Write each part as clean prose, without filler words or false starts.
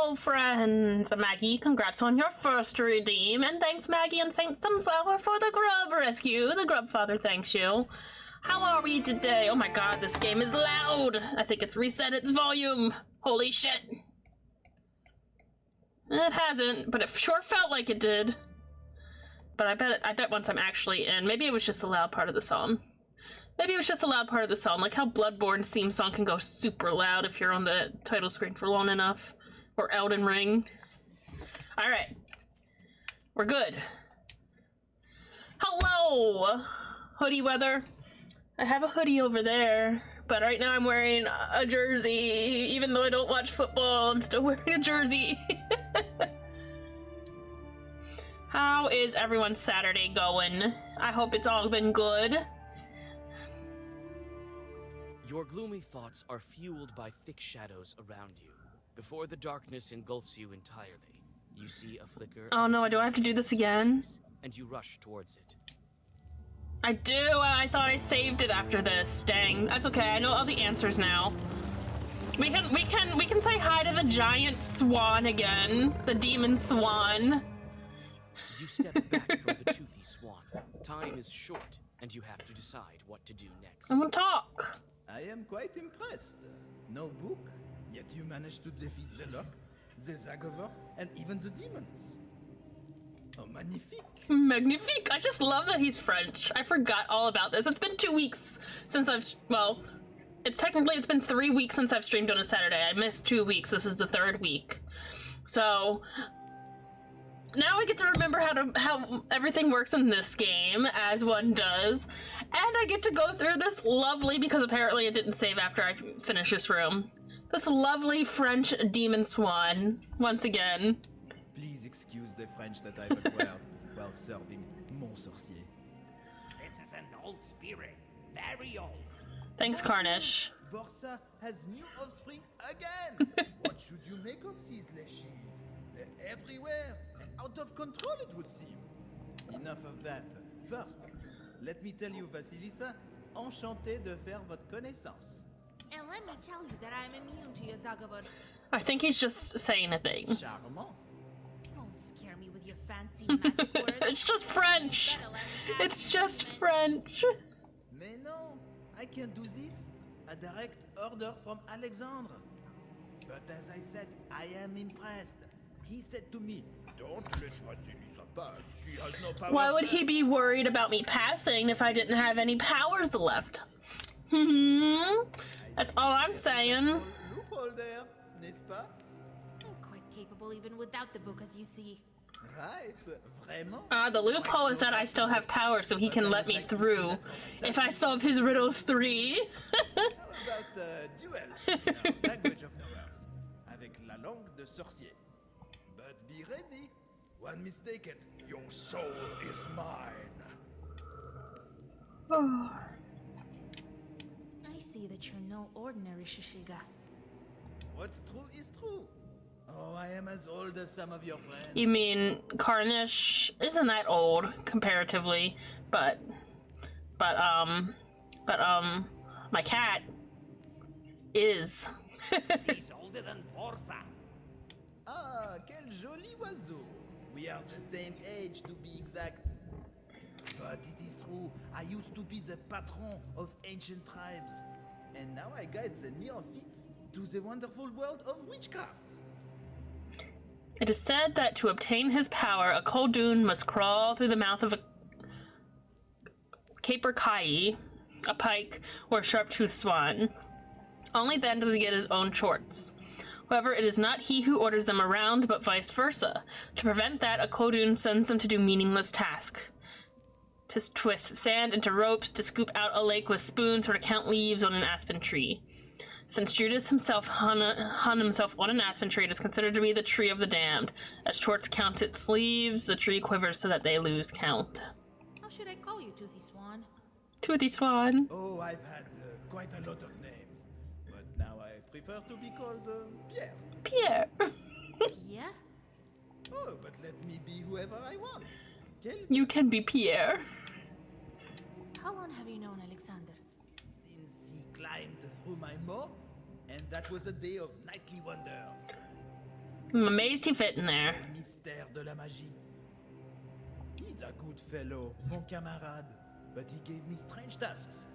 Hello, friends! Maggie, congrats on your first redeem, and thanks Maggie and Saint Sunflower for the grub rescue. The grub father thanks you. How are we today? Oh my god, this game is loud! I think it's reset its volume. Holy shit. It hasn't, but it sure felt like it did. But I bet once I'm actually in, maybe it was just a loud part of the song. Maybe it was just a loud part of the song, like how Bloodborne's theme song can go super loud if you're on the title screen for long enough. Or Elden Ring. Alright. We're good. Hello! Hoodie weather. I have a hoodie over there, but right now I'm wearing a jersey. Even though I don't watch football, I'm still wearing a jersey. How is everyone's Saturday going? I hope it's all been good. Your gloomy thoughts are fueled by thick shadows around you. Before the darkness engulfs you entirely, you see a flicker. Oh no, do I have to do this again? And you rush towards it. I do. I thought I saved it after this. Dang, that's okay. I know all the answers now. We can say hi to the giant swan again, the demon swan. You step back from the toothy swan. Time is short, and you have to decide what to do next. I'm gonna talk. I am quite impressed. No book, yet you managed to defeat the Lock, the Zagor, and even the demons. Oh, magnifique. Magnifique. I just love that he's French. I forgot all about this. It's been 2 weeks since I've, well, it's been 3 weeks since I've streamed on a Saturday. I missed 2 weeks. This is the 3rd week. So now I get to remember how everything works in this game, as one does. And I get to go through this lovely, because apparently it didn't save after I finished this room, this lovely French demon swan, once again. Please excuse the French that I've acquired while serving Mon Sorcier. This is an old spirit, very old. Thanks, Carnish. Vorsa has new offspring again! What should you make of these leshies? They're everywhere, and out of control it would seem. Enough of that. First, let me tell you, Vasilisa, enchanté de faire votre connaissance. And let me tell you that I am immune to your Zagabors. I think he's just saying a thing. Charmant. Don't scare me with your fancy magic words. It's just French. It's just French. Mais non, I can't do this. A direct order from Alexandre. But as I said, I am impressed. He said to me, "Don't let Vasilisa pass. She has no power." Why would he be worried about me passing if I didn't have any powers left? That's all I'm saying. Loophole there, n'est-ce pas? I'm quite capable even without the book, as you see. Right, vraiment? The loophole is that I still have power, so he can let me through if I solve his riddles 3. How about duel in our language of nowheres, avec la langue de sorcier? But be ready. One mistake and your soul is mine. I see that you're no ordinary Shishiga. What's true is true. Oh, I am as old as some of your friends. You mean Carnish isn't that old comparatively, but my cat is. He's older than Borsa. Ah, quel joli oiseau. We are the same age, to be exact. But it is true, I used to be the patron of ancient tribes. And now I guide the neophytes to the wonderful world of witchcraft. It is said that to obtain his power, a Koldun must crawl through the mouth of a capercaillie, a pike, or a sharp-toothed swan. Only then does he get his own chorts. However, it is not he who orders them around, but vice versa. To prevent that, a Koldun sends them to do meaningless tasks. To twist sand into ropes, to scoop out a lake with spoons, or to count leaves on an aspen tree. Since Judas himself hung himself on an aspen tree, it is considered to be the tree of the damned. As Schwartz counts its leaves, the tree quivers so that they lose count. How should I call you, Toothy Swan? Toothy Swan. Oh, I've had quite a lot of names. But now I prefer to be called Pierre. Pierre. Yeah? Oh, but let me be whoever I want. You can be Pierre. How long have you known Alexander? Since he climbed through my moor, and that was a day of nightly wonders. I'm amazed he fit in there. Le mystère de la magie. He's a good fellow, mon camarade, but he gave me strange tasks.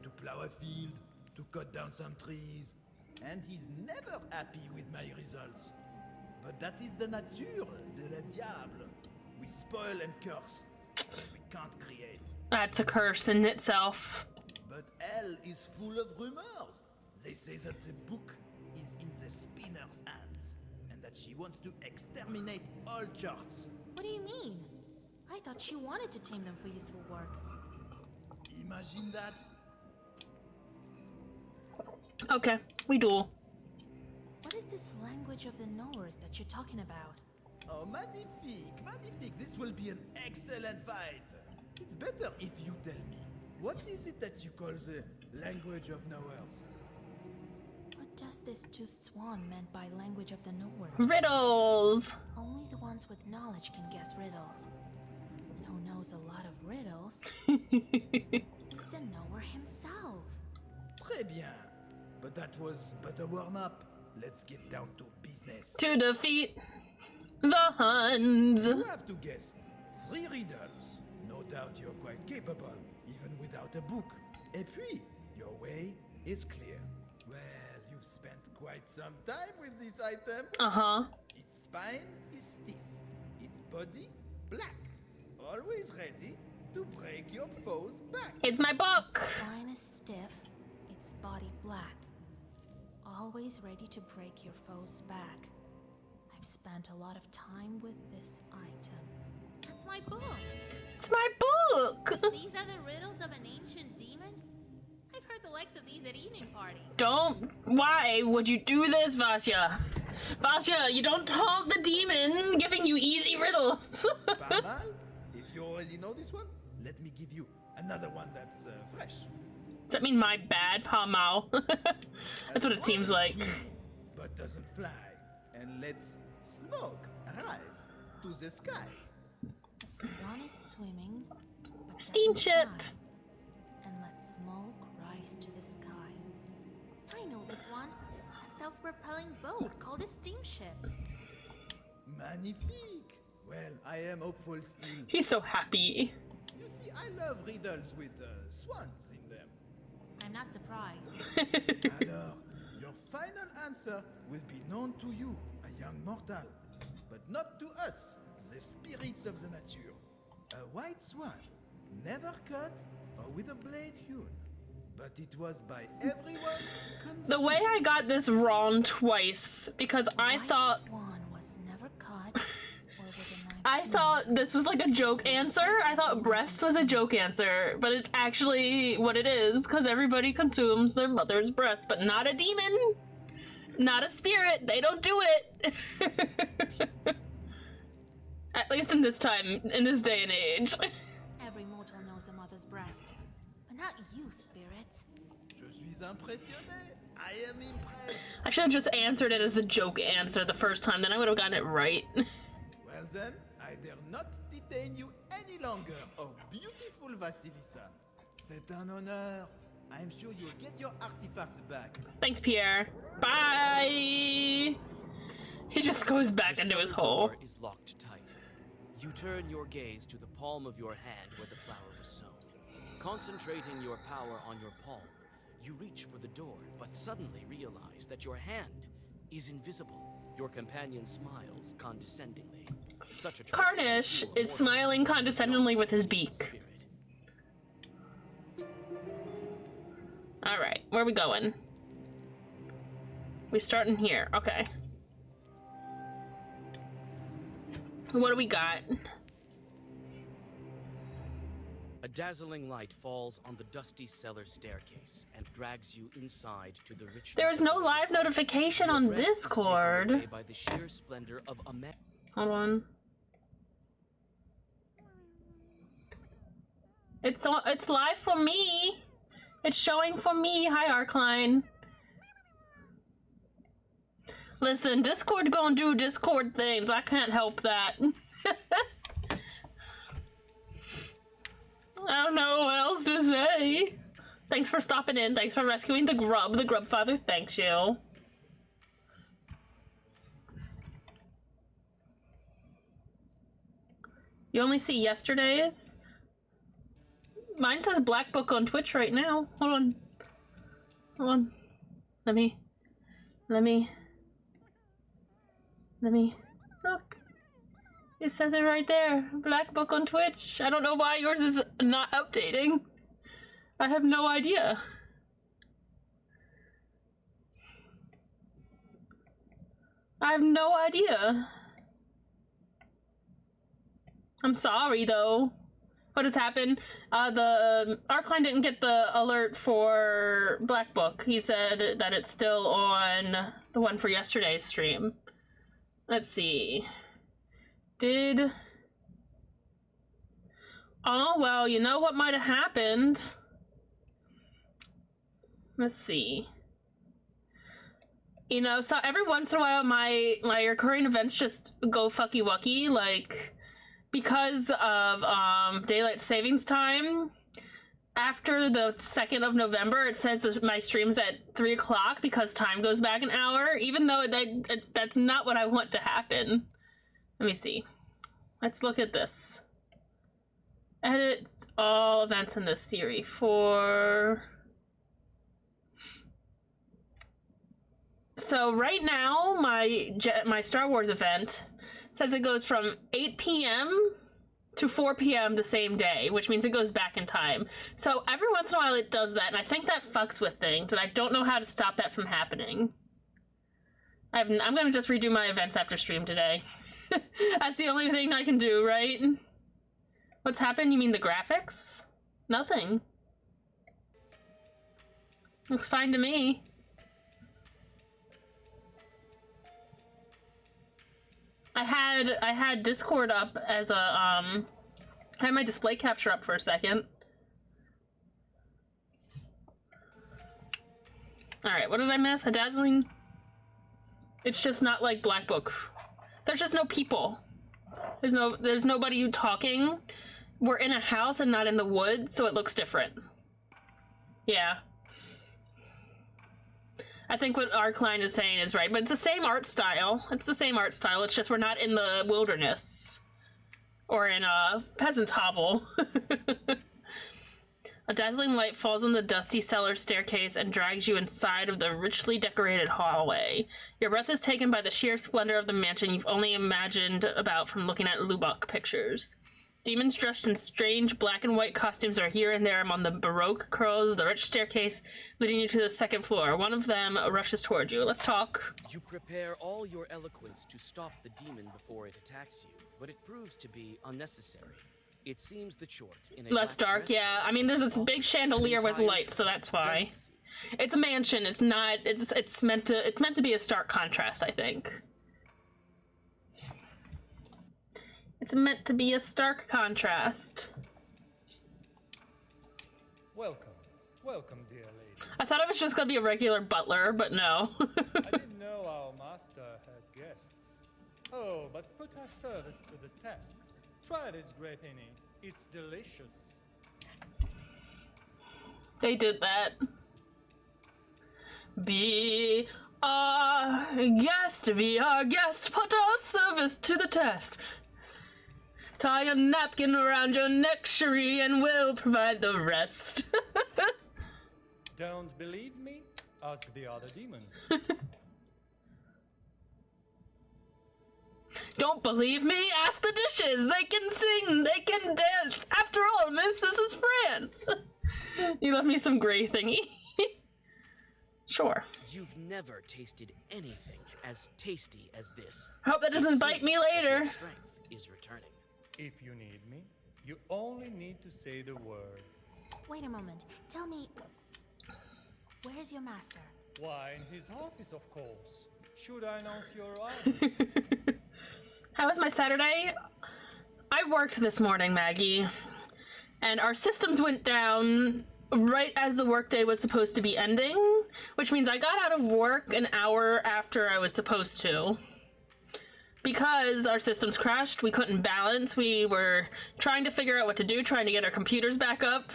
To plow a field, to cut down some trees, and he's never happy with my results. But that is the nature de la diable. We spoil and curse, but we can't create. That's a curse in itself. But hell is full of rumors. They say that the book is in the spinner's hands, and that she wants to exterminate all charts. What do you mean? I thought she wanted to tame them for useful work. Imagine that. Okay, we duel. What is this language of the knowers that you're talking about? Oh, magnifique, magnifique. This will be an excellent fight. It's better if you tell me. What is it that you call the language of knowers? What does this toothed swan meant by language of the knowers? Riddles! Only the ones with knowledge can guess riddles. And who knows a lot of riddles is the knower himself. Très bien. But that was but a warm-up. Let's get down to business. To defeat the Huns. You have to guess 3 riddles. No doubt you're quite capable, even without a book. Et puis, your way is clear. Well, you've spent quite some time with this item. Uh-huh. Its spine is stiff. Its body black. Always ready to break your foe's back. It's my book! Spine is stiff, its body black. Always ready to break your foe's back. I've spent a lot of time with this item. That's my book. It's my book! These are the riddles of an ancient demon? I've heard the likes of these at evening parties. Don't. Why would you do this, Vasya? Vasya, you don't taunt the demon giving you easy riddles. Pas mal. If you already know this one, let me give you another one that's fresh. Does that mean my bad, Pa Mao? That's what it seems like. But doesn't fly. And lets smoke rise to the sky. The swan is swimming, but Steamship. doesn't fly, and lets smoke rise to the sky. I know this one. A self-propelling boat called a steamship. Magnifique. Well, I am hopeful still. He's so happy. You see, I love riddles with swans in them. I'm not surprised. Alors, your final answer will be known to you, a young mortal, but not to us, the spirits of the nature. A white swan, never cut or with a blade hewn, but it was by everyone consumed. The way I got this wrong twice, because I White thought swan was never cut or with a knife. I thought this was like a joke answer. I thought breast was a joke answer, but it's actually what it is, because everybody consumes their mother's breast, but not a demon, not a spirit. They don't do it. At least in this time, in this day and age. Every mortal knows a mother's breast, but not you, spirits. Je suis impressionné. I am impressed. I should have just answered it as a joke answer the first time, then I would have gotten it right. Well then, I dare not detain you any longer, oh beautiful Vasilisa. C'est un honneur. I'm sure you'll get your artifact back. Thanks, Pierre. Bye! He just goes back The into his cellar hole. door is locked tight. You turn your gaze to the palm of your hand where the flower was sown. Concentrating your power on your palm, you reach for the door, but suddenly realize that your hand is invisible. Your companion smiles condescendingly. Such a trait can Carnish fool a is mortal, smiling but condescendingly not with his a beak. spirit. Alright, where are we going? We start in here. Okay. What do we got? A dazzling light falls on the dusty cellar staircase and drags you inside to the rich. There is no live notification on Discord. By the sheer splendor of a man. Hold on. It's live for me. It's showing for me. Hi, Arkline. Listen, Discord gonna do Discord things. I can't help that. I don't know what else to say. Thanks for stopping in. Thanks for rescuing the grub. The grub father thanks you. You only see yesterday's? Mine says Black Book on Twitch right now. Hold on. Hold on. Let me look. It says it right there. Black Book on Twitch. I don't know why yours is not updating. I have no idea. I have no idea. I'm sorry though. What has happened? The Arcline didn't get the alert for Black Book. He said that it's still on the one for yesterday's stream. Let's see. Oh, well, you know what might have happened? Let's see. You know, so every once in a while my recurring events just go fucky wucky, like because of daylight savings time. After the 2nd of November, it says that my stream's at 3 o'clock because time goes back an hour, even though that's not what I want to happen. Let me see. Let's look at this. Edit all events in this series for... So right now, my Star Wars event says it goes from 8 p.m. to 4 p.m. the same day, which means it goes back in time. So every once in a while it does that, and I think that fucks with things, and I don't know how to stop that from happening. I'm gonna just redo my events after stream today. That's the only thing I can do, right? What's happened? You mean the graphics? Nothing. Looks fine to me. I had Discord up as a, I had my display capture up for a second. Alright, what did I miss? A dazzling? It's just not like Black Book. There's just no people. There's nobody talking. We're in a house and not in the woods, so it looks different. Yeah. I think what Arcline is saying is right, but it's the same art style. It's the same art style, it's just we're not in the wilderness. Or in a peasant's hovel. A dazzling light falls on the dusty cellar staircase and drags you inside of the richly decorated hallway. Your breath is taken by the sheer splendor of the mansion you've only imagined about from looking at Lubbock pictures. Demons dressed in strange black and white costumes are here and there among the baroque curls of the rich staircase leading you to the 2nd floor. One of them rushes toward you. Let's talk. You prepare all your eloquence to stop the demon before it attacks you, but it proves to be unnecessary. It seems the short in a less dark, dress yeah. I mean, there's this big chandelier with lights, so that's why. It's a mansion. It's not. It's meant to be a stark contrast, I think. It's meant to be a stark contrast. Welcome, dear lady. I thought it was just gonna be a regular butler, but no. I didn't know our master had guests. Oh, but put our service to the test. Try this great hinny. It's delicious. They did that. Be our guest, put our service to the test. Tie a napkin around your neck, Cherie, and we'll provide the rest. Don't believe me? Ask the other demons. Don't believe me? Ask the dishes. They can sing, they can dance. After all, miss, this is France. You left me some gray thingy. Sure. You've never tasted anything as tasty as this. Hope that doesn't bite me later. Your strength is returning. If you need me, you only need to say the word. Wait a moment. Tell me, where's your master? Why, in his office, of course. Should I announce your arrival? How was my Saturday? I worked this morning, Maggie, and our systems went down right as the workday was supposed to be ending, which means I got out of work an hour after I was supposed to. Because our systems crashed, we couldn't balance, we were trying to figure out what to do, trying to get our computers back up.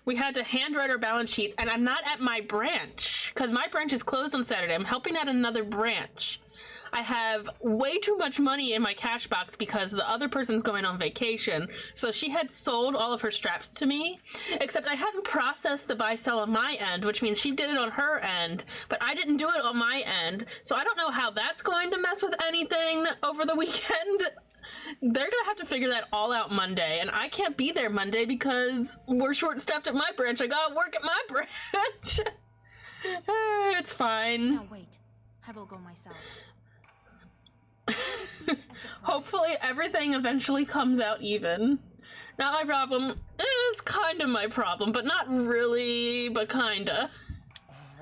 We had to handwrite our balance sheet, and I'm not at my branch, because my branch is closed on Saturday. I'm helping at another branch. I have way too much money in my cash box because the other person's going on vacation. So she had sold all of her straps to me, except I hadn't processed the buy sell on my end, which means she did it on her end, but I didn't do it on my end. So I don't know how that's going to mess with anything over the weekend. They're gonna have to figure that all out Monday, and I can't be there Monday because we're short-staffed at my branch. I gotta work at my branch. It's fine. Now wait, I will go myself. Hopefully everything eventually comes out even. Not my problem. It's kind of my problem, but not really, but kinda.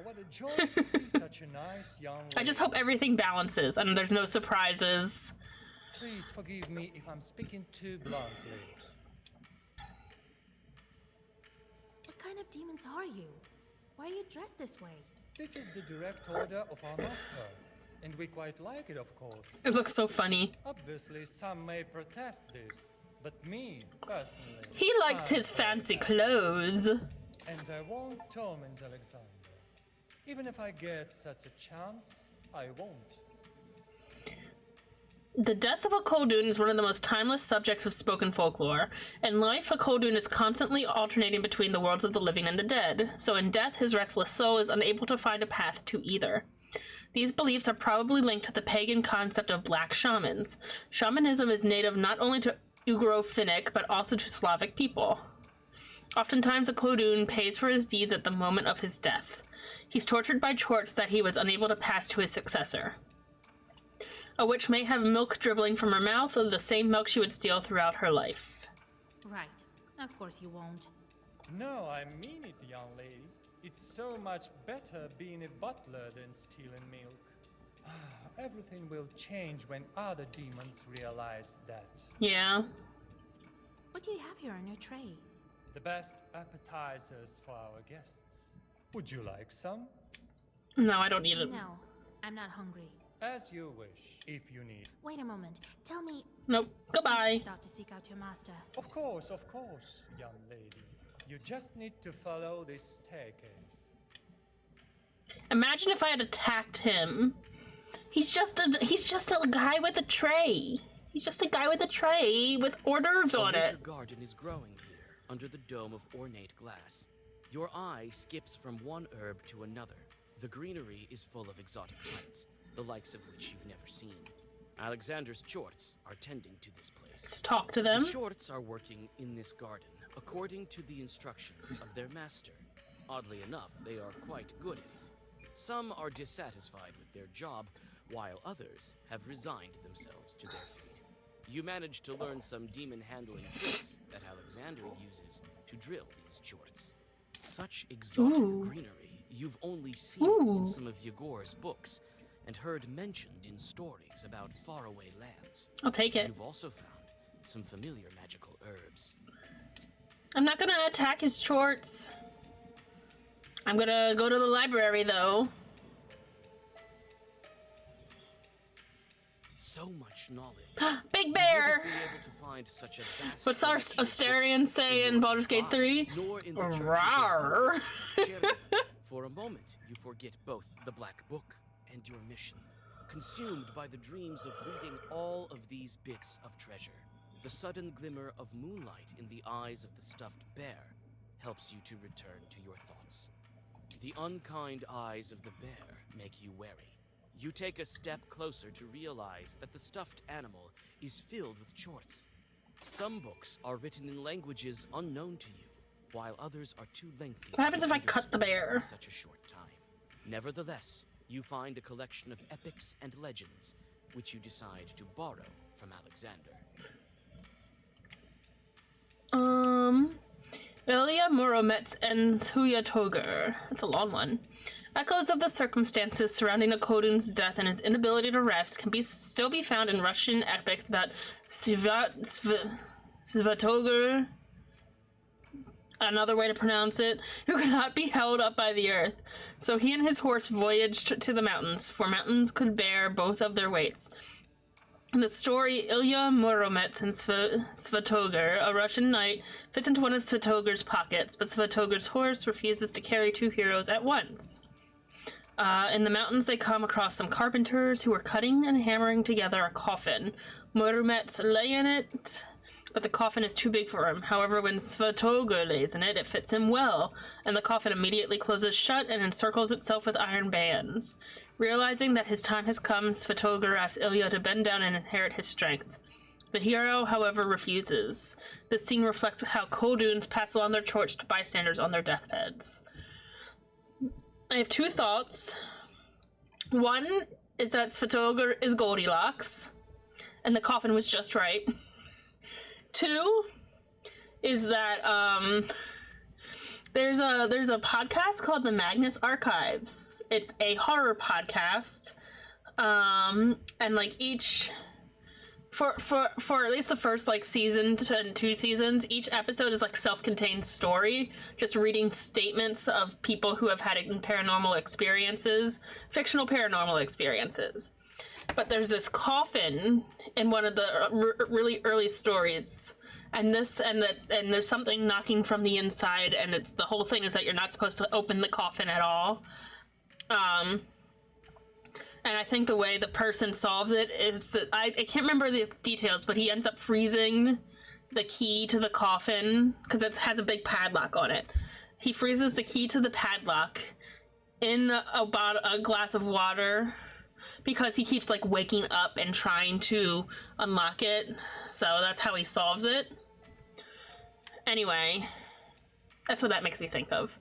What a joy to see such a nice young lady. I just hope everything balances and there's no surprises. Please forgive me if I'm speaking too bluntly. What kind of demons are you? Why are you dressed this way? This is the direct order of our master, and we quite like it, of course. It looks so funny. Obviously, some may protest this, but me, personally... He likes his fancy clothes. And I won't torment Alexander. Even if I get such a chance, I won't. The death of a Koldun is one of the most timeless subjects of spoken folklore. In life, a Koldun is constantly alternating between the worlds of the living and the dead, so in death his restless soul is unable to find a path to either. These beliefs are probably linked to the pagan concept of black shamans. Shamanism is native not only to Ugro-Finnic, but also to Slavic people. Oftentimes a Koldun pays for his deeds at the moment of his death. He's tortured by chorts that he was unable to pass to his successor. A witch may have milk dribbling from her mouth, of the same milk she would steal throughout her life. Right. Of course you won't. No, I mean it, young lady. It's so much better being a butler than stealing milk. Everything will change when other demons realize that. Yeah. What do you have here on your tray? The best appetizers for our guests. Would you like some? No, I don't need it. No, I'm not hungry. As you wish, if you need. Wait a moment. Tell me. Nope. I Goodbye. should start to seek out your master. Of course, young lady. You just need to follow this staircase. Imagine if I had attacked him. He's just a guy with a tray. He's just a guy with a tray with hors d'oeuvres on A it. winter garden is growing here, under the dome of ornate glass. Your eye skips from one herb to another. The greenery is full of exotic plants, the likes of which you've never seen. Alexander's chorts are tending to this place. Let's talk to them. The chorts are working in this garden according to the instructions of their master. Oddly enough, they are quite good at it. Some are dissatisfied with their job, while others have resigned themselves to their fate. You manage to learn some demon-handling tricks that Alexander uses to drill these chorts. Such exotic greenery you've only seen in some of Yegor's books, and heard mentioned in stories about faraway lands. I'll take it. You've also found some familiar magical herbs. I'm not gonna attack his chorts. I'm gonna go to the library, though. So much knowledge. Big You Bear! wouldn't be able to find such a vast What's our collection of Astarian books say in your Baldur's Gate spy, 3? nor in the churches of Rawr. Jeria. For a moment, you forget both the Black Book and your mission, consumed by the dreams of reading all of these bits of treasure. The sudden glimmer of moonlight in the eyes of the stuffed bear helps you to return to your thoughts. The unkind eyes of the bear make you wary. You take a step closer to realize that the stuffed animal is filled with chorts. Some books are written in languages unknown to you, while others are too lengthy. What happens to if be I cut the understood bear? in such a short time? Nevertheless, you find a collection of epics and legends, which you decide to borrow from Alexander. Ilya Muromets and Suya Toger. That's a long one. Echoes of the circumstances surrounding Akodun's death and his inability to rest can still be found in Russian epics about Svatoger, another way to pronounce it, who cannot be held up by the earth. So he and his horse voyaged to the mountains, for mountains could bear both of their weights. In the story, Ilya Muromets and Svatoger, a Russian knight, fits into one of Svatoger's pockets, but Svatoger's horse refuses to carry two heroes at once. In the mountains, they come across some carpenters who are cutting and hammering together a coffin. Morumet's lay in it, but the coffin is too big for him. However, when Svatogr lays in it, it fits him well, and the coffin immediately closes shut and encircles itself with iron bands. Realizing that his time has come, Svatogr asks Ilya to bend down and inherit his strength. The hero, however, refuses. This scene reflects how Khulduns pass along their torch to bystanders on their deathbeds. I have two thoughts. One is that Svatogr is Goldilocks, and the coffin was just right. Two is that there's a podcast called The Magnus Archives. It's a horror podcast, and like each for at least the first like season and 2 seasons, each episode is like self-contained story, just reading statements of people who have had paranormal experiences, fictional paranormal experiences. But there's this coffin in one of the really early stories, and there's something knocking from the inside, and it's the whole thing is that you're not supposed to open the coffin at all. And I think the way the person solves it is, I can't remember the details, but he ends up freezing the key to the coffin because it has a big padlock on it. He freezes the key to the padlock in about a glass of water because he keeps like waking up and trying to unlock it. So that's how he solves it. Anyway, that's what that makes me think of.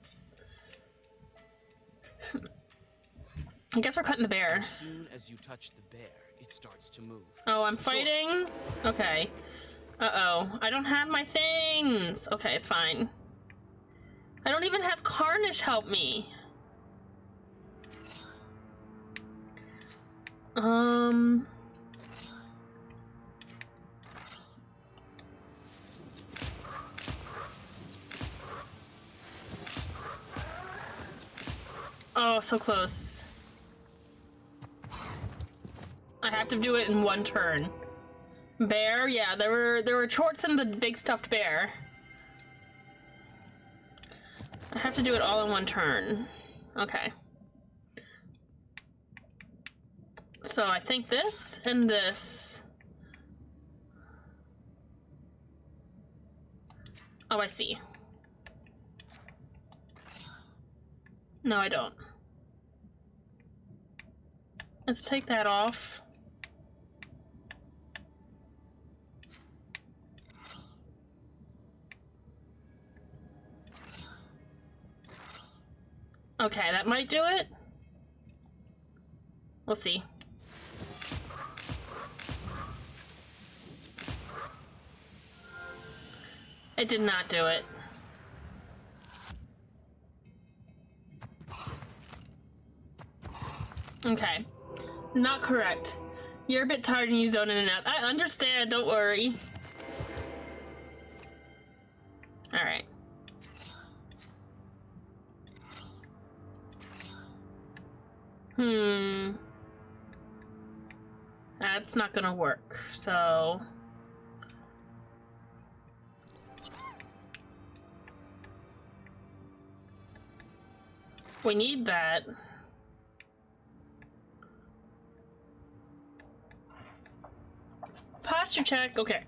I guess we're cutting the bear. As soon as you touch the bear, it starts to move. Oh, I'm fighting? Okay. Uh-oh. I don't have my things. Okay, it's fine. I don't even have Carnish help me. Oh, so close. I have to do it in one turn. Bear, yeah, there were chorts in the big stuffed bear. I have to do it all in one turn. Okay. So I think this and this. Oh, I see. No, I don't. Let's take that off. Okay, that might do it. We'll see. It did not do it. Okay. Not correct. You're a bit tired and you zone in and out. I understand, don't worry. Alright. That's not gonna work, so... we need that. Posture check, okay.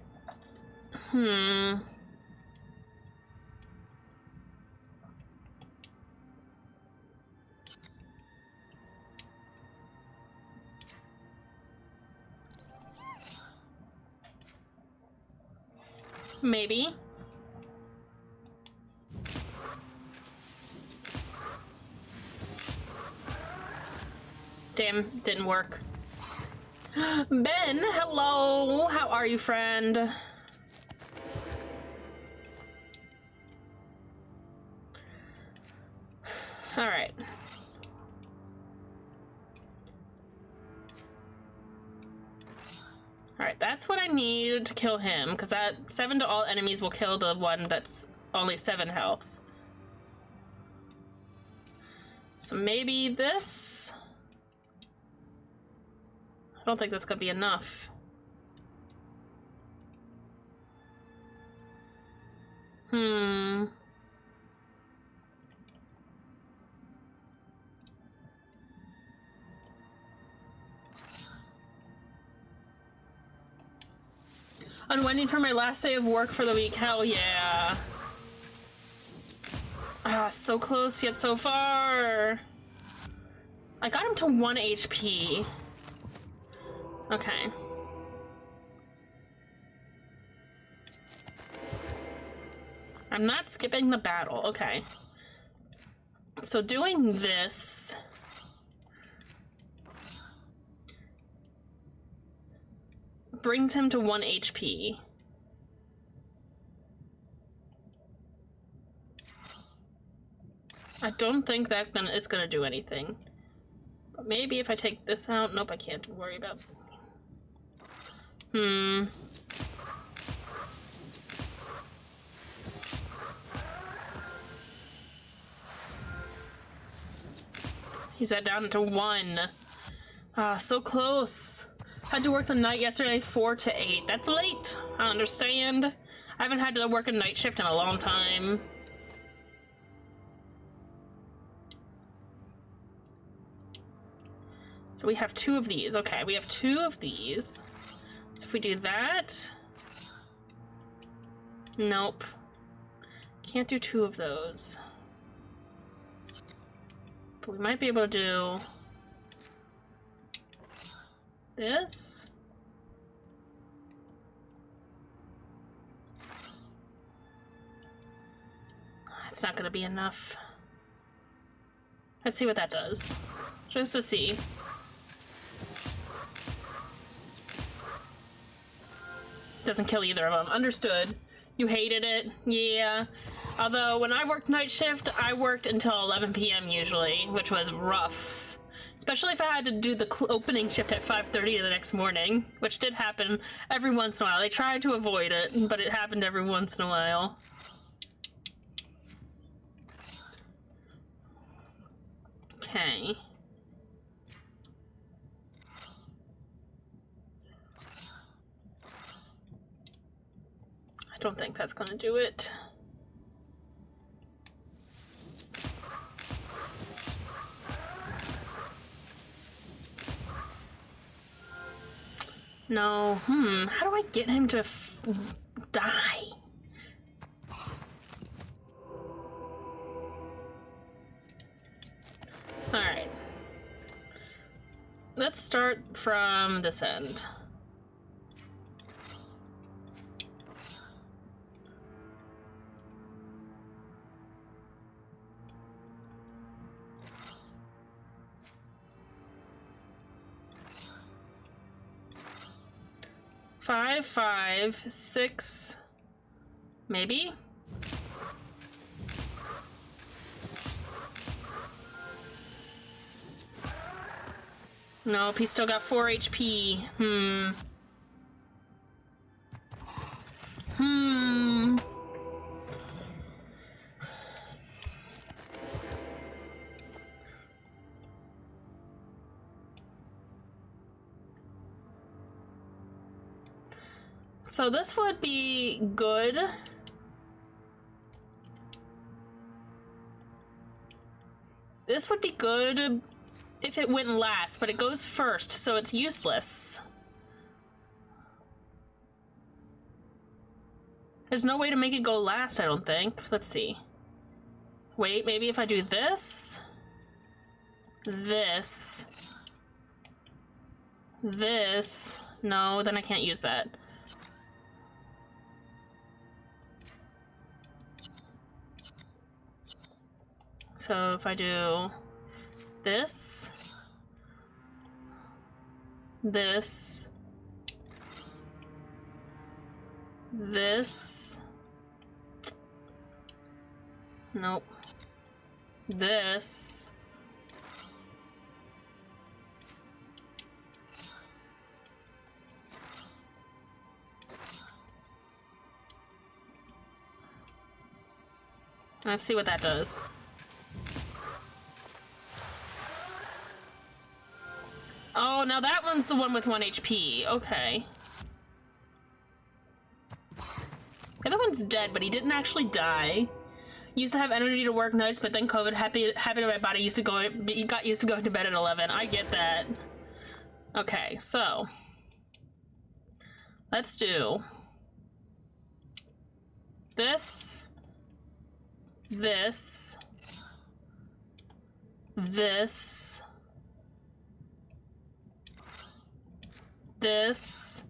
Maybe. Damn, didn't work. Ben, hello! How are you, friend? Alright. Alright, that's what I need to kill him, because that 7 to all enemies will kill the one that's only 7 health. So maybe this? I don't think that's gonna be enough. Unwinding for my last day of work for the week. Hell yeah. Ah, so close yet so far. I got him to 1 HP. Okay. I'm not skipping the battle. Okay. So doing this... brings him to 1 HP. I don't think that is gonna do anything. But maybe if I take this out... Nope, I can't worry about... He's at down to 1. Ah, so close. Had to work the night yesterday, 4 to 8. That's late. I understand. I haven't had to work a night shift in a long time. So we have 2 of these. Okay, we have 2 of these. So if we do that... Nope. Can't do 2 of those. But we might be able to do... this. It's not gonna be enough. Let's see what that does. Just to see. Doesn't kill either of them. Understood. You hated it? Yeah. Although, when I worked night shift, I worked until 11 p.m. usually, which was rough. Especially if I had to do the opening shift at 5:30 the next morning, which did happen every once in a while. They tried to avoid it, but it happened every once in a while. Okay. I don't think that's gonna do it. No. How do I get him to die? Alright. Let's start from this end. Five, 5, 6, maybe? Nope, he's still got 4 HP. So this would be good. This would be good if it went last, but it goes first, so it's useless. There's no way to make it go last, I don't think. Let's see. Wait, maybe if I do this, this, this. No, then I can't use that. So if I do this, this, this, nope, this, let's see what that does. Oh, now that one's the one with 1 HP. Okay. The other one's dead, but he didn't actually die. Used to have energy to work nights, but then COVID happened to my body. Got used to going to bed at 11. I get that. Okay, so let's do This. This. This. This.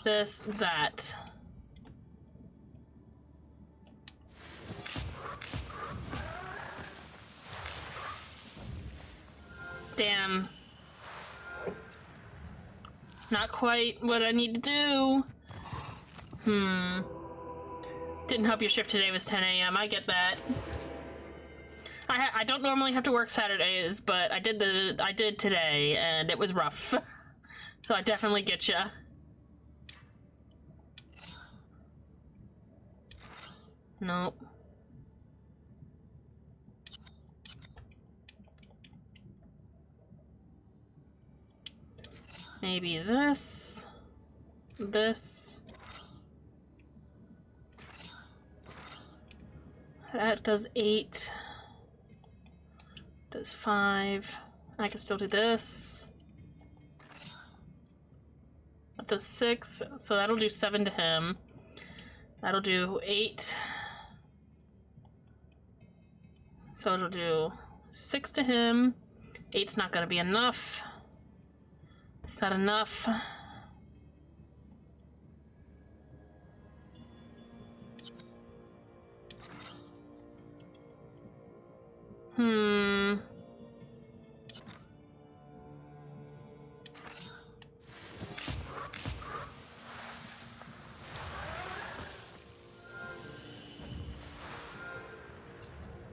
This. That. Damn. Not quite what I need to do. Didn't help your shift today was 10 a.m. I get that. I don't normally have to work Saturdays, but I did today, and it was rough. So I definitely get ya. Nope. Maybe this. This. That does 8. Does 5. I can still do this. That does 6. So that'll do 7 to him. That'll do 8. So it'll do 6 to him. 8's not gonna be enough. It's not enough.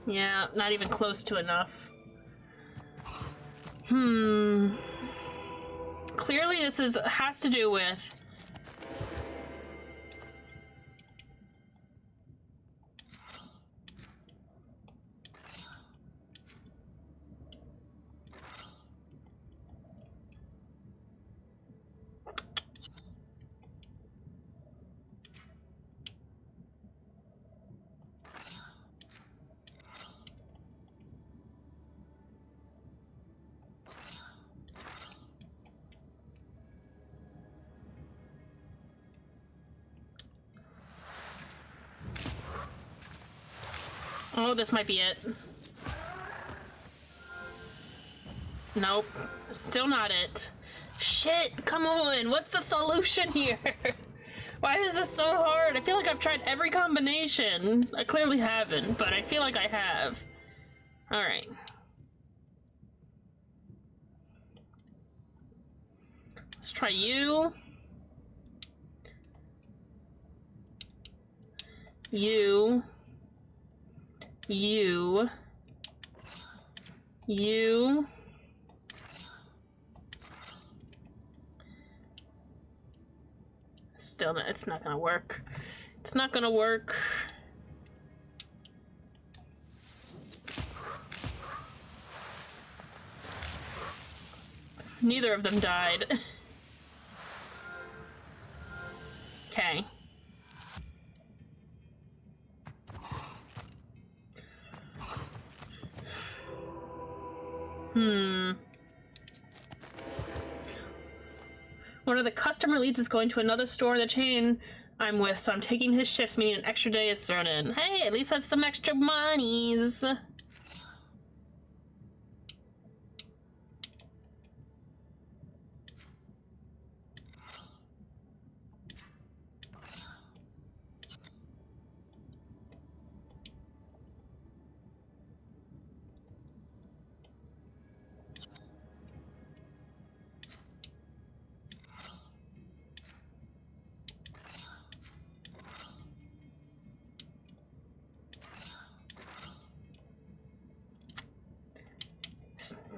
Yeah, not even close to enough. Clearly this has to do with... Oh, this might be it. Nope. Still not it. Shit, come on. What's the solution here? Why is this so hard? I feel like I've tried every combination. I clearly haven't, but I feel like I have. Alright. Let's try you. You. You. You. Still, it's not gonna work. It's not gonna work. Neither of them died. Okay. One of the customer leads is going to another store in the chain I'm with, so I'm taking his shifts, meaning an extra day is thrown in. Hey, at least that's some extra monies.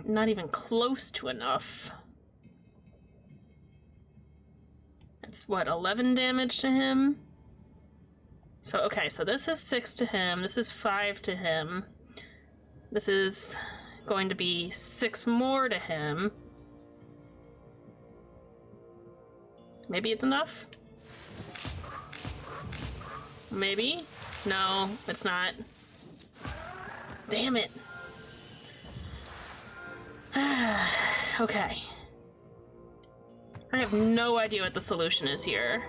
Not even close to enough. That's what, 11 damage to him? So, okay, so this is 6 to him, this is 5 to him. This is going to be 6 more to him. Maybe it's enough? Maybe? No, it's not. Damn it. Okay. I have no idea what the solution is here.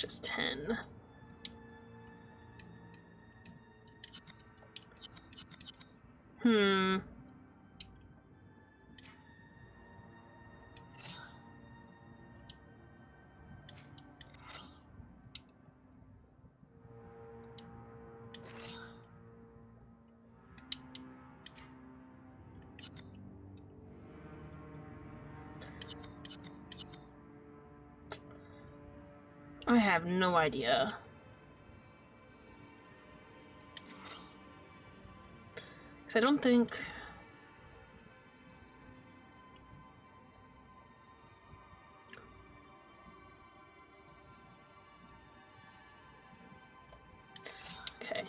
It's just 10. I have no idea. Because I don't think... Okay.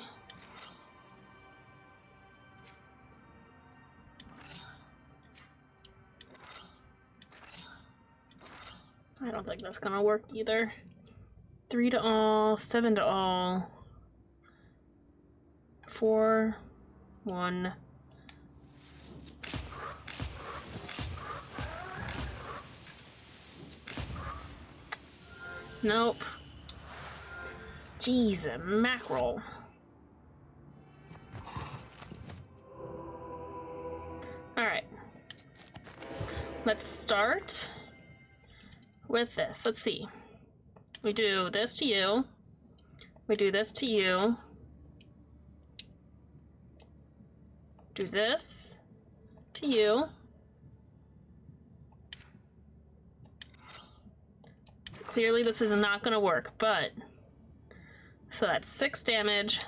I don't think that's gonna work either. 3 to all, 7 to all. 4, 1. Nope. Jeez, mackerel. Alright. Let's start with this. Let's see. We do this to you. We do this to you. Do this to you. Clearly this is not gonna work, but... So that's 6 damage,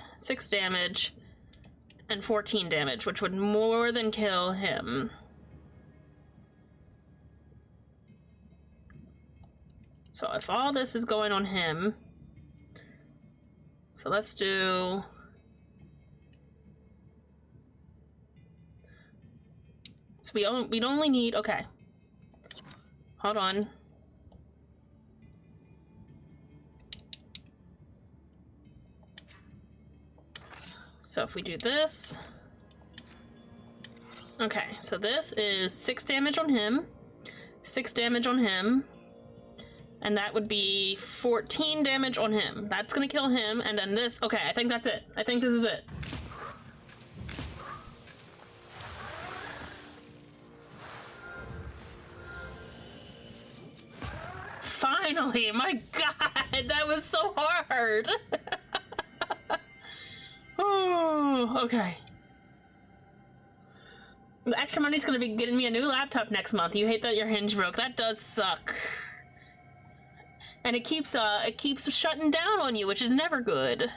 and 14 damage, which would more than kill him. So if all this is going on him... So let's do... So we'd only need... Okay. Hold on. So if we do this... Okay, so this is 6 damage on him, 6 damage on him, and that would be 14 damage on him. That's gonna kill him, and then this... Okay, I think that's it. I think this is it. Finally! My god, that was so hard! Oh, okay. The extra money's gonna be getting me a new laptop next month. You hate that your hinge broke. That does suck. And it keeps shutting down on you, which is never good.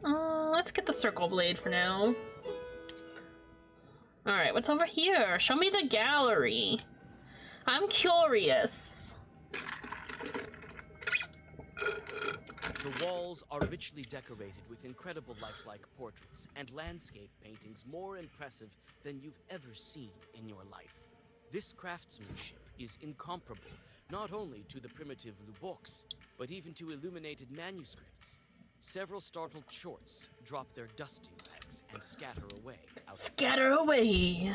Let's get the circle blade for now. Alright, what's over here? Show me the gallery. I'm curious. The walls are richly decorated with incredible lifelike portraits and landscape paintings more impressive than you've ever seen in your life. This craftsmanship is incomparable, not only to the primitive Luboks, but even to illuminated manuscripts. Several startled shorts drop their dusting bags and scatter away. Scatter away!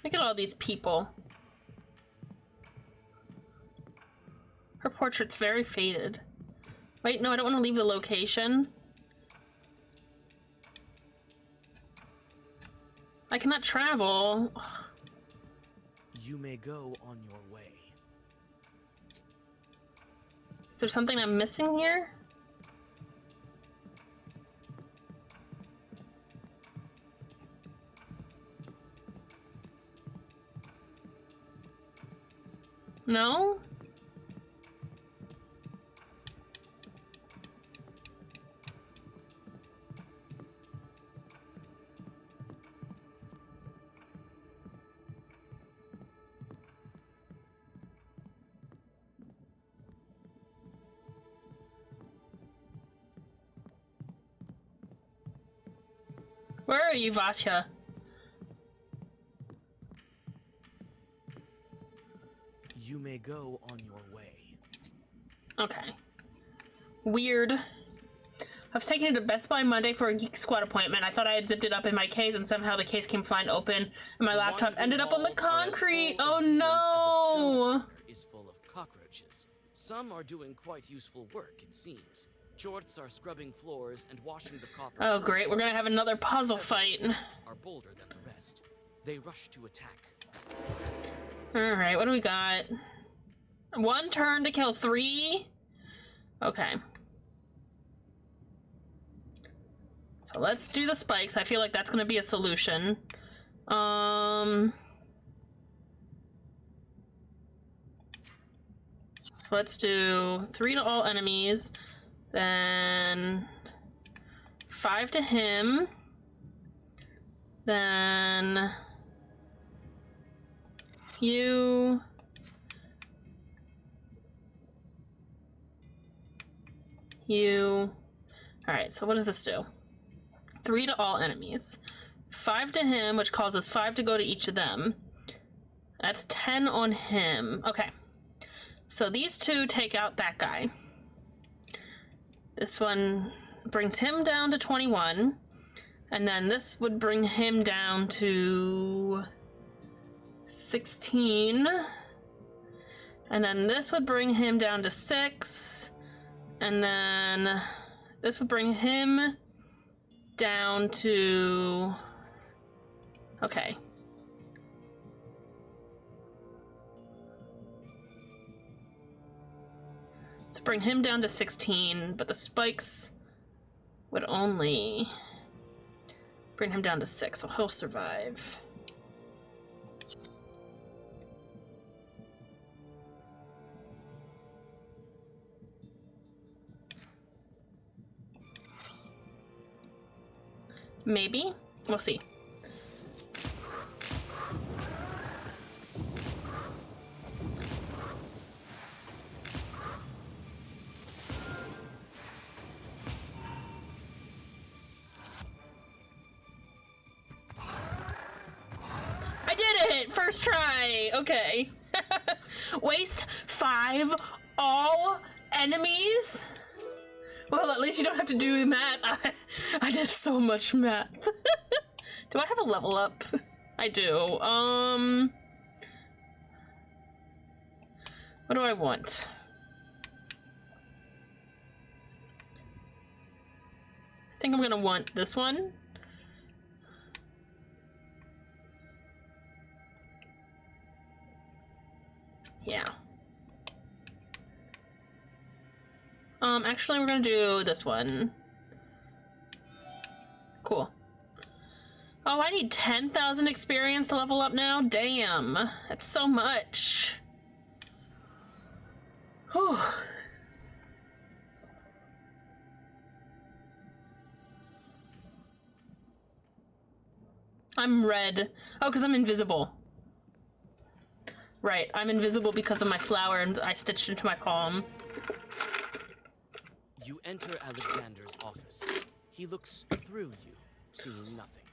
Look at all these people. Her portrait's very faded. Wait, no, I don't want to leave the location. I cannot travel. You may go on your way. Is there something I'm missing here? No? Where are you, Vasha? You may go on your way. Okay. Weird. I was taking it to Best Buy Monday for a Geek Squad appointment. I thought I had zipped it up in my case, and somehow the case came flying open, and my laptop ended up on the concrete. Oh no! Is full of cockroaches. Some are doing quite useful work, it seems. Jorts are scrubbing floors and washing the copper. Oh great, we're gonna have another puzzle Several fight. spirits are bolder than the rest. They rush to attack. Alright, what do we got? 1 turn to kill 3? Okay. So let's do the spikes. I feel like that's gonna be a solution. So let's do 3 to all enemies, then 5 to him, then you, alright, so what does this do? 3 to all enemies. 5 to him, which causes 5 to go to each of them. That's 10 on him. Okay. So these 2 take out that guy. This one brings him down to 21. And then this would bring him down to 16. And then this would bring him down to 6. And then this would bring him down to... Okay. Let's bring him down to 16, but the spikes would only bring him down to 6, so he'll survive. Maybe. We'll see. I did it! First try! Okay. Waste 5 all enemies? Well, at least you don't have to do math. I did so much math. Do I have a level up? I do. What do I want? I think I'm gonna want this one. Yeah. Actually, we're gonna do this one. Cool. Oh, I need 10,000 experience to level up now? Damn. That's so much. Whew. I'm red. Oh, because I'm invisible. Right, I'm invisible because of my flower and I stitched into my palm. You enter Alexander's office. He looks through you, seeing nothing.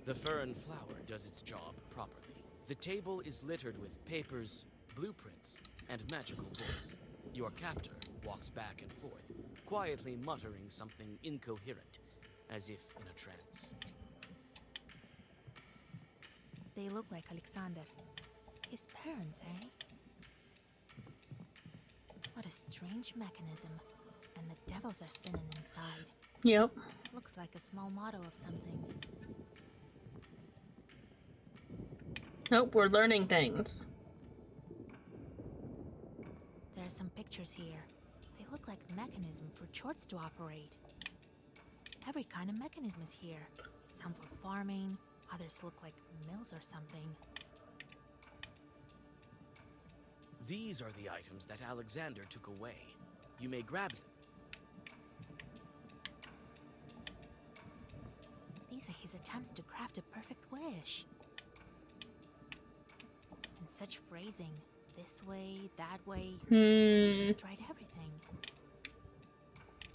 The fern flower does its job properly. The table is littered with papers, blueprints, and magical books. Your captor walks back and forth, quietly muttering something incoherent, as if in a trance. They look like Alexander. His parents, eh? What a strange mechanism. And the devils are spinning inside. Yep. Looks like a small model of something. Nope, we're learning things. There are some pictures here. They look like mechanism for Chorts to operate. Every kind of mechanism is here. Some for farming, others look like mills or something. These are the items that Alexander took away. You may grab them. These are his attempts to craft a perfect wish. And such phrasing. This way, that way. Seems he's tried everything.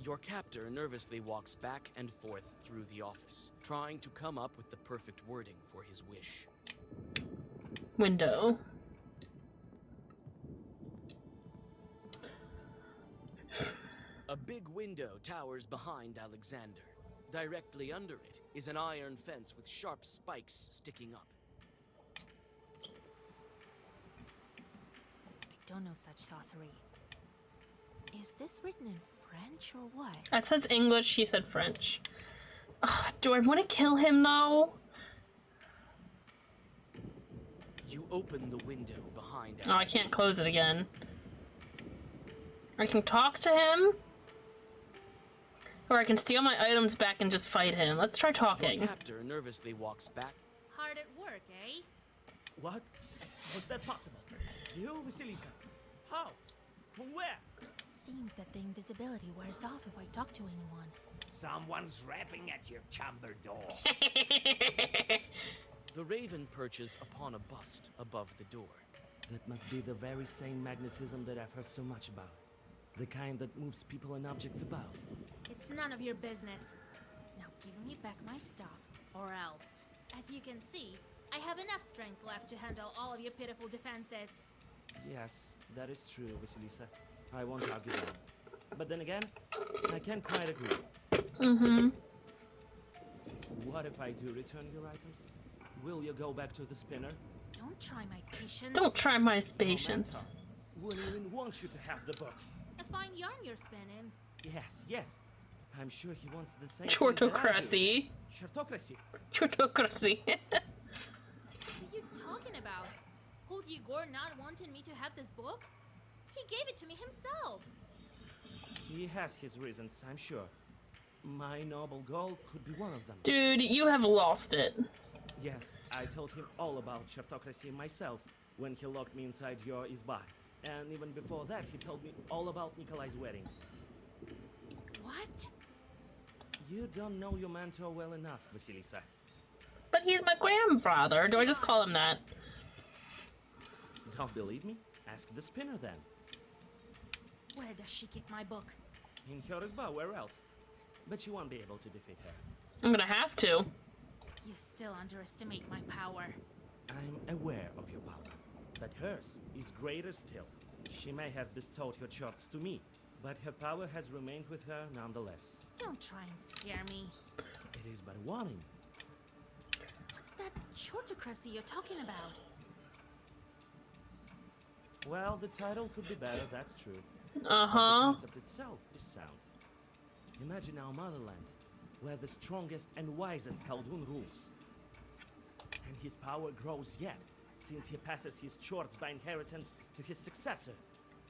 Your captor nervously walks back and forth through the office, trying to come up with the perfect wording for his wish. Window. A big window towers behind Alexander. Directly under it is an iron fence with sharp spikes sticking up. I don't know such sorcery. Is this written in French or what? That says English, she said French. Ugh, do I want to kill him though? You open the window behind Oh, I can't close it again. I can talk to him. Or I can steal my items back and just fight him. Let's try talking. Your captor nervously walks back. Hard at work, eh? What? Was that possible? You, Vasilisa? How? From where? It seems that the invisibility wears off if I talk to anyone. Someone's rapping at your chamber door. The raven perches upon a bust above the door. That must be the very same magnetism that I've heard so much about. The kind that moves people and objects about. It's none of your business. Now give me back my stuff, or else. As you can see, I have enough strength left to handle all of your pitiful defenses. Yes, that is true, Vasilisa. I won't argue that. But then again, I can't quite agree. Mm-hmm. What if I do return your items? Will you go back to the spinner? Don't try my patience. Don't try my patience. Will you even want you to have the book? A fine yarn you're spinning. Yes. I'm sure he wants the same thing that I do. Chortocracy. Shortocracy. Chortocracy. What are you talking about? Old Igor not wanting me to have this book? He gave it to me himself. He has his reasons, I'm sure. My noble goal could be one of them. Dude, you have lost it. Yes, I told him all about Shortocracy myself when he locked me inside your izba. And even before that, he told me all about Nikolai's wedding. What? You don't know your mentor well enough, Vasilisa. But he's my grandfather. Do I just call him that? Don't believe me? Ask the spinner then. Where does she keep my book? In her izba, where else? But you won't be able to defeat her. I'm gonna have to. You still underestimate my power. I'm aware of your power, but hers is greater still. She may have bestowed her charts to me, but her power has remained with her nonetheless. Don't try and scare me. It is but a warning. What's that shortocracy you're talking about? Well, the title could be better, that's true. But the Uh-huh. concept itself is sound. Imagine our motherland, where the strongest and wisest Khaldun rules. And his power grows yet, since he passes his chords by inheritance to his successor,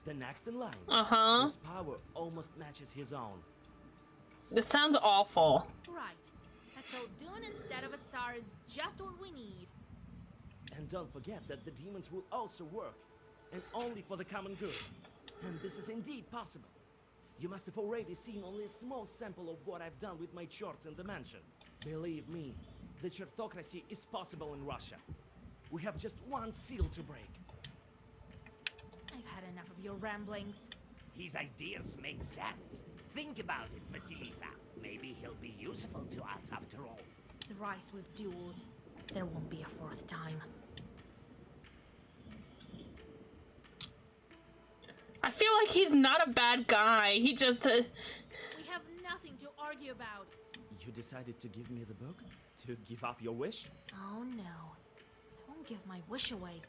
the next in line, Uh-huh. whose power almost matches his own. This sounds awful. Right. A Khaldun instead of a Tsar is just what we need. And don't forget that the demons will also work, and only for the common good. And this is indeed possible. You must have already seen only a small sample of what I've done with my charts in the mansion. Believe me, the Chartocracy is possible in Russia. We have just one seal to break. I've had enough of your ramblings. His ideas make sense. Think about it, Vasilisa. Maybe he'll be useful to us after all. Thrice we've dueled. There won't be a fourth time. I feel like he's not a bad guy. He just... We have nothing to argue about. You decided to give me the book? To give up your wish? Oh no. I won't give my wish away.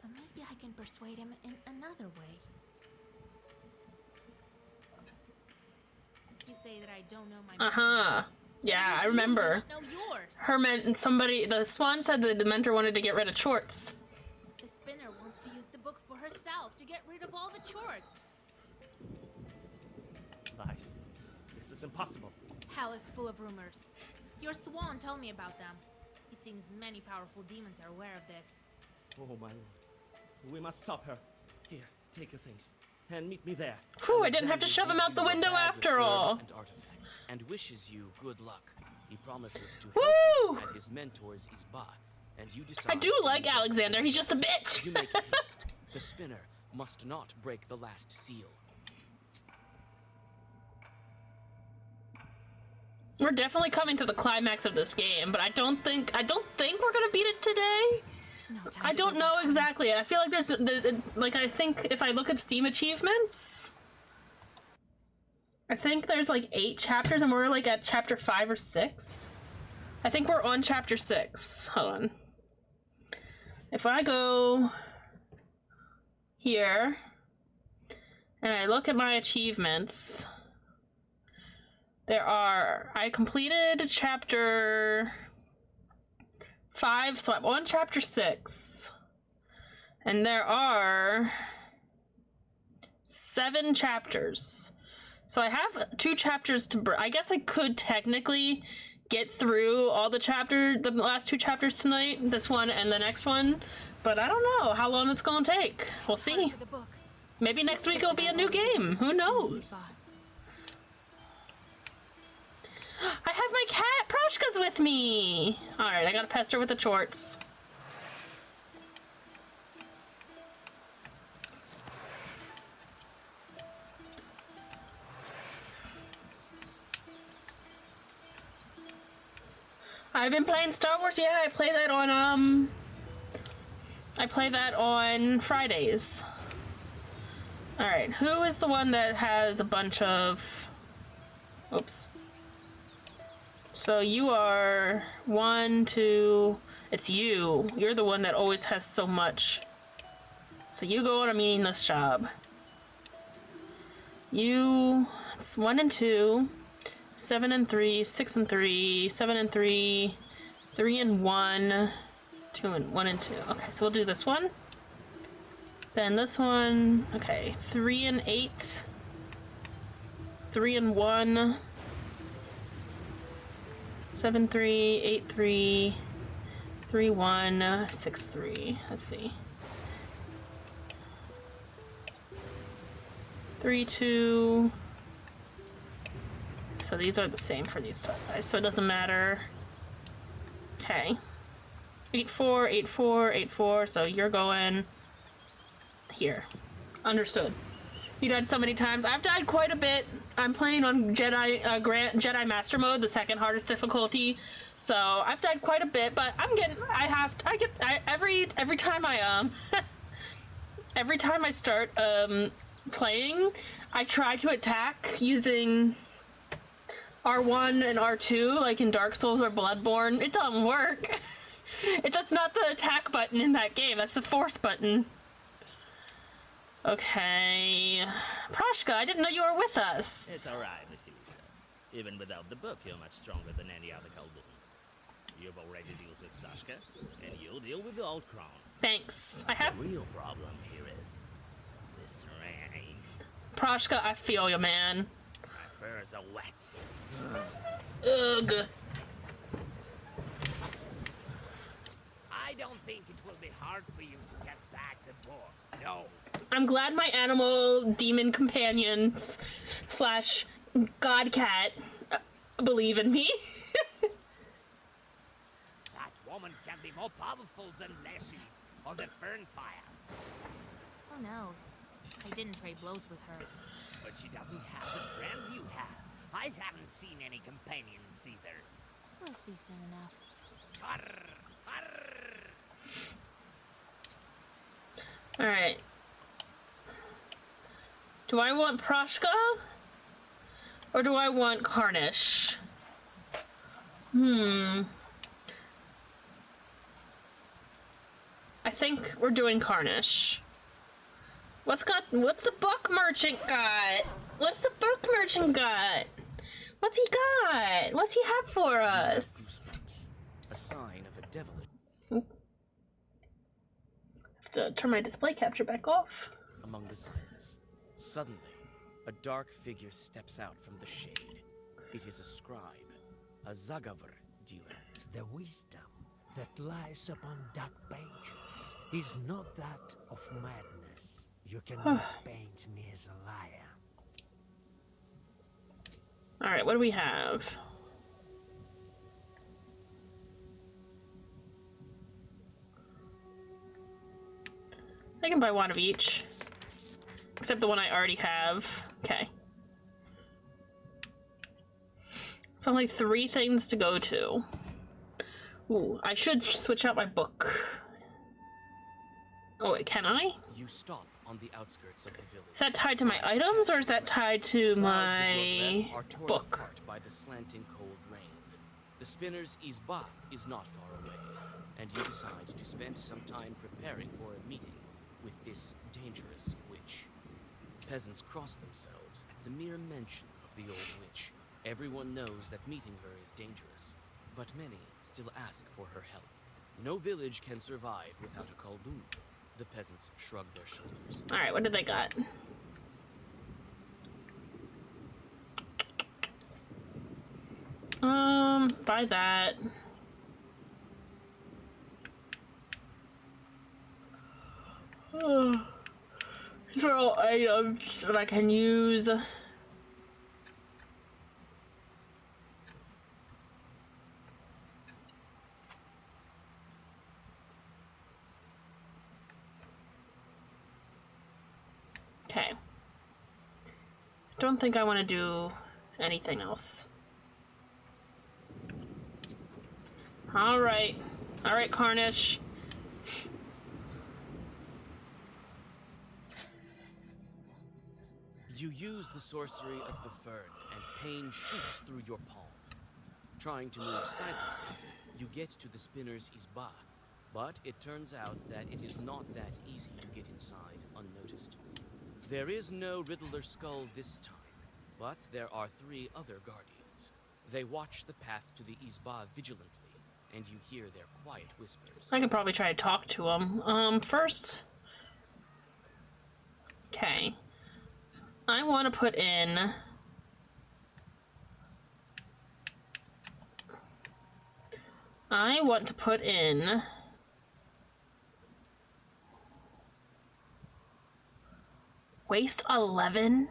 But maybe I can persuade him in another way. You say that I don't know my mentor. Uh-huh. Yeah, Because I you remember. don't know yours. The Swan said that the mentor wanted to get rid of Chorts. The spinner wants to use the book for herself to get rid of all the chorts. Lies. This is impossible. Hell is full of rumors. Your swan told me about them. It seems many powerful demons are aware of this. Oh my lord. We must stop her. Here, take your things. And meet me there. Whew, I didn't have to Alexander shove him gives out the you a window bag with after herbs all. And artifacts, and wishes you good luck. He promises to Woo! help you at his mentor's izba, and you decide. I do to like meet him. Alexander. He's just a bitch. You make haste. The spinner must not break the last seal. We're definitely coming to the climax of this game, but I don't think we're gonna beat it today. No time I to don't go know back. exactly. I feel like like, I think if I look at Steam achievements, I think there's like 8 chapters and we're like at chapter 5 or 6. I think we're on chapter 6. Hold on. If I go here and I look at my achievements, I completed chapter 5, so I'm on chapter 6. And there are 7 chapters. So I have 2 chapters I guess I could technically get through all the last 2 chapters tonight, this one and the next one, but I don't know how long it's gonna take. We'll see. For the book. Maybe next week it'll be a new game. Who knows? I have my cat Proshka's with me. All right, I gotta pester with the chorts. I've been playing Star Wars. Yeah, I play that on Fridays. All right, who is the one that has a bunch of? Oops. So you are 1, 2. It's you. You're the one that always has so much. So you go on a meaningless job. It's 1 and 2, 7 and 3, 6 and 3, 7 and 3, 3 and 1, 2 and 1 and 2. Okay, so we'll do this one. Then this one. Okay, 3 and 8, 3 and 1. 7, 3, 8, 3, 3, 1, 6, 3. Let's see. 3, 2. So these are the same for these guys, so it doesn't matter. Okay. 8, 4, 8, 4, 8, 4. So you're going here. Understood. You died so many times. I've died quite a bit. I'm playing on Jedi Master Mode, the second hardest difficulty. So I've died quite a bit, but every time I start playing, I try to attack using R1 and R2, like in Dark Souls or Bloodborne. It doesn't work. That's not the attack button in that game. That's the force button. Okay. Proshka, I didn't know you were with us. It's alright, Vasilisa. Even without the book, you're much stronger than any other Khaldun. You've already dealt with Sashka, and you'll deal with the Old Crown. Thanks. I have... The real problem here is this rain. Proshka, I feel you, man. My furs are wet. Ugh. I don't think it will be hard for you to get back the book. No. I'm glad my animal demon companions / godcat believe in me. That woman can be more powerful than Leshy's or the Fernfire. Who knows? I didn't trade blows with her. But she doesn't have the friends you have. I haven't seen any companions either. We'll see soon enough. Arr, arr. Alright. Do I want Proshka? Or do I want Karnish? I think we're doing Karnish. What's the book merchant got? What's the book merchant got? What's he got? What's he have for us? A sign of a devil. Have to turn my display capture back off. Among the silence, suddenly, a dark figure steps out from the shade. It is a scribe, a Zagavr dealer. The wisdom that lies upon dark pages is not that of madness. You cannot paint me as a liar. Alright, what do we have? I can buy one of each. Except the one I already have. Okay. It's only 3 things to go to. Ooh, I should switch out my book. Oh, wait, can I? You stop on the outskirts of the village. Is that tied to my items, or is that tied to Clouds of your my breath are torn book? apart by the slanting cold rain. The spinner's Izba is not far away, and you decide to spend some time preparing for a meeting with this dangerous witch. Peasants cross themselves at the mere mention of the old witch. Everyone knows that meeting her is dangerous, but many still ask for her help. No village can survive without a Khaldun. The peasants shrug their shoulders. Alright, what did they got? Buy that. These are all items that I can use. Okay. Don't think I want to do anything else. Alright. Alright, Carnish. You use the sorcery of the fern, and pain shoots through your palm. Trying to move silently, you get to the spinner's Izba, but it turns out that it is not that easy to get inside unnoticed. There is no Riddler skull this time, but there are 3 other guardians. They watch the path to the Izba vigilantly, and you hear their quiet whispers. I could probably try to talk to him. First... Okay. I want to put in... Waste 11?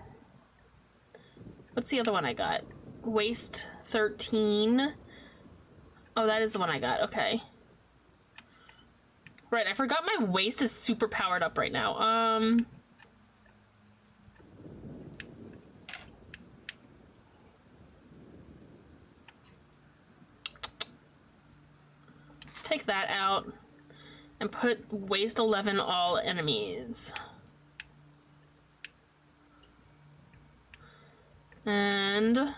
What's the other one I got? Waste 13? Oh, that is the one I got. Okay. Right, I forgot my waist is super powered up right now. Let's take that out and put waste 11 all enemies. And I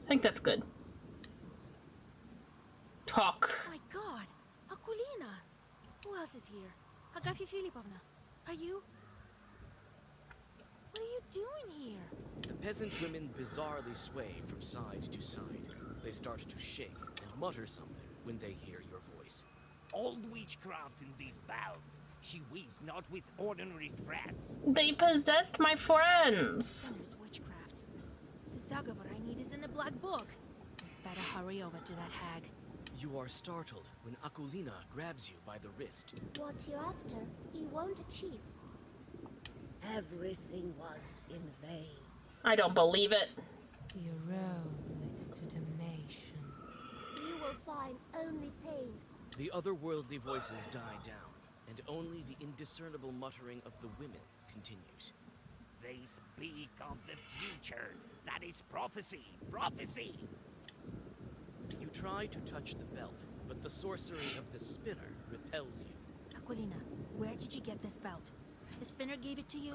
think that's good. Talk. My God, Akulina! Who else is here? Agafia Filipovna, are you? What are you doing here? The peasant women bizarrely sway from side to side. They start to shake and mutter something when they hear your voice. Old witchcraft in these battles. She weaves not with ordinary threats. They possessed my friends. There's witchcraft. The Zagavar I need is in the Black Book. Better hurry over to that hag. You are startled when Akulina grabs you by the wrist. What you're after, you won't achieve. Everything was in vain. I don't believe it. Your road leads to damnation. You will find only pain. The otherworldly voices die down, and only the indiscernible muttering of the women continues. They speak of the future. That is prophecy. Prophecy! You try to touch the belt, but the sorcery of the spinner repels you. Aquilina, where did you get this belt? The spinner gave it to you?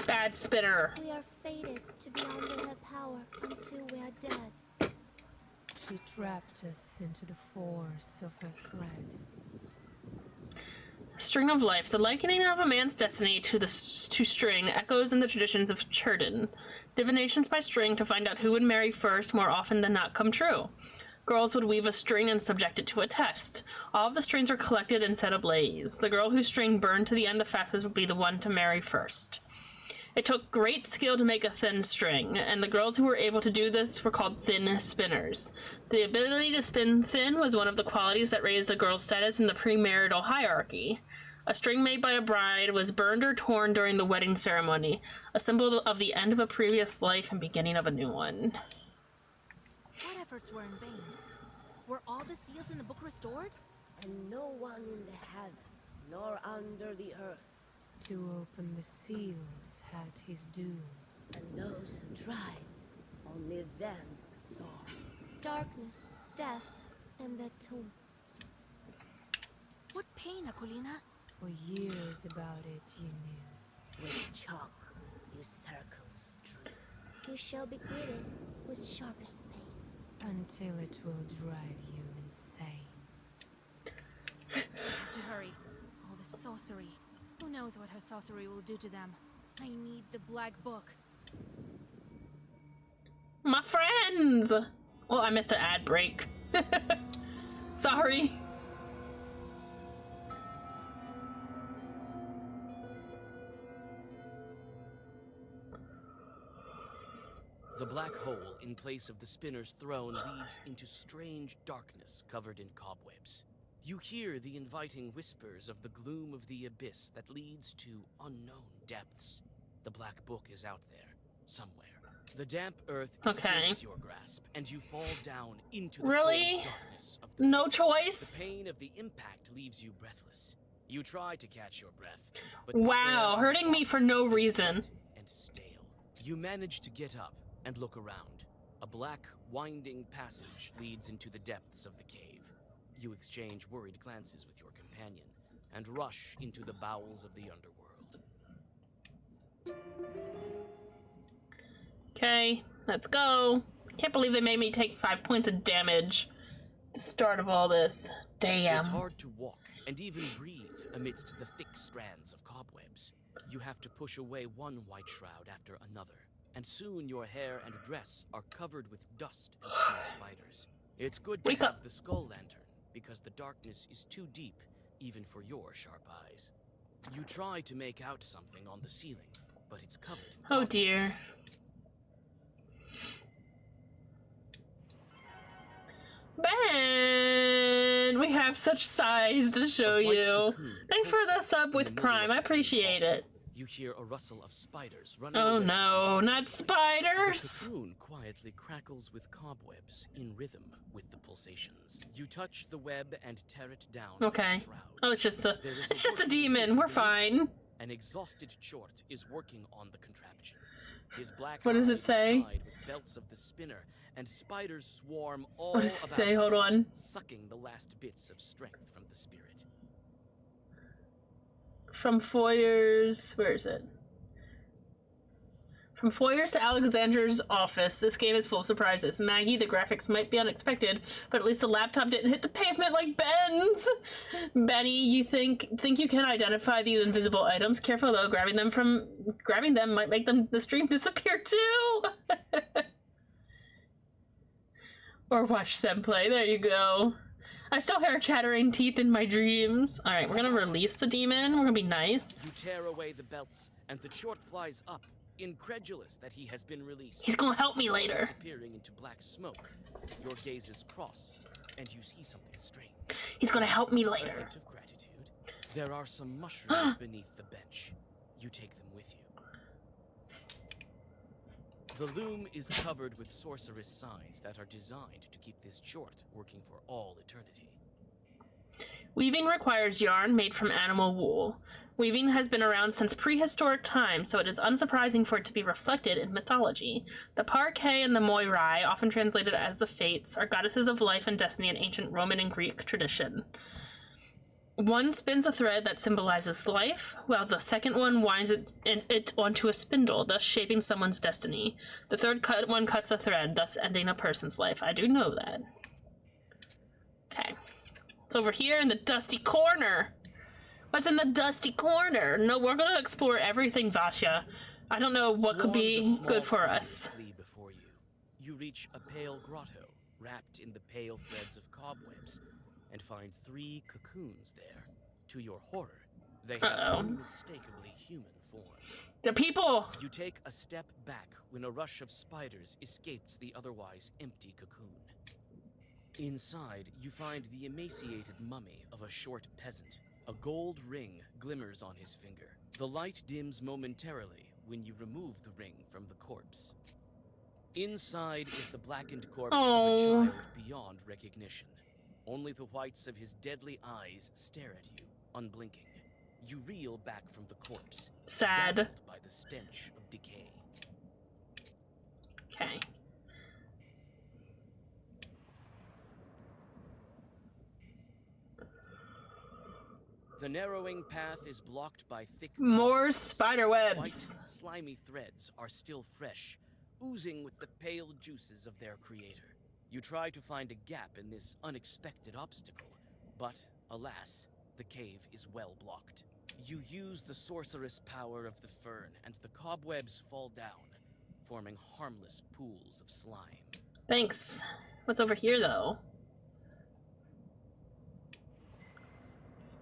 Bad spinner. We are fated to be under her power until we are dead. She trapped us into the force of her threat. String of life. The likening of a man's destiny to string echoes in the traditions of Cherdin. Divinations by string to find out who would marry first more often than not come true. Girls would weave a string and subject it to a test. All of the strings are collected and set ablaze. The girl whose string burned to the end the fastest would be the one to marry first. It took great skill to make a thin string, and the girls who were able to do this were called thin spinners. The ability to spin thin was one of the qualities that raised a girl's status in the premarital hierarchy. A string made by a bride was burned or torn during the wedding ceremony, a symbol of the end of a previous life and beginning of a new one. What efforts were in vain? Were all the seals in the book restored? And no one in the heavens, nor under the earth, To open the seals had his doom. and those who tried, only them saw. Darkness, death, and the tomb. What pain, Akolina? For years about it, you knew. With chalk, you circle stream. You shall be greeted with sharpest pain. Until it will drive you insane. We have to hurry. All the sorcery. Who knows what her sorcery will do to them? I need the black book. My friends! Well, I missed an ad break. Sorry. The black hole in place of the spinner's throne leads into strange darkness covered in cobwebs. You hear the inviting whispers of the gloom of the abyss that leads to unknown depths. The black book is out there, somewhere. The damp earth escapes your grasp, and you fall down into the cold darkness of the No pit. choice? The pain of the impact leaves you breathless. You try to catch your breath, but Wow, the air hurting me for no is reason. wet and stale. You manage to get up and look around. A black, winding passage leads into the depths of the cave. You exchange worried glances with your companion and rush into the bowels of the underworld. Okay, let's go. Can't believe they made me take 5 points of damage. The start of all this. Damn. It's hard to walk and even breathe amidst the thick strands of cobwebs. You have to push away one white shroud after another, and soon your hair and dress are covered with dust and small spiders. It's good to have the skull lantern, because the darkness is too deep even for your sharp eyes. You try to make out something on the ceiling, but it's covered in Oh cobwebs. dear. Ben, we have such size to show A white you. cocoon Thanks for the pulsates sub in the with middle Prime. of I the appreciate hall. it. You hear a rustle of spiders running Oh away. no, not The spiders. cocoon quietly crackles with cobwebs in rhythm with the pulsations. You touch the web and tear it down. like a Okay. shroud. Oh, it's just a There is it's just a working demon. being We're beneath fine. it. An exhausted Chort is working on the contraption. His black What does hide it is say? tied with belts of the spinner, and spiders swarm all What does it about say? him, Hold on. sucking the last bits of strength from the spirit. From Foyer's, where is it? From Foyer's to Alexander's office, this game is full of surprises. Maggie, the graphics might be unexpected, but at least the laptop didn't hit the pavement like Ben's. Benny, you think you can identify these invisible items? Careful though, grabbing them might make the stream disappear too. Or watch them play. There you go. I still hear chattering teeth in my dreams. All right, we're gonna release the demon. We're gonna be nice. You tear away the belts, and the Chort flies up, incredulous that he has been released. He's gonna help me later. Disappearing into black smoke, your gazes cross, and you see something strange. He's gonna help me A later. hint of gratitude. There are some mushrooms beneath the bench. You take them with you. The loom is covered with sorceress signs that are designed to keep this Chort working for all eternity. Weaving requires yarn made from animal wool. Weaving has been around since prehistoric times, so it is unsurprising for it to be reflected in mythology. The Parcae and the Moirai, often translated as the Fates, are goddesses of life and destiny in ancient Roman and Greek tradition. One spins a thread that symbolizes life, while the second one winds it onto a spindle, thus shaping someone's destiny. The third one cuts a thread, thus ending a person's life. I do know that. Okay. It's over here in the dusty corner. What's in the dusty corner? No, we're gonna explore everything, Vasya. I don't know what could Swarms of be small good for spiders us. flee before you. You reach a pale grotto, wrapped in the pale threads of cobwebs, and find 3 cocoons there. To your horror, they have unmistakably human forms. The people! You take a step back when a rush of spiders escapes the otherwise empty cocoon. Inside, you find the emaciated mummy of a short peasant. A gold ring glimmers on his finger. The light dims momentarily when you remove the ring from the corpse. Inside is the blackened corpse Oh. of a child beyond recognition. Only the whites of his deadly eyes stare at you, unblinking. You reel back from the corpse, Sad. dazzled by the stench of decay. Okay. The narrowing path is blocked by thick More cobwebs. spider White, webs. slimy threads are still fresh, oozing with the pale juices of their creator. You try to find a gap in this unexpected obstacle, but alas, the cave is well blocked. You use the sorcerous power of the fern, and the cobwebs fall down, forming harmless pools of slime. Thanks. What's over here, though?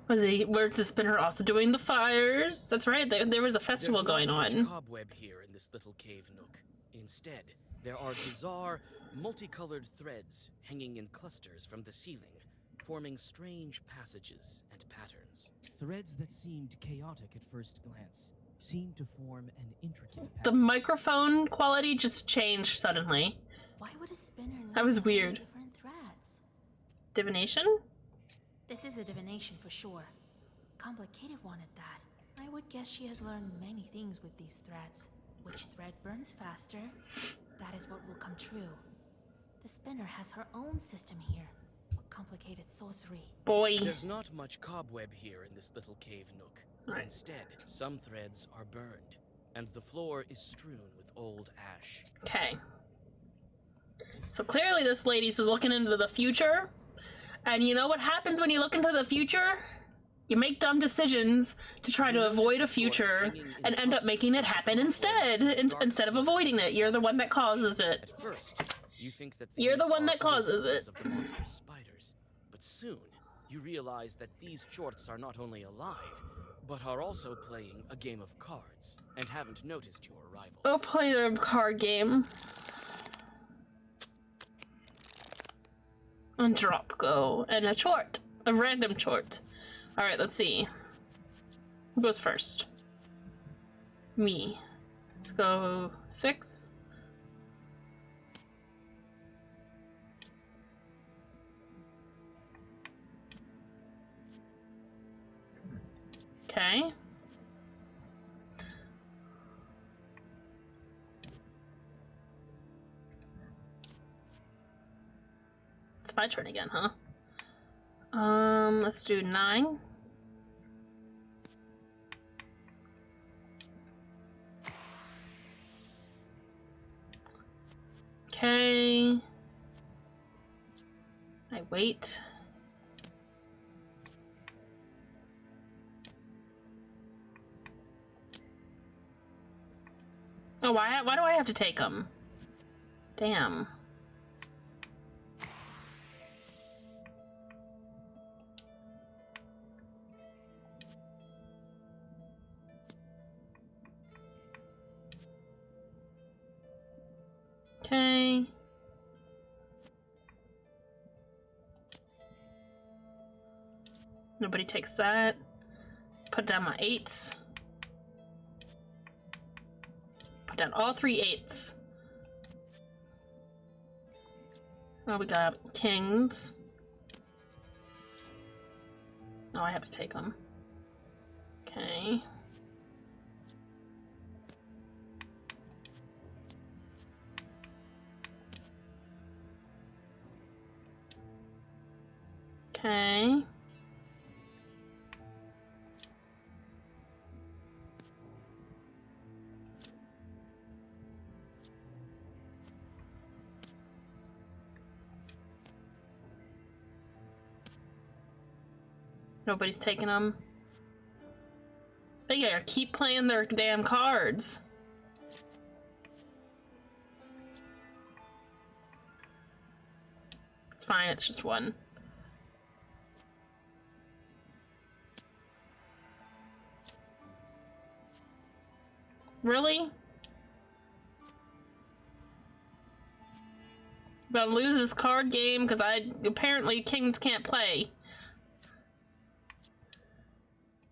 Where's the spinner also doing the fires? That's right, there was a festival There's going not on. much cobweb here in this little cave nook. Instead, there are bizarre, multicolored threads hanging in clusters from the ceiling, forming strange passages and patterns. Threads that seemed chaotic at first glance seem to form an intricate The pattern. microphone quality just changed suddenly. Why would a spinner need That was so many weird. different threads? Divination? This is a divination for sure. Complicated one at that. I would guess she has learned many things with these threads. Which thread burns faster, that is what will come true. The spinner has her own system here. A complicated sorcery. Boy. There's not much cobweb here in this little cave nook. Right. Instead, some threads are burned, and the floor is strewn with old ash. Okay. So clearly this lady's looking into the future. And you know what happens when you look into the future? You make dumb decisions to try to avoid a future and end up making it happen instead of avoiding it. You're the one that causes it. At first, you think that You're the these one are that causes other victims it. of the monstrous spiders, but soon you realize that these shorts are not only alive, but are also playing a game of cards and haven't noticed your arrival. Go play the card game. And drop go. And a chort. A random chort. Alright, let's see. Who goes first? Me. Let's go 6. Okay. It's my turn again, huh? Let's do 9. Okay. I wait. Oh, why do I have to take them? Damn. Okay. Nobody takes that. Put down my 8s. Put down all 3 8s. Oh, we got kings. Oh, I have to take them. Okay. Okay. Nobody's taking them. They gotta keep playing their damn cards. It's fine, it's just 1. Really? I'm gonna lose this card game because apparently kings can't play.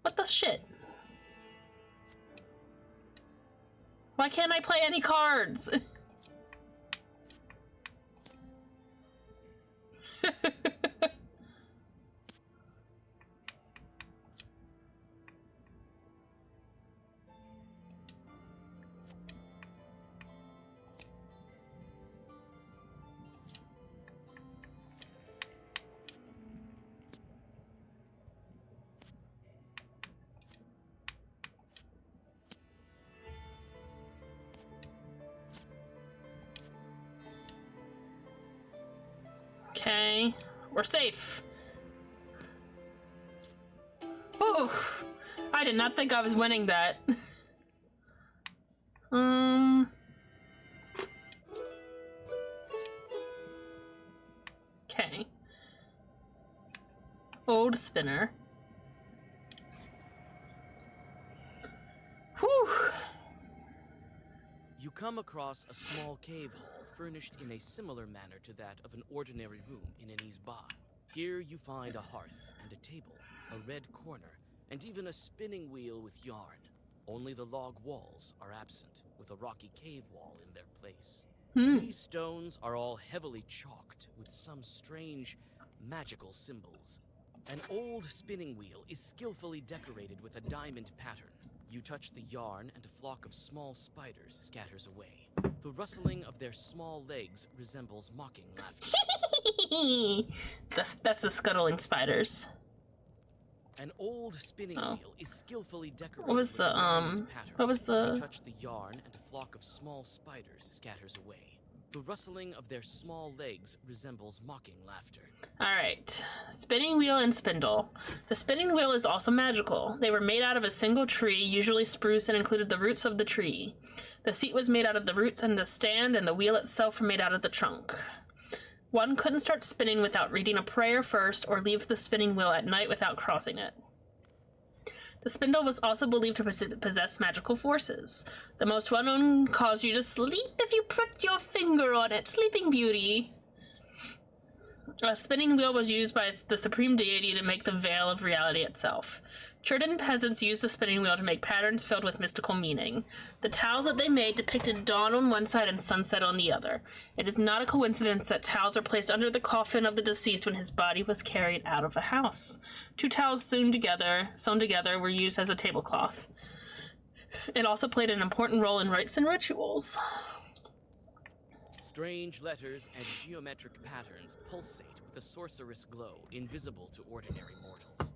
What the shit? Why can't I play any cards? We're safe. Ooh, I did not think I was winning that. Okay. Old spinner. Whew. You come across a small cave hall furnished in a similar manner to that of an ordinary room in an isba. Here you find a hearth and a table, a red corner, and even a spinning wheel with yarn. Only the log walls are absent, with a rocky cave wall in their place. These stones are all heavily chalked with some strange magical symbols. An old spinning wheel is skillfully decorated with a diamond pattern. You touch the yarn and a flock of small spiders scatters away. The rustling of their small legs resembles mocking laughter. That's the scuttling spiders. An old spinning wheel is skillfully decorated What was with the, a diamond pattern. what was the... You touch the yarn and a flock of small spiders scatters away. The rustling of their small legs resembles mocking laughter. Alright. Spinning wheel and spindle. The spinning wheel is also magical. They were made out of a single tree, usually spruce, and included the roots of the tree. The seat was made out of the roots and the stand, and the wheel itself were made out of the trunk. One couldn't start spinning without reading a prayer first, or leave the spinning wheel at night without crossing it. The spindle was also believed to possess magical forces. The most well-known caused you to sleep if you pricked your finger on it. Sleeping Beauty. A spinning wheel was used by the supreme deity to make the veil of reality itself. Churdan peasants used the spinning wheel to make patterns filled with mystical meaning. The towels that they made depicted dawn on one side and sunset on the other. It is not a coincidence that towels are placed under the coffin of the deceased when his body was carried out of the house. 2 towels sewn together were used as a tablecloth. It also played an important role in rites and rituals. Strange letters and geometric patterns pulsate with a sorcerous glow invisible to ordinary mortals.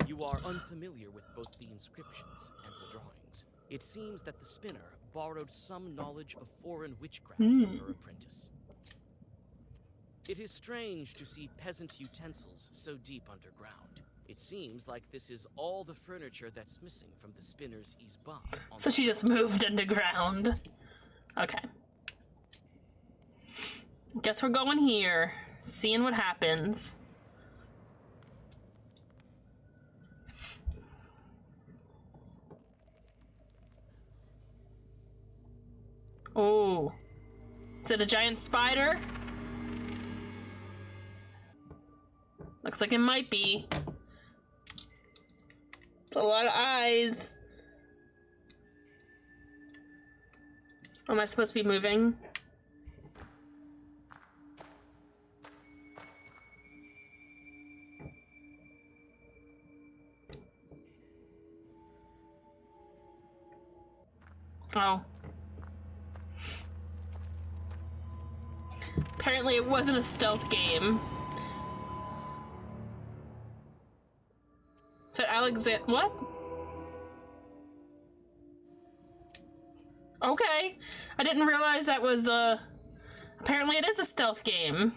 You are unfamiliar with both the inscriptions and the drawings. It seems that the spinner borrowed some knowledge of foreign witchcraft from her apprentice. It is strange to see peasant utensils so deep underground. It seems like this is all the furniture that's missing from the spinner's isba. So she just moved underground. Okay. Guess we're going here. Seeing what happens. Oh. Is it a giant spider? Looks like it might be. It's a lot of eyes. Am I supposed to be moving? Oh. Apparently it wasn't a stealth game. So Alexander, what? Okay. I didn't realize that was apparently it is a stealth game.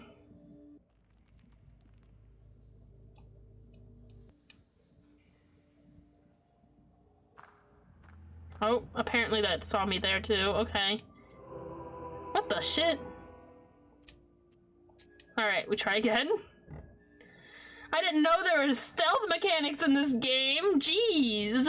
Oh, apparently that saw me there too. Okay. What the shit? Alright, we try again. I didn't know there were stealth mechanics in this game. Jeez.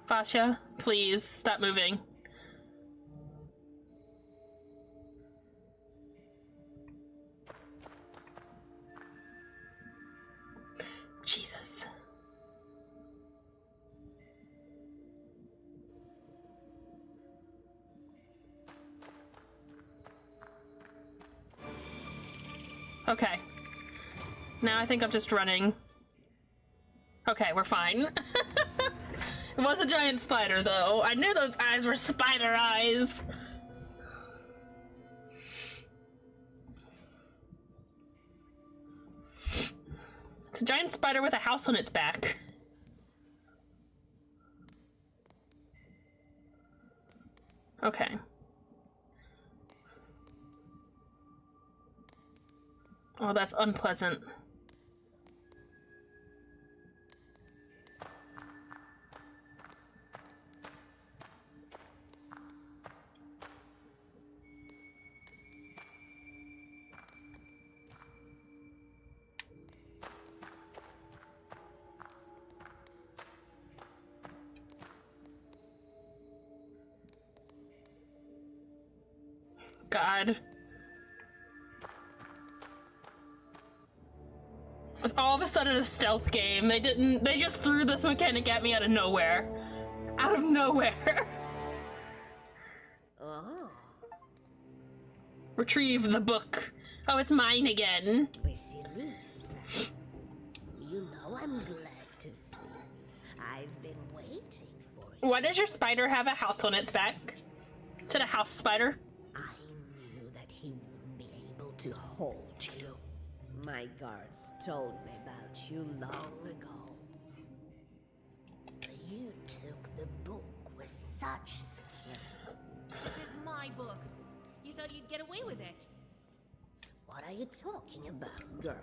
Fasha, please stop moving. Jesus. Okay. Now I think I'm just running. Okay, we're fine. It was a giant spider, though. I knew those eyes were spider eyes. It's a giant spider with a house on its back. Okay. Oh, that's unpleasant. God. It's all of a sudden a stealth game. They just threw this mechanic at me out of nowhere. Out of nowhere. Oh, Retrieve the book. Oh, it's mine again. Vasilisa. You know I'm glad to see you. I've been waiting for you. Why does your spider have a house on its back? Is it a house spider? I knew that he wouldn't be able to hold you. My guards told me about you long ago. You took the book with such skill. This is my book. You thought you'd get away with it? What are you talking about, girl?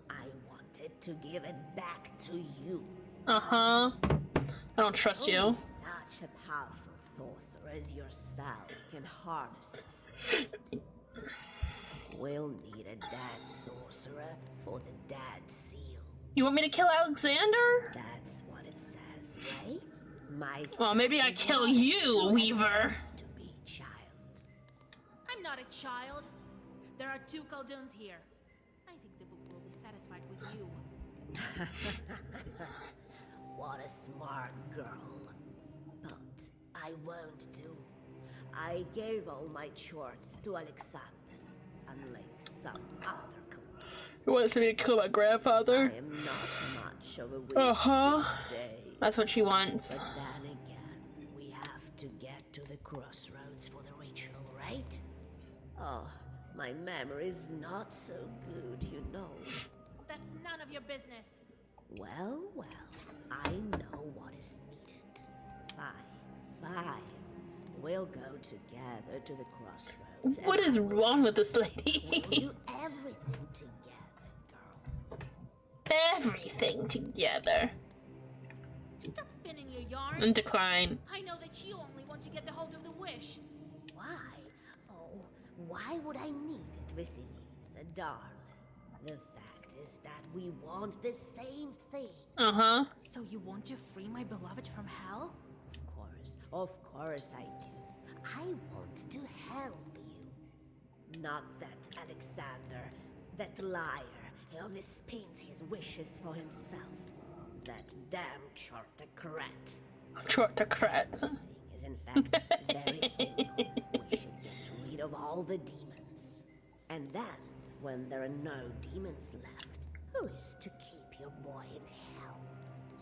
I wanted to give it back to you. Uh-huh. I don't trust you. Only such a powerful sorcerer as yourself can harness its spirit. We'll need a dad sorcerer for the dad seal. You want me to kill Alexander? That's what it says, right? My Well, maybe I kill you, Weaver. to be child. I'm not a child. There are 2 Khaldun's here. I think the book will be satisfied with you. What a smart girl. But I won't do. I gave all my chores to Alexander, unlike some other Khaldun's. He wants me to kill my I grandfather. am not much of a witch Uh-huh. these days. That's what she wants. But then again, we have to get to the crossroads for the ritual, right? Oh, my memory's not so good, you know. That's none of your business. Well, I know what is needed. Fine. We'll go together to the crossroads. What and is I will- wrong with this We'll lady? do everything together, girl. Everything together. Stop spinning your yarn. And decline. I know that you only want to get the hold of the wish. Why? Oh, why would I need it, Vasilisa, darling? The fact is that we want the same thing. Uh-huh. So you want to free my beloved from hell? Of course I do. I want to help you. Not that Alexander, that liar, he only spins his wishes for himself. That damn Chortocrat. Chortocrat. Thing is in fact very simple. We should get rid of all the demons. And then, when there are no demons left, who is to keep your boy in hell?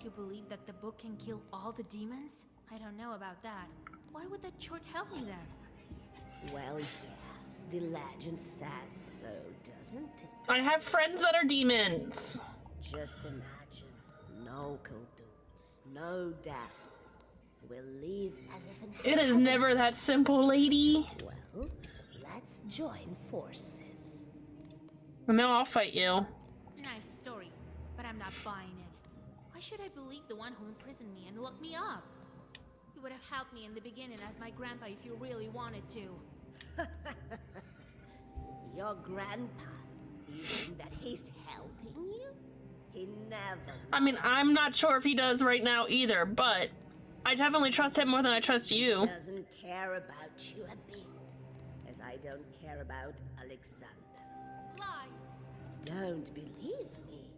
You believe that the book can kill all the demons? I don't know about that. Why would that chort help me then? Well, yeah, the legend says so, doesn't it? I have friends that are demons. Just imagine, no Khaldun's, no death. We'll live as if in It is heaven. never that simple, lady. Well, let's join forces. And now I'll fight you. Nice story, but I'm not buying it. Why should I believe the one who imprisoned me and locked me up? You would have helped me in the beginning as my grandpa if you really wanted to. Your grandpa, you think that he's helping you? He never. I mean, I'm not sure if he does right now either, but I definitely trust him more than I trust you. Doesn't care about you a bit, as I don't care about Alexander. Lies! Don't believe me?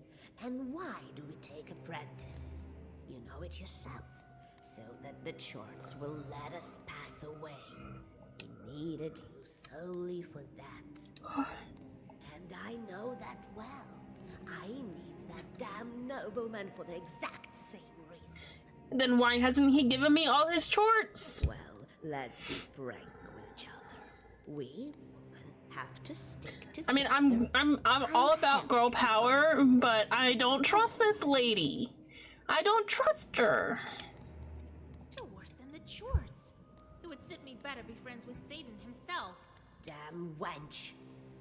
And why do we take apprentices? You know it yourself, so that the Chorts will let us pass away. We needed you solely for that reason. And I know that well. I need that damn nobleman for the exact same reason. Then why hasn't he given me all his chorts? Well, let's be frank with each other. We women have to stick together. I mean, I'm all about girl power, but I don't trust this lady. I don't trust her. You're worse than the Chorts. It would suit me better be friends with Satan himself. Damn wench.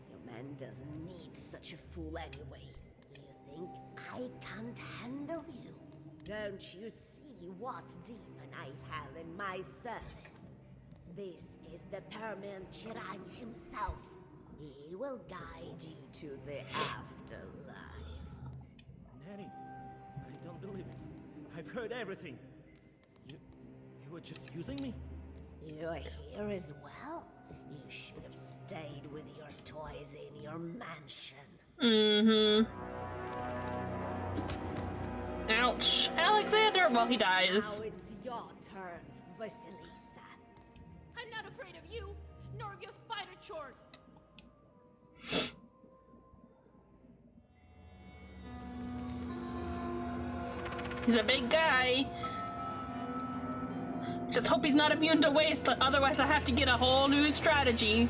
Your man doesn't need such a fool anyway. Do you think I can't handle you? Don't you see what demon I have in my service? This is the Permian Chirang himself. He will guide you to the afterlife. Nanny, I don't believe it. I've heard everything. You were just using me? You're here as well? You should have stayed with your toys in your mansion. Mm-hmm. Ouch. Alexander! Well, he dies. Now it's your turn, Vasilisa. I'm not afraid of you, nor of your spider Chort. He's a big guy. Just hope he's not immune to waste, otherwise I have to get a whole new strategy.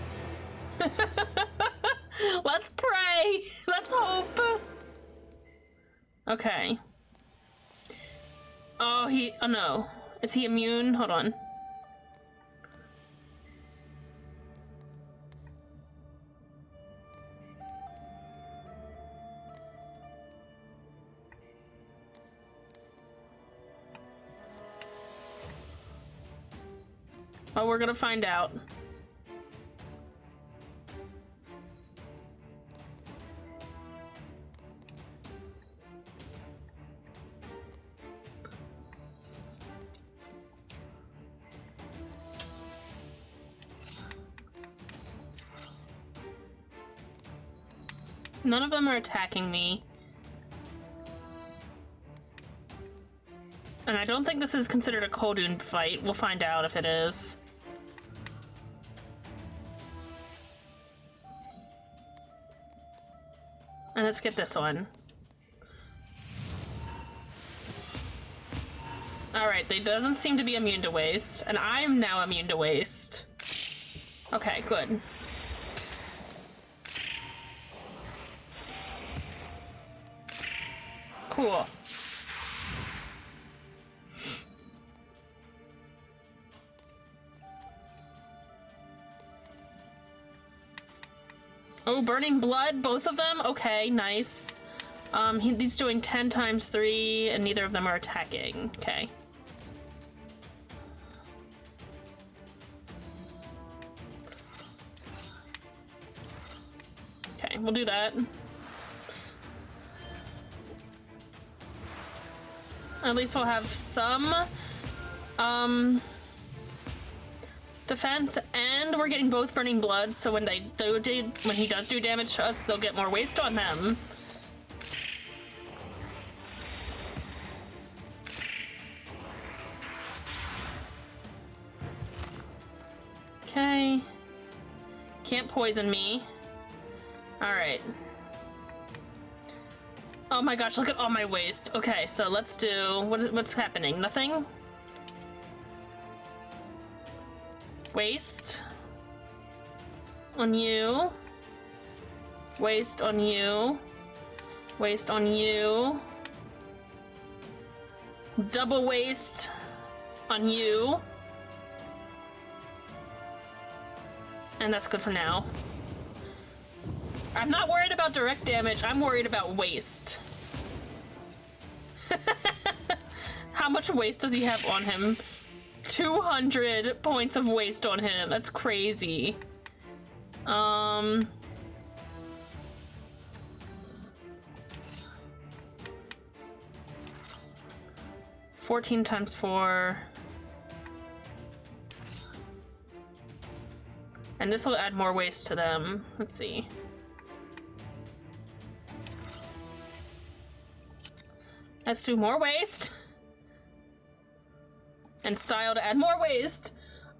Let's pray. Let's hope. Okay. Oh, no. Is he immune? Hold on. Oh, we're gonna find out. None of them are attacking me. And I don't think this is considered a Koldun fight. We'll find out if it is. And let's get this one. Alright, they doesn't seem to be immune to waste, and I'm now immune to waste. Okay, good. Cool. Oh, burning blood, both of them? Okay, nice. He's doing 10 times 3, and neither of them are attacking. Okay. Okay, we'll do that. At least we'll have some, defense, and we're getting both burning blood, so when he does do damage to us, they'll get more waste on them. Okay. Can't poison me. Alright. Oh my gosh, look at all my waste. Okay, so let's do... What's happening? Nothing? Waste. On you. Waste on you. Waste on you. Double waste on you. And that's good for now. I'm not worried about direct damage, I'm worried about waste. How much waste does he have on him? 200 points of waste on him. That's crazy. 14 times 4. And this will add more waste to them. Let's see. Let's do more waste. And style to add more waste.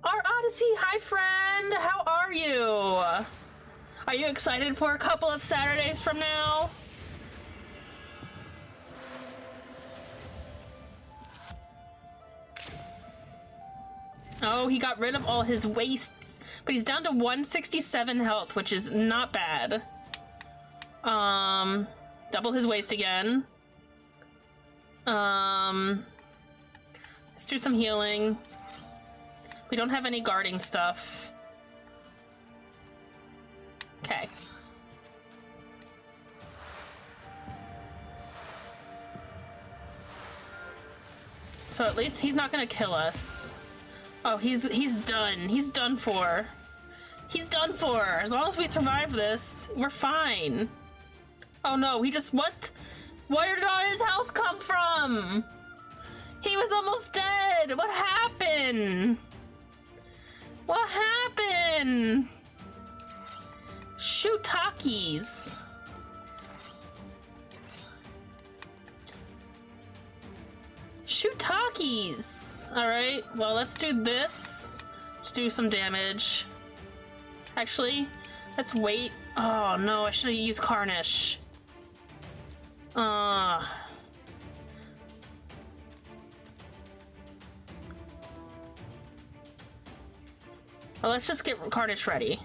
Our Odyssey, hi friend! How are you? Are you excited for a couple of Saturdays from now? Oh, he got rid of all his wastes, but he's down to 167 health, which is not bad. Double his waste again. Let's do some healing. We don't have any guarding stuff. Okay. So at least he's not gonna kill us. Oh, he's done. He's done for. He's done for. As long as we survive this, we're fine. Oh no, he just what? Where did all his health come from? He was almost dead. What happened? What happened? Shoot Takis. Shoot Takis. All right. Well, let's do this to do some damage. Actually, let's wait. Oh no, I should have used Carnish. Well, let's just get Carnish ready.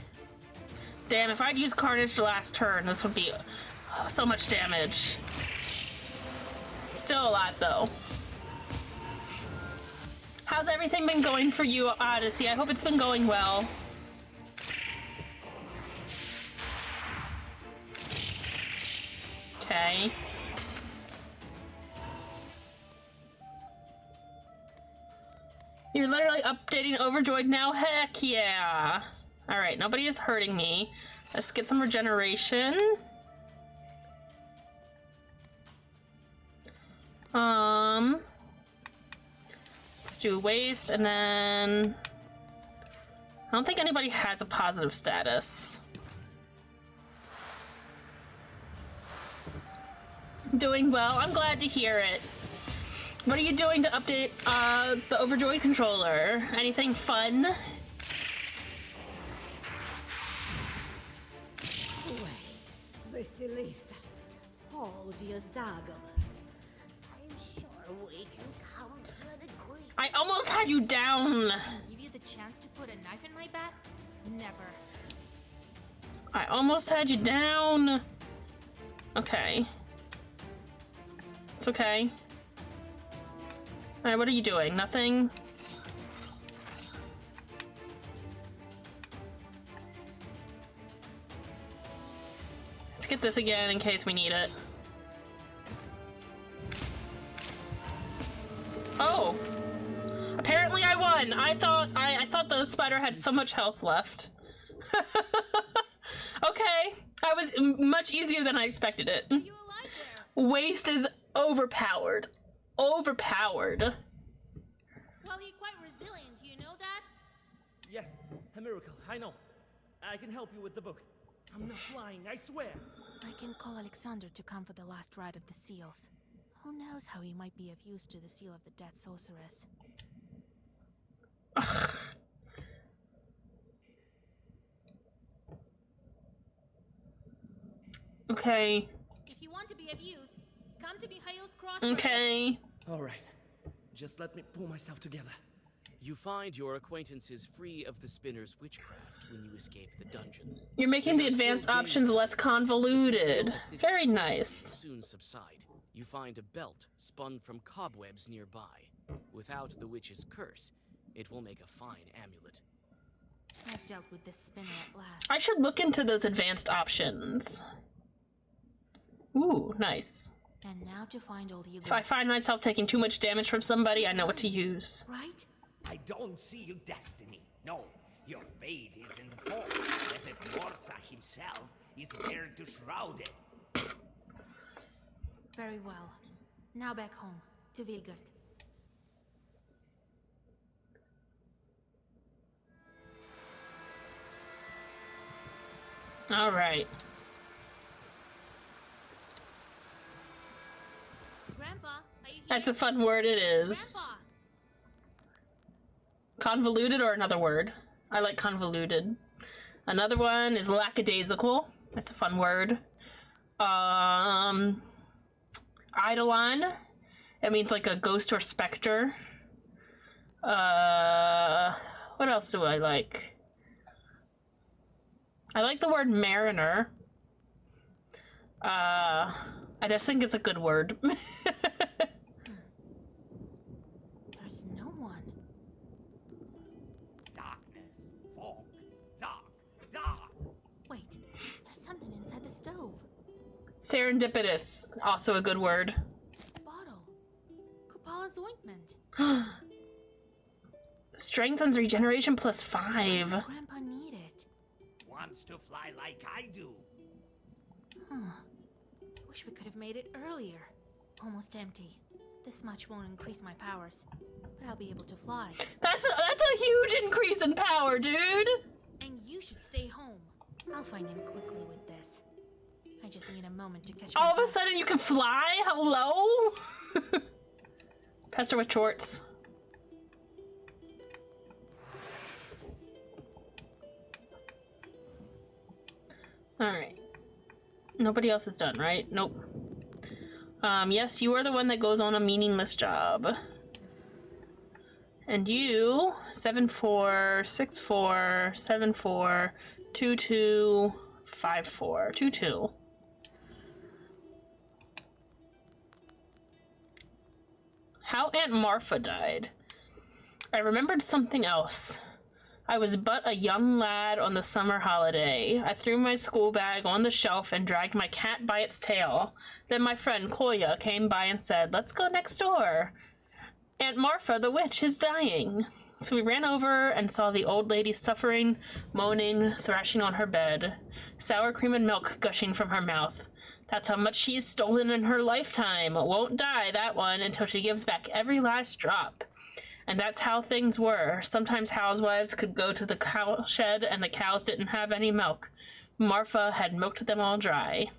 Damn, if I'd used Carnish last turn, this would be so much damage. Still a lot, though. How's everything been going for you, Odyssey? I hope it's been going well. Okay. You're literally updating Overjoyed now? Heck yeah! Alright, nobody is hurting me. Let's get some regeneration. Let's do waste, and then... I don't think anybody has a positive status. Doing well. I'm glad to hear it. What are you doing to update the Overjoyed controller? Anything fun? Wait, Vasilisa, hold your Zagavas. I'm sure we can come to an agreement. I almost had you down. Give you the chance to put a knife in my back? Never. I almost had you down. Okay. It's okay. Alright, what are you doing? Nothing? Let's get this again in case we need it. Oh! Apparently I won! I thought the spider had so much health left. Okay. I was much easier than I expected it. Are you alive there? Waste is overpowered. Overpowered. Well, you're quite resilient, you know that? Yes, a miracle, I know. I can help you with the book. I'm not lying, I swear. I can call Alexander to come for the last ride of the seals. Who knows how he might be of use to the seal of the dead sorceress. Okay. If you want to be of use, come to Mihail's cross. Okay. All right, just let me pull myself together. You find your acquaintances free of the spinner's witchcraft when you escape the dungeon. You're making the There are advanced still options days less convoluted. this Very sorcery nice. will soon subside. You find a belt spun from cobwebs nearby. Without the witch's curse, it will make a fine amulet. I've dealt with this spinner at last. I should look into those advanced options. Ooh, nice. And now to find old Hugo. If I find myself taking too much damage from somebody, I know what to use. Right? I don't see your destiny. No, your fate is in the fall, as if Morsa himself is there to shroud it. Very well. Now back home, to Vilgard. All right. Grandpa, are you here? That's a fun word, it is. Grandpa! Convoluted or another word? I like convoluted. Another one is lackadaisical. That's a fun word. Eidolon. It means like a ghost or specter. What else do I like? I like the word mariner. I just think it's a good word. There's no one. Darkness, fog, dark, dark. Wait, there's something inside the stove. Serendipitous, also a good word. This bottle. Kupala's ointment. Strengthens regeneration plus 5. Grandpa need it. Wants to fly like I do. Wish we could have made it earlier. Almost empty. This much won't increase my powers, but I'll be able to fly. That's a huge increase in power, dude. And you should stay home. I'll find him quickly with this. I just need a moment to catch All my of a breath. sudden you can fly? Hello? Pester with shorts. Alright. Nobody else is done, right? Nope. Yes, you are the one that goes on a meaningless job. And you, 7-4, 6-4, 7-4, 2-2, 5-4, 2-2. How Aunt Marfa died. I remembered something else. I was but a young lad on the summer holiday. I threw my school bag on the shelf and dragged my cat by its tail. Then my friend Koya came by and said, "Let's go next door. Aunt Marfa, the witch, is dying." So we ran over and saw the old lady suffering, moaning, thrashing on her bed, sour cream and milk gushing from her mouth. That's how much she's stolen in her lifetime. Won't die, that one, until she gives back every last drop. And that's how things were. Sometimes housewives could go to the cow shed and the cows didn't have any milk. Marfa had milked them all dry.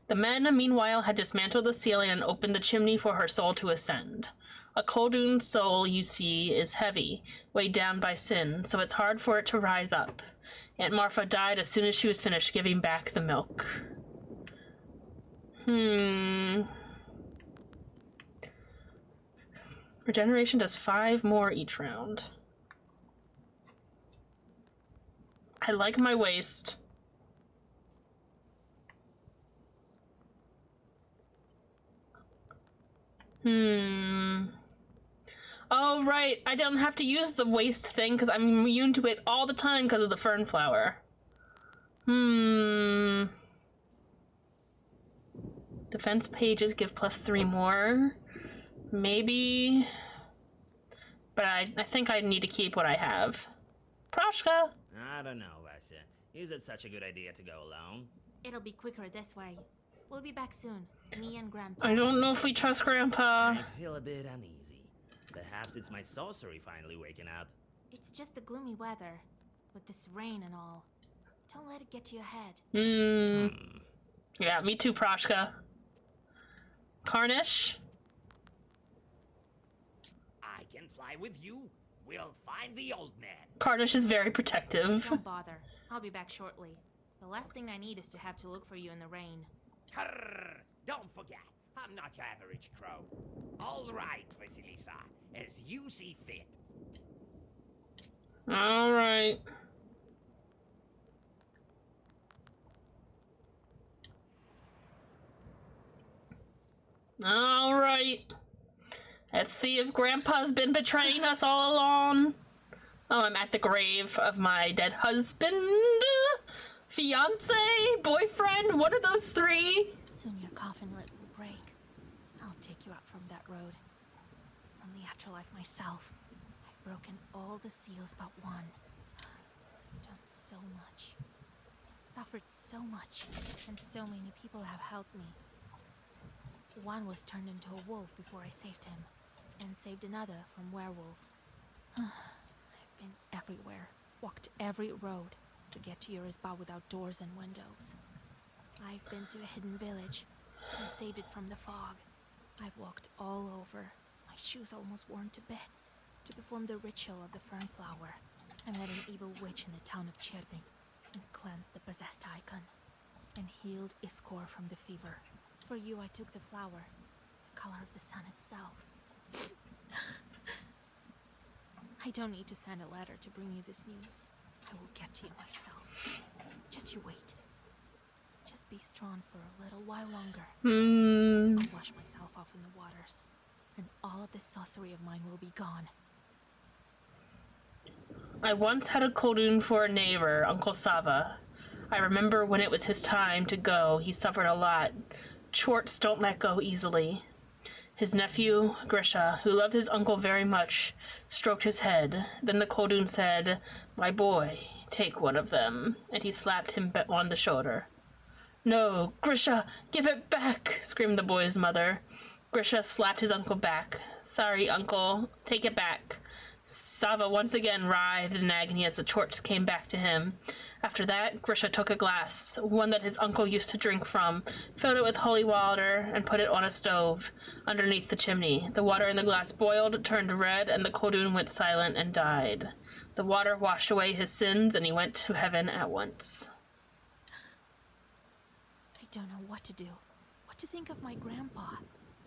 The men, meanwhile, had dismantled the ceiling and opened the chimney for her soul to ascend. A Koldun soul, you see, is heavy, weighed down by sin, so it's hard for it to rise up. Aunt Marfa died as soon as she was finished giving back the milk. Regeneration does 5 more each round. I like my waist. Oh, right. I don't have to use the waist thing because I'm immune to it all the time because of the fern flower. Defense pages give +3 more. Maybe. But I think I need to keep what I have. Proshka! I don't know, Vasya. Is it such a good idea to go alone? It'll be quicker this way. We'll be back soon. Me and Grandpa. I don't know if we trust Grandpa. I feel a bit uneasy. Perhaps it's my sorcery finally waking up. It's just the gloomy weather. With this rain and all. Don't let it get to your head. Yeah, me too, Proshka. Karnish? I can fly with you. We'll find the old man. Karnish is very protective. Don't bother. I'll be back shortly. The last thing I need is to have to look for you in the rain. Grrr. Don't forget, I'm not your average crow. All right, Vasilisa, as you see fit. Alright. Alright. Let's see if Grandpa's been betraying us all along. Oh, I'm at the grave of my dead husband, fiance, boyfriend, one of those 3. Soon your coffin lid will break. I'll take you out from that road. From the afterlife myself. I've broken all the seals but one. I've done so much. I've suffered so much. And so many people have helped me. One was turned into a wolf before I saved him. And saved another from werewolves. I've been everywhere. Walked every road to get to Yerisba without doors and windows. I've been to a hidden village and saved it from the fog. I've walked all over, my shoes almost worn to bits, to perform the ritual of the fern flower. I met an evil witch in the town of Cherny and cleansed the possessed icon and healed Iskor from the fever. For you, I took the flower, the color of the sun itself. I don't need to send a letter to bring you this news. I will get to you myself. Just you wait. Just be strong for a little while longer. I'll wash myself off in the waters, and all of this sorcery of mine will be gone. I once had a Koldun for a neighbor, Uncle Sava. I remember when it was his time to go, he suffered a lot. Chorts don't let go easily. His nephew, Grisha, who loved his uncle very much, stroked his head. Then the Koldun said, "My boy, take one of them," and he slapped him on the shoulder. "No, Grisha, give it back," screamed the boy's mother. Grisha slapped his uncle back. "Sorry, uncle, take it back." Sava once again writhed in agony as the chorts came back to him. After that, Grisha took a glass, one that his uncle used to drink from, filled it with holy water, and put it on a stove underneath the chimney. The water in the glass boiled, turned red, and the Koldun went silent and died. The water washed away his sins, and he went to heaven at once. I don't know what to do. What to think of my grandpa.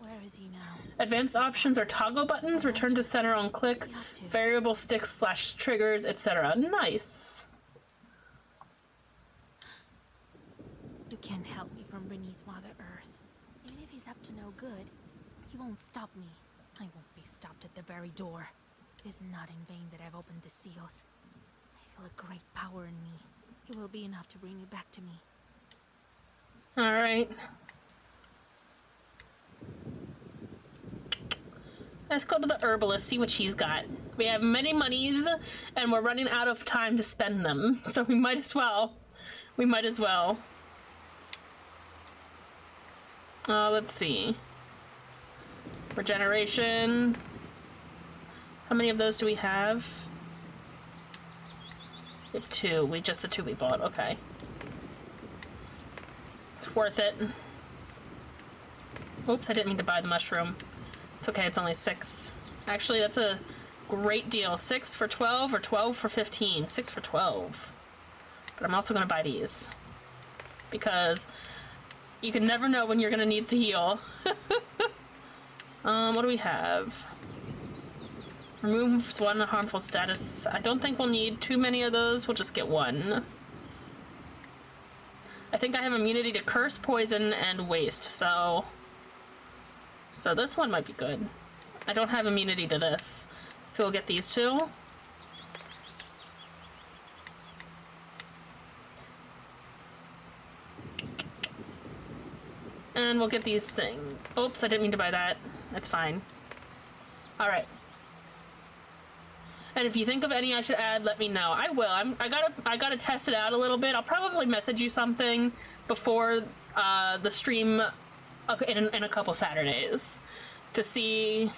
Where is he now? Advanced options are toggle buttons, return to center on click, What's he up to? variable sticks / triggers, etc. Nice. You can't help me from beneath Mother Earth. Even if he's up to no good, he won't stop me. I won't be stopped at the very door. It is not in vain that I've opened the seals. I feel a great power in me. It will be enough to bring you back to me. All right. Let's go to the herbalist, see what she's got. We have many monies, and we're running out of time to spend them, so we might as well. Let's see. Regeneration. How many of those do we have? We have 2. Just the 2 we bought. Okay. It's worth it. Oops, I didn't mean to buy the mushroom. It's okay, it's only 6. Actually, that's a great deal. 6 for 12 or 12 for 15. 6 for 12. But I'm also going to buy these. Because you can never know when you're going to need to heal. What do we have? Removes 1 harmful status. I don't think we'll need too many of those. We'll just get 1. I think I have immunity to curse, poison, and waste, so this one might be good. I don't have immunity to this, so we'll get these 2. And we'll get these things. Oops, I didn't mean to buy that. That's fine. Alright. And if you think of any I should add, let me know. I will. I gotta test it out a little bit. I'll probably message you something before the stream in a couple Saturdays to see,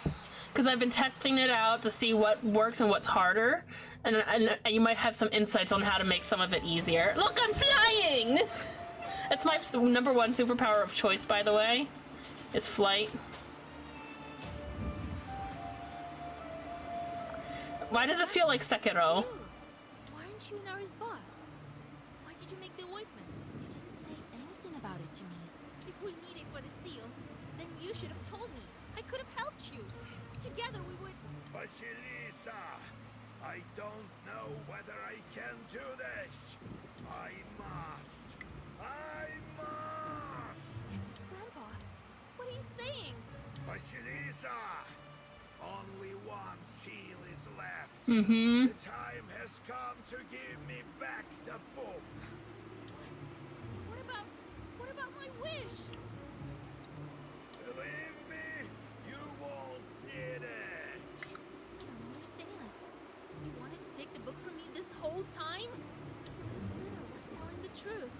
because I've been testing it out to see what works and what's harder, and you might have some insights on how to make some of it easier. Look, I'm flying! It's my #1 superpower of choice, by the way, is flight. Why does this feel like Sekiro? Why aren't you in Arisbar? Why did you make the ointment? You didn't say anything about it to me. If we need it for the seals, then you should have told me. I could have helped you. Together we would... Vasilisa, I don't know whether I can do this. I must. Grandpa, what are you saying? Vasilisa, only 1 seal is left. Mm-hmm. The time has come to give me back the book. What about my wish? Believe me, you won't need it. I don't understand. You wanted to take the book from me this whole time? So the spinner was telling the truth.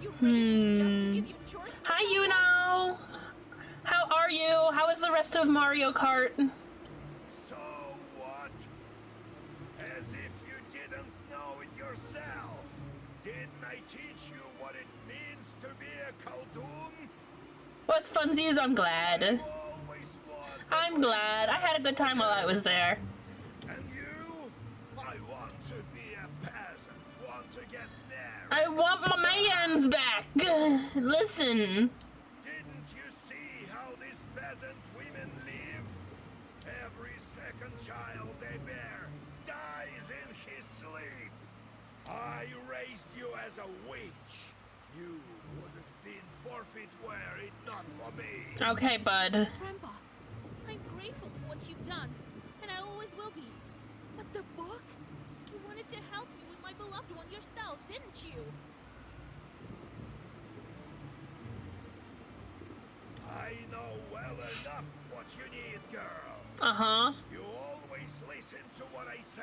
You raised me just to give you chores to Hi, someone? Yuno! How are you? How is the rest of Mario Kart? So what? As if you didn't know it yourself. Didn't I teach you what it means to be a Koldun? What's funsies? I'm glad. You always wanted I'm glad. I had a good time while I was there. And you? I want to be a peasant. Want to get married. I want my man's back. Listen. Didn't you see how these peasant women live? Every second child they bear as a witch. You would have been forfeit were it not for me. Okay, bud. Grandpa, I'm grateful for what you've done, and I always will be. But the book? You wanted to help me with my beloved one yourself, didn't you? I know well enough what you need, girl. Uh-huh. You always listen to what I say.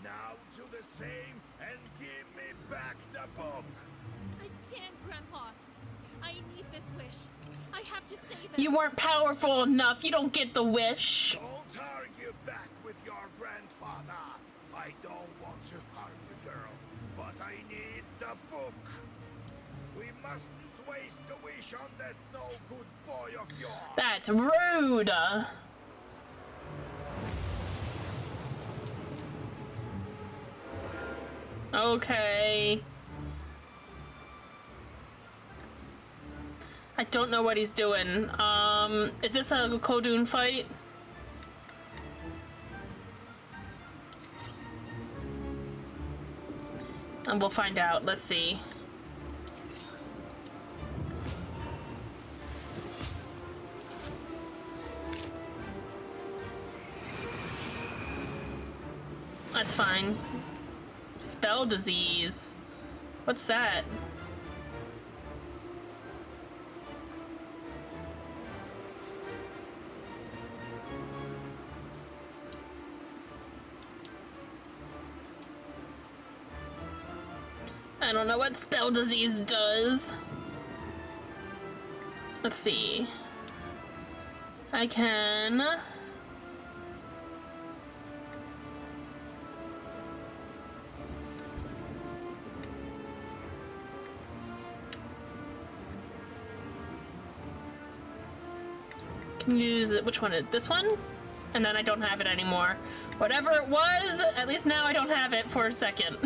Now do the same and give me back the book. I can't, Grandpa. I need this wish. I have to save it. You weren't powerful enough. You don't get the wish. Don't argue back with your grandfather. I don't want to harm you, girl, but I need the book. We mustn't waste the wish on that no good boy of yours. That's rude. Okay. I don't know what he's doing. Is this a Kodun fight? And we'll find out. Let's see. That's fine. Spell disease. What's that? I don't know what spell disease does. Let's see. I can... Can use it. Which one is this one? And then I don't have it anymore. Whatever it was, at least now I don't have it for a second.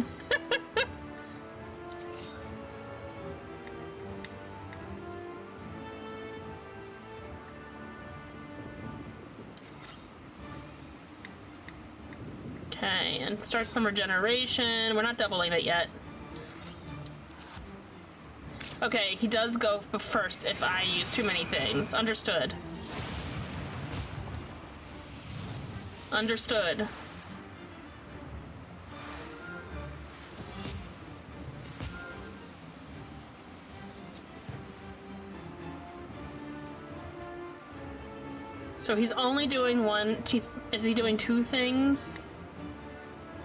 Okay, and start some regeneration. We're not doubling it yet. Okay, he does go first if I use too many things. Understood. Understood. So he's only doing one. Is he doing two things?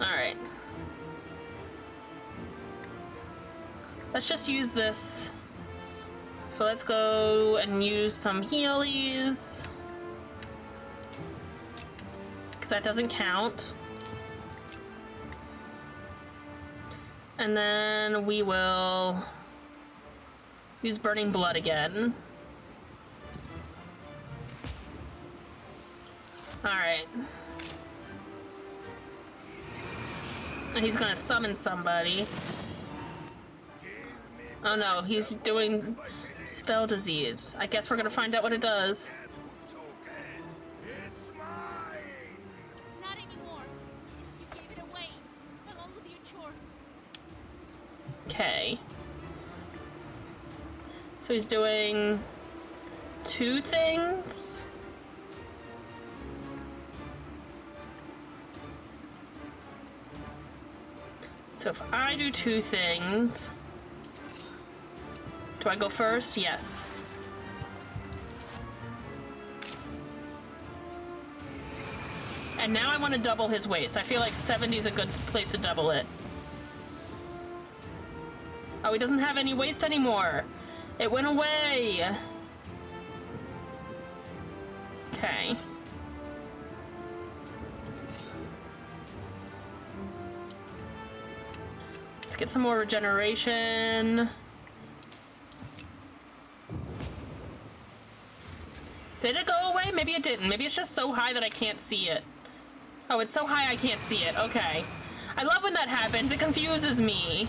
Alright. Let's just use this. So let's go and use some healies. Because that doesn't count. And then we will use Burning Blood again. Alright. And he's gonna summon somebody. Oh no, he's doing spell disease. I guess we're gonna find out what it does. Not anymore. You gave it away, along with your chores. Okay. So he's doing two things. So if I do two things, do I go first? Yes. And now I want to double his weight, so I feel like 70 is a good place to double it. Oh, he doesn't have any waste anymore. It went away. Okay. Let's get some more regeneration. Did it go away? Maybe it didn't. Maybe it's just so high that I can't see it. Oh, it's so high I can't see it. Okay. I love when that happens. It confuses me.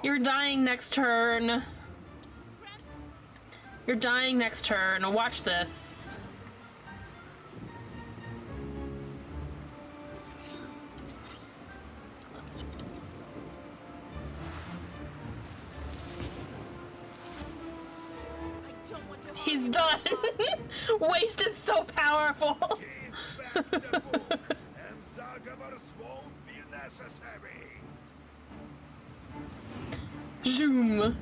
You're dying next turn. You're dying next turn. Watch this. he's done. Waste is so powerful. Give back the book, and Zargavars won't be necessary. Zoom.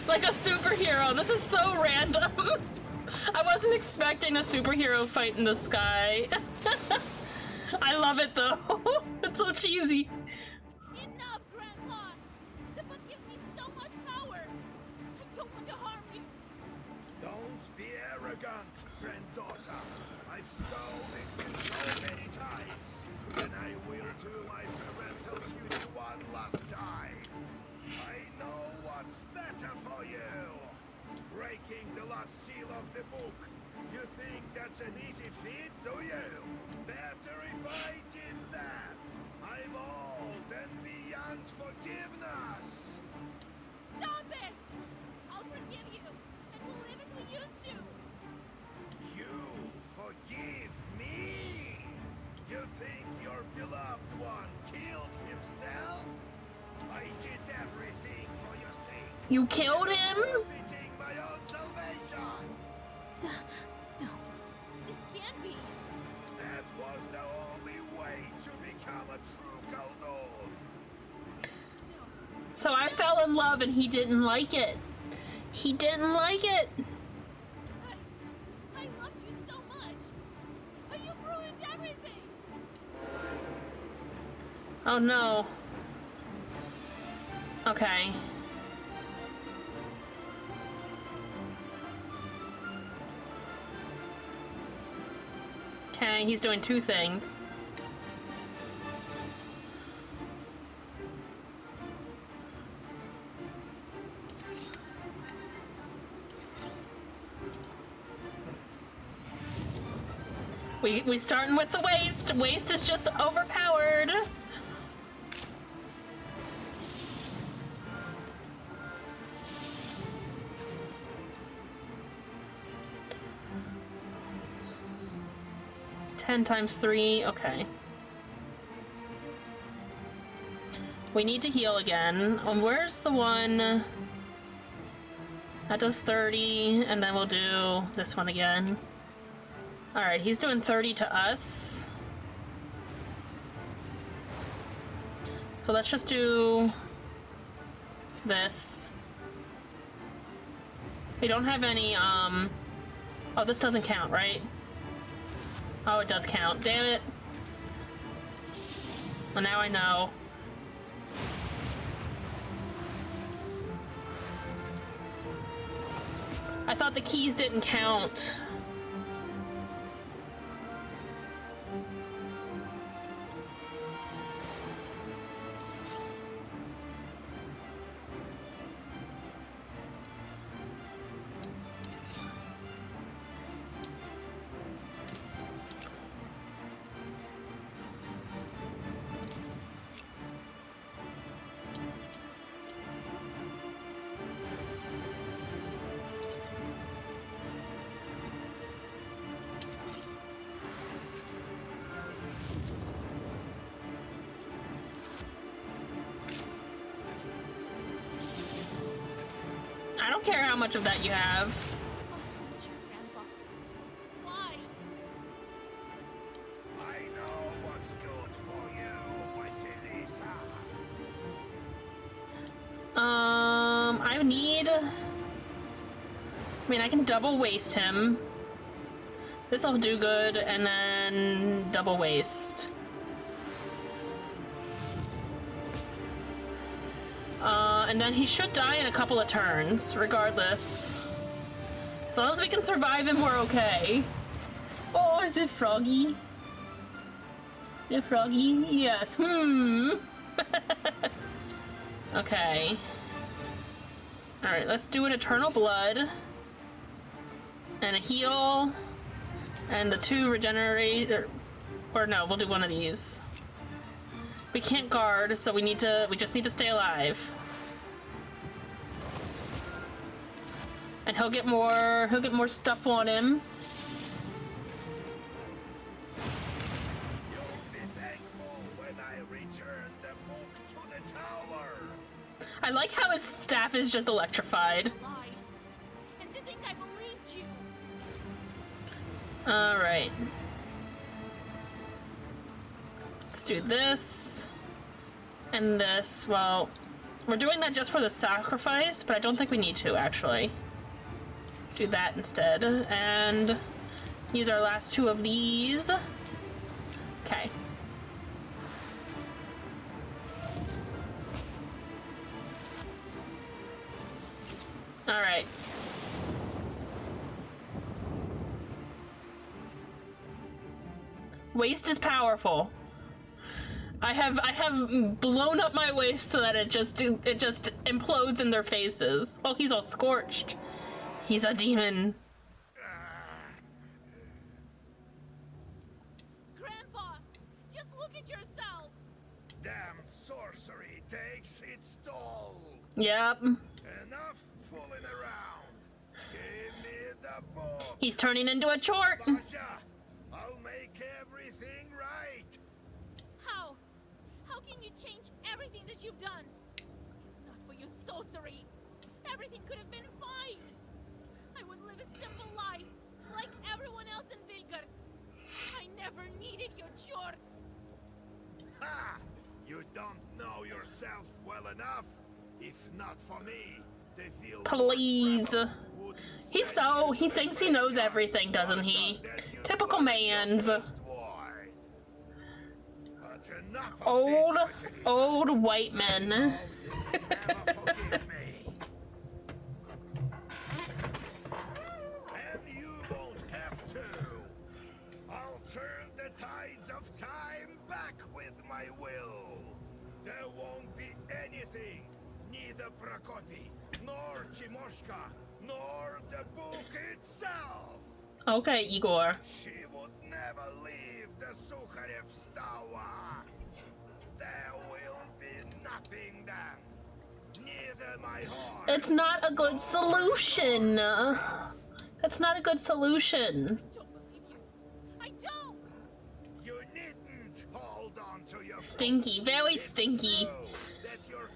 Like a superhero. This is so random. I wasn't expecting a superhero fight in the sky. I love it though. It's so cheesy. Enough, Grandpa! The book gives me so much power! I don't want to harm you! Don't be arrogant, granddaughter. I've scolded you so many times, and I will do my parental duty one last time. I know what's better for you. Breaking the last seal of the book. You think that's an easy feat, do you? Better if I did that. I'm old and beyond forgiveness. Stop it! I'll forgive you, and we'll live as we used to! You forgive me? You think your beloved one killed himself? I did everything for your sake. You killed him? Forfeiting my own salvation. No, this can't be. That was the only way to become a true Khaldun. So I fell in love and he didn't like it. He didn't like it. I loved you so much! But you've ruined everything! Oh no. Okay. Okay, he's doing two things. We starting with the waste. Waste is just overpowered. Ten times 3, okay. We need to heal again. Where's the one? That does 30, and then we'll do this one again. Alright, he's doing 30 to us. So let's just do this. We don't have any, oh, this doesn't count, right? Oh, it does count. Damn it. Well, now I know. I thought the keys didn't count. I don't care how much of that you have. Why? I know what's good for you, Vasilisa. I need... I mean, I can double waste him. This'll do good, and then double waste. And then he should die in a couple of turns, regardless. As long as we can survive him, we're okay. Oh, is it Froggy? Is it Froggy? Yes. Okay. Alright, let's do an Eternal Blood. And a heal. And the 2 regenerate... Or no, we'll do one of these. We can't guard, so we just need to stay alive. And he'll get more stuff on him. You'll be thankful when I return the book to the tower. I like how his staff is just electrified. Lies. And to think I believed you! Alright. Let's do this. And this. Well, we're doing that just for the sacrifice, but I don't think we need to, actually. Do that instead. And use our last two of these. Okay. Alright. Waste is powerful. I have blown up my waist so that it just implodes in their faces. Oh, he's all scorched. He's a demon. Grandpa, just look at yourself. Damn sorcery takes its toll. Yep. Enough fooling around. Give me the book. He's turning into a chort. Basha, I'll make everything right. How? How can you change everything that you've done? If not for your sorcery, everything could have been fine. I would live a simple life, like everyone else in Vilgar. I never needed your chorts. Ha! You don't know yourself well enough. If not for me, they feel. Please. He thinks he knows everything, doesn't he? Typical mans. Old white men. Never forgive me. And you won't have to. I'll turn the tides of time back with my will. There won't be anything, neither Prokopy, nor Timoshka, nor the book itself. Okay, Igor. She would never leave the Sukharev's tower. There will be nothing then. Neither my heart. It's not a good solution. That's not a good solution. I don't believe you. I don't. You needn't hold on to your Stinky, very stinky. that your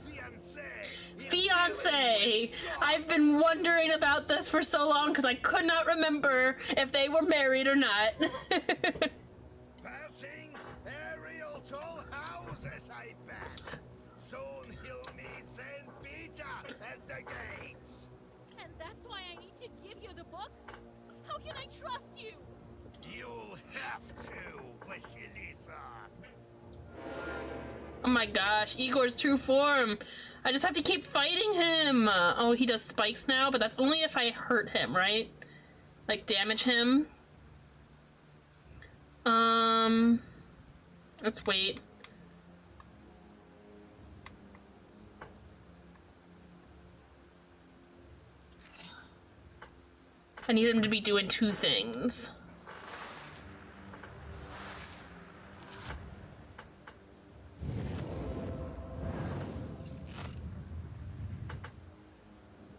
Fiance! I've been wondering about this for so long because I could not remember if they were married or not. Passing aerial tall houses, I bet. Soon he'll meet Saint Peter at the gates. And that's why I need to give you the book? How can I trust you? You'll have to, Vasilisa. Oh my gosh, Igor's true form. I just have to keep fighting him. Oh, he does spikes now, but that's only if I hurt him, right? Like damage him. Let's wait. I need him to be doing two things.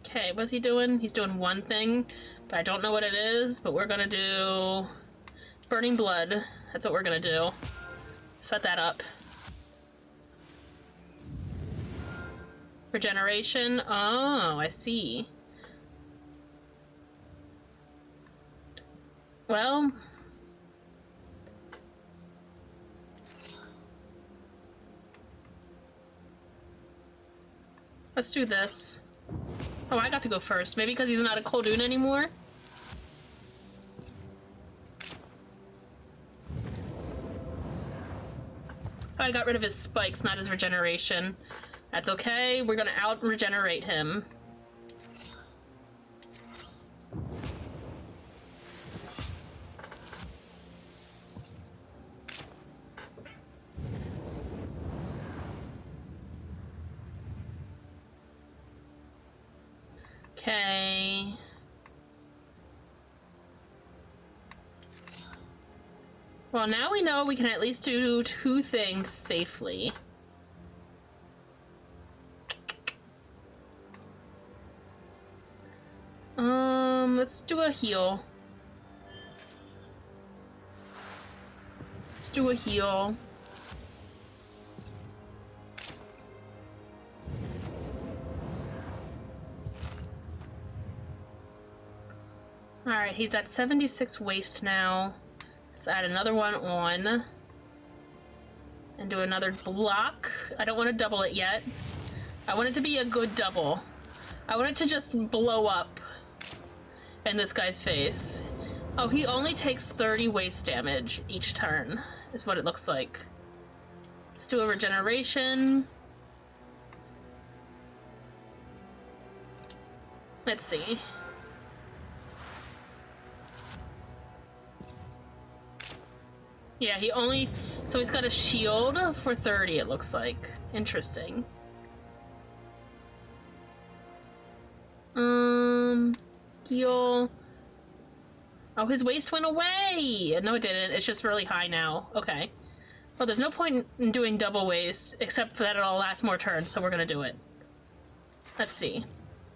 Okay, what's he doing? He's doing one thing, but I don't know what it is, but we're gonna do Burning Blood. That's what we're gonna do. Set that up. Regeneration. Oh, I see. Well, let's do this. Oh, I got to go first. Maybe because he's not a Koldun anymore? I got rid of his spikes, not his regeneration. That's okay. We're gonna out-regenerate him. Okay. Well, now we know we can at least do two things safely. Let's do a heal. Let's do a heal. Alright, he's at 76 waist now. Let's add another one on. And do another block. I don't want to double it yet. I want it to be a good double. I want it to just blow up in this guy's face. Oh, he only takes 30 waist damage each turn, is what it looks like. Let's do a regeneration. Let's see. Yeah, he only... So he's got a shield for 30, it looks like. Interesting. Heal... Oh, his waist went away! No, it didn't. It's just really high now. Okay. Well, there's no point in doing double waist, except for that it'll last more turns, so we're gonna do it. Let's see.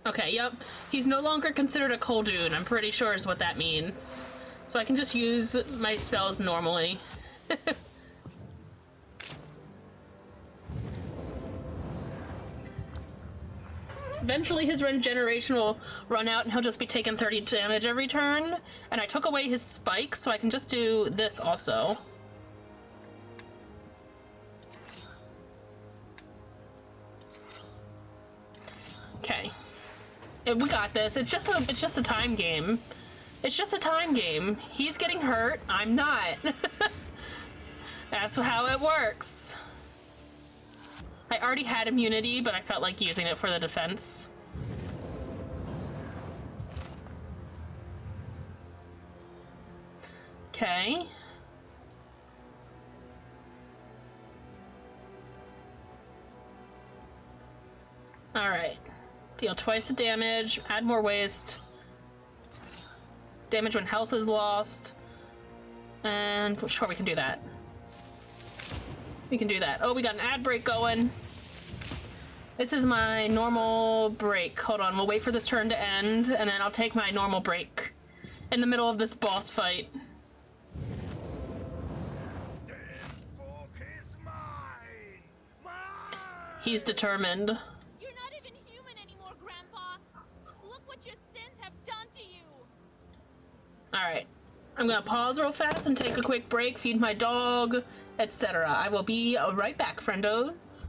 Okay, yep. He's no longer considered a Koldun, I'm pretty sure is what that means. So I can just use my spells normally. Eventually his regeneration will run out and he'll just be taking 30 damage every turn. And I took away his spikes, so I can just do this also. Okay. We got this. It's just a time game. It's just a time game. He's getting hurt, I'm not. That's how it works. I already had immunity, but I felt like using it for the defense. Okay. Alright. Deal twice the damage, add more waste. Damage when health is lost. And sure, we can do that. We can do that. Oh, we got an ad break going. This is my normal break. Hold on, we'll wait for this turn to end, and then I'll take my normal break in the middle of this boss fight. This book is mine! Mine! He's determined. You're not even human anymore, Grandpa. Look what your sins have done to you. Alright. I'm gonna pause real fast and take a quick break, feed my dog, etc. I will be right back, friendos.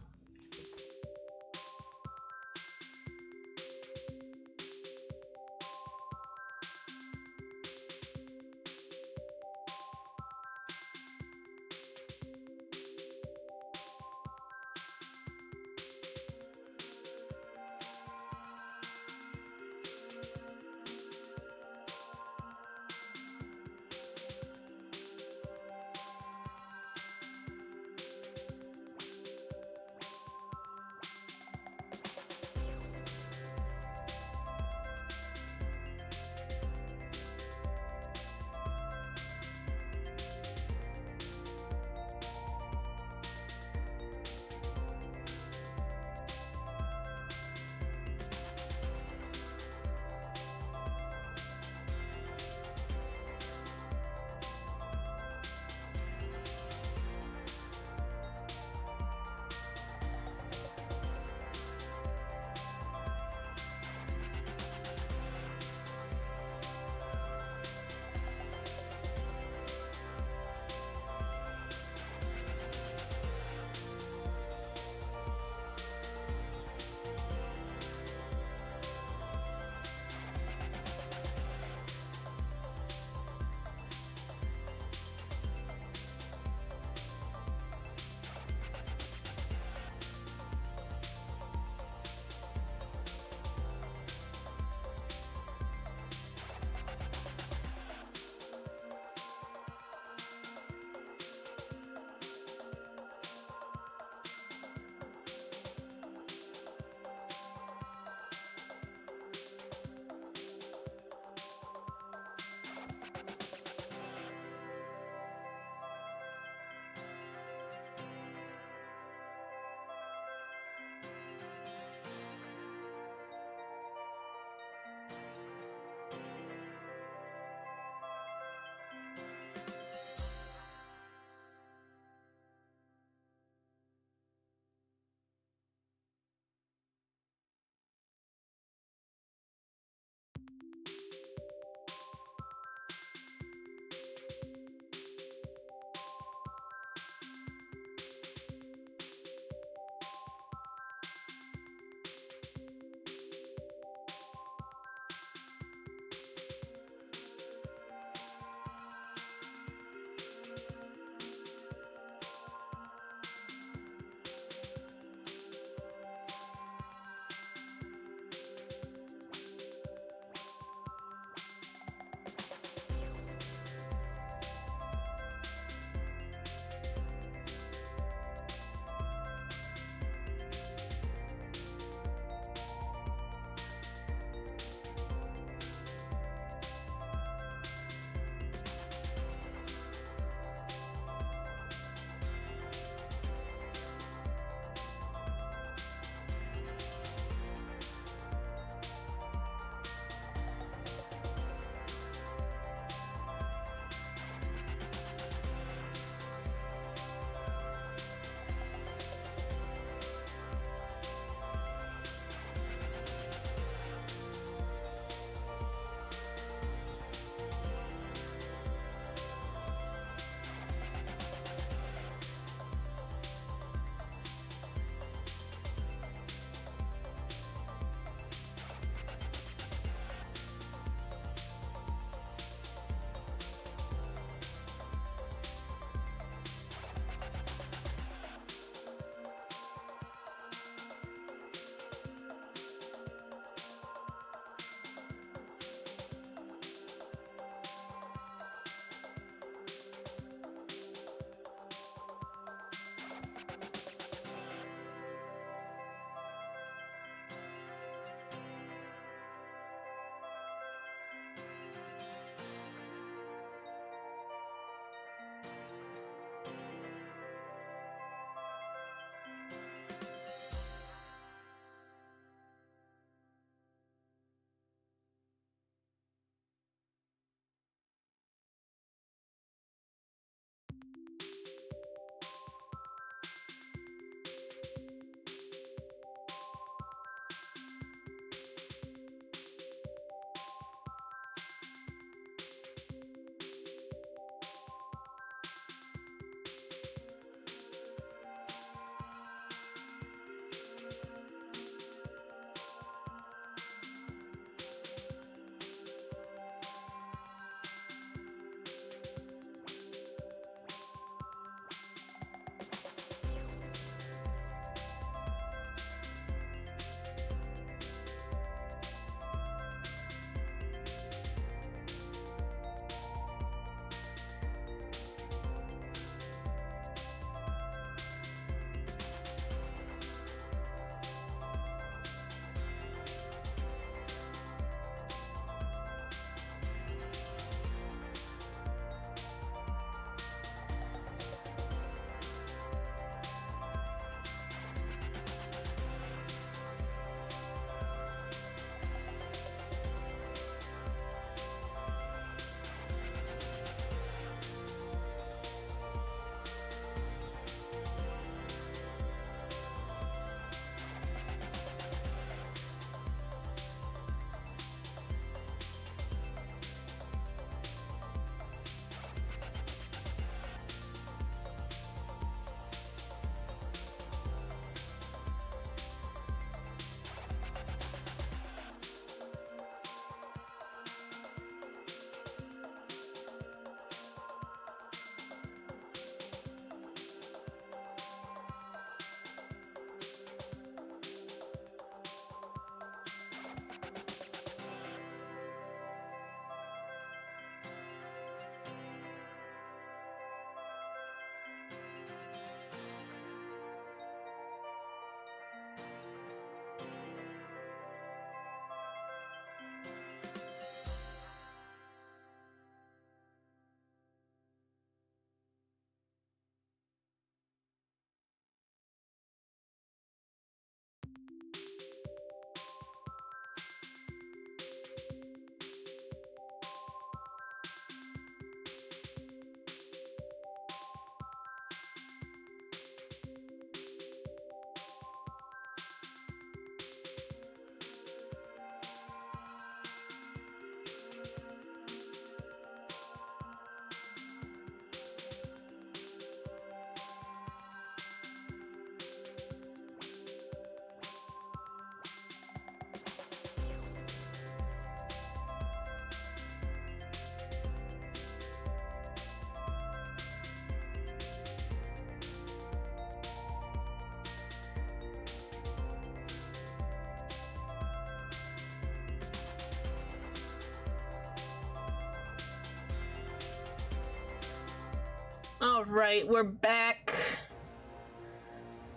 All right, we're back.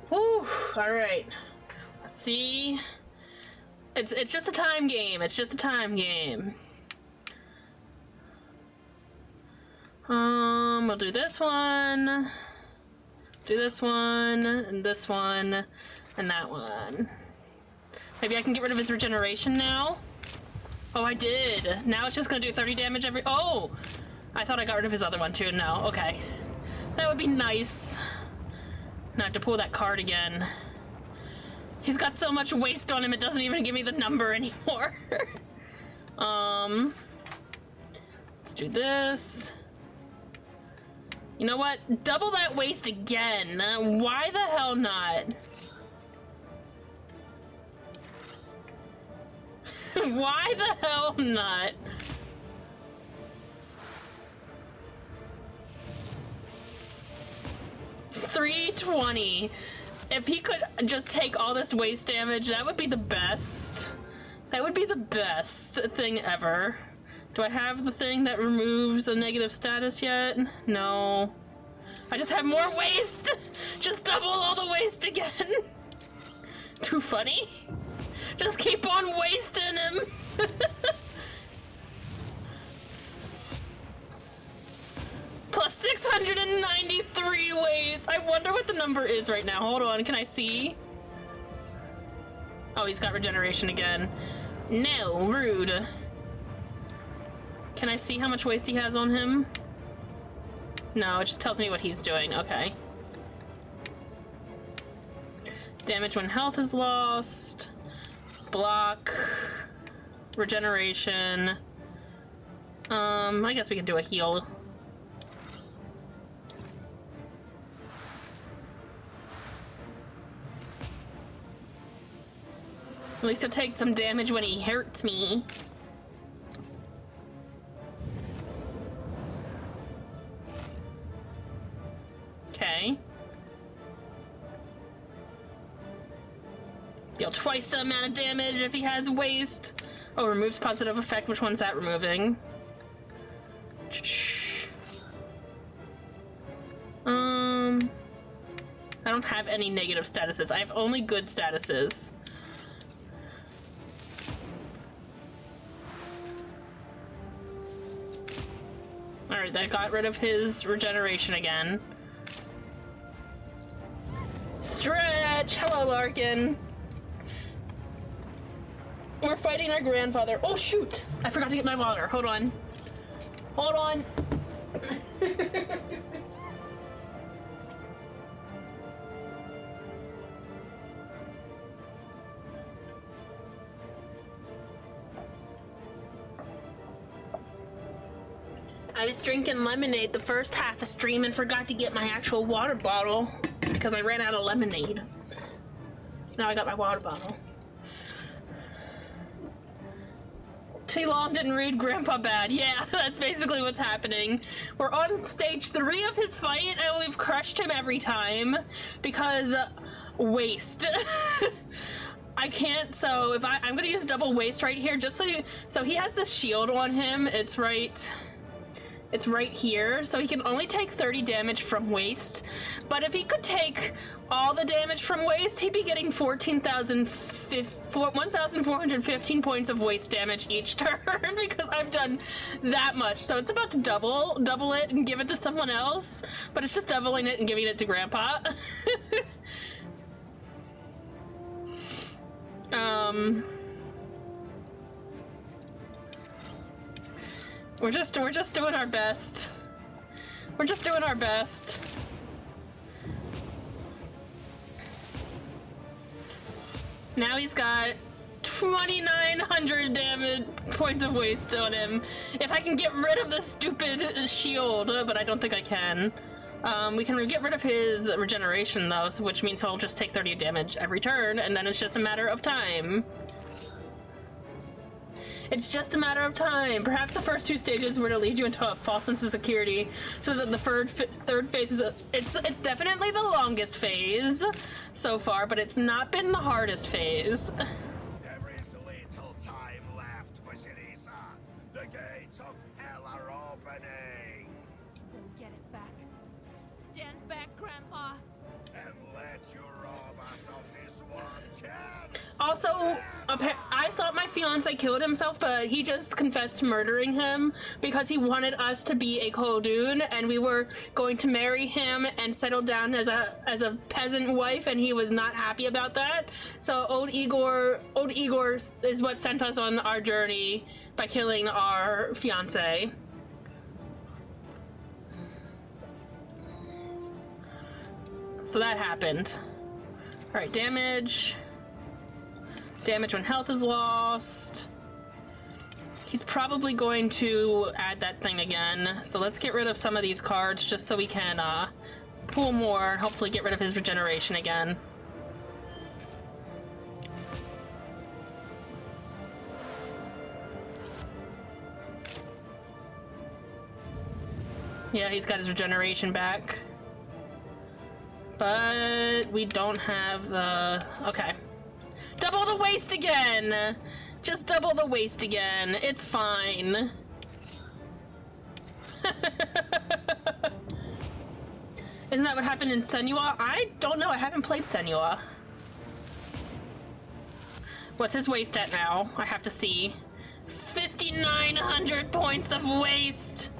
Whew, all right. Let's see. It's just a time game. It's just a time game. We'll do this one, and this one, and that one. Maybe I can get rid of his regeneration now? Oh, I did. Now it's just gonna do 30 damage every- Oh! I thought I got rid of his other one too. No, okay. That would be nice. Now I have to pull that card again. He's got so much waste on him, it doesn't even give me the number anymore. Let's do this. You know what? Double that waste again. Why the hell not? Why the hell not? $320. If he could just take all this waste damage, that would be the best. That would be the best thing ever. Do I have the thing that removes a negative status yet? No. I just have more waste! Just double all the waste again! Too funny? Just keep on wasting him! Plus 693 waste! I wonder what the number is right now. Hold on, can I see? Oh, he's got regeneration again. No, rude. Can I see how much waste he has on him? No, it just tells me what he's doing. Okay. Damage when health is lost. Block. Regeneration. I guess we can do a heal. At least he'll take some damage when he hurts me. Okay. Deal twice the amount of damage if he has waste. Oh, removes positive effect. Which one's that removing? I don't have any negative statuses. I have only good statuses. Alright, that got rid of his regeneration again. Stretch! Hello, Larkin. We're fighting our grandfather. Oh, shoot! I forgot to get my water. Hold on. Hold on. I was drinking lemonade the first half of stream and forgot to get my actual water bottle because I ran out of lemonade. So now I got my water bottle. T-Long didn't read Grandpa bad. Yeah, that's basically what's happening. We're on stage 3 of his fight and we've crushed him every time because waste. I can't, so if I'm gonna use double waste right here just so he has this shield on him. It's right here, so he can only take 30 damage from waste. But if he could take all the damage from waste, he'd be getting 1,415 points of waste damage each turn because I've done that much. So it's about to double it and give it to someone else, but it's just doubling it and giving it to Grandpa. We're just doing our best. We're just doing our best. Now he's got 2,900 damage points of waste on him. If I can get rid of the stupid shield, but I don't think I can. We can get rid of his regeneration though, so which means he'll just take 30 damage every turn, and then it's just a matter of time. It's just a matter of time. Perhaps the first 2 stages were to lead you into a false sense of security, so that the third phase is it's definitely the longest phase so far, but it's not been the hardest phase. There is little time left, Vasilisa. The gates of hell are opening. We'll get it back. Also, I thought my fiance killed himself, but he just confessed to murdering him because he wanted us to be a Koldun, and we were going to marry him and settle down as a peasant wife, and he was not happy about that. So old Igor is what sent us on our journey by killing our fiance. So that happened. All right, damage. Damage when health is lost. He's probably going to add that thing again. So let's get rid of some of these cards just so we can pull more and hopefully get rid of his regeneration again. Yeah, he's got his regeneration back. But we don't have the... Okay. Double the waste again! Just double the waste again. It's fine. Isn't that what happened in Senua? I don't know. I haven't played Senua. What's his waste at now? I have to see. 5,900 points of waste!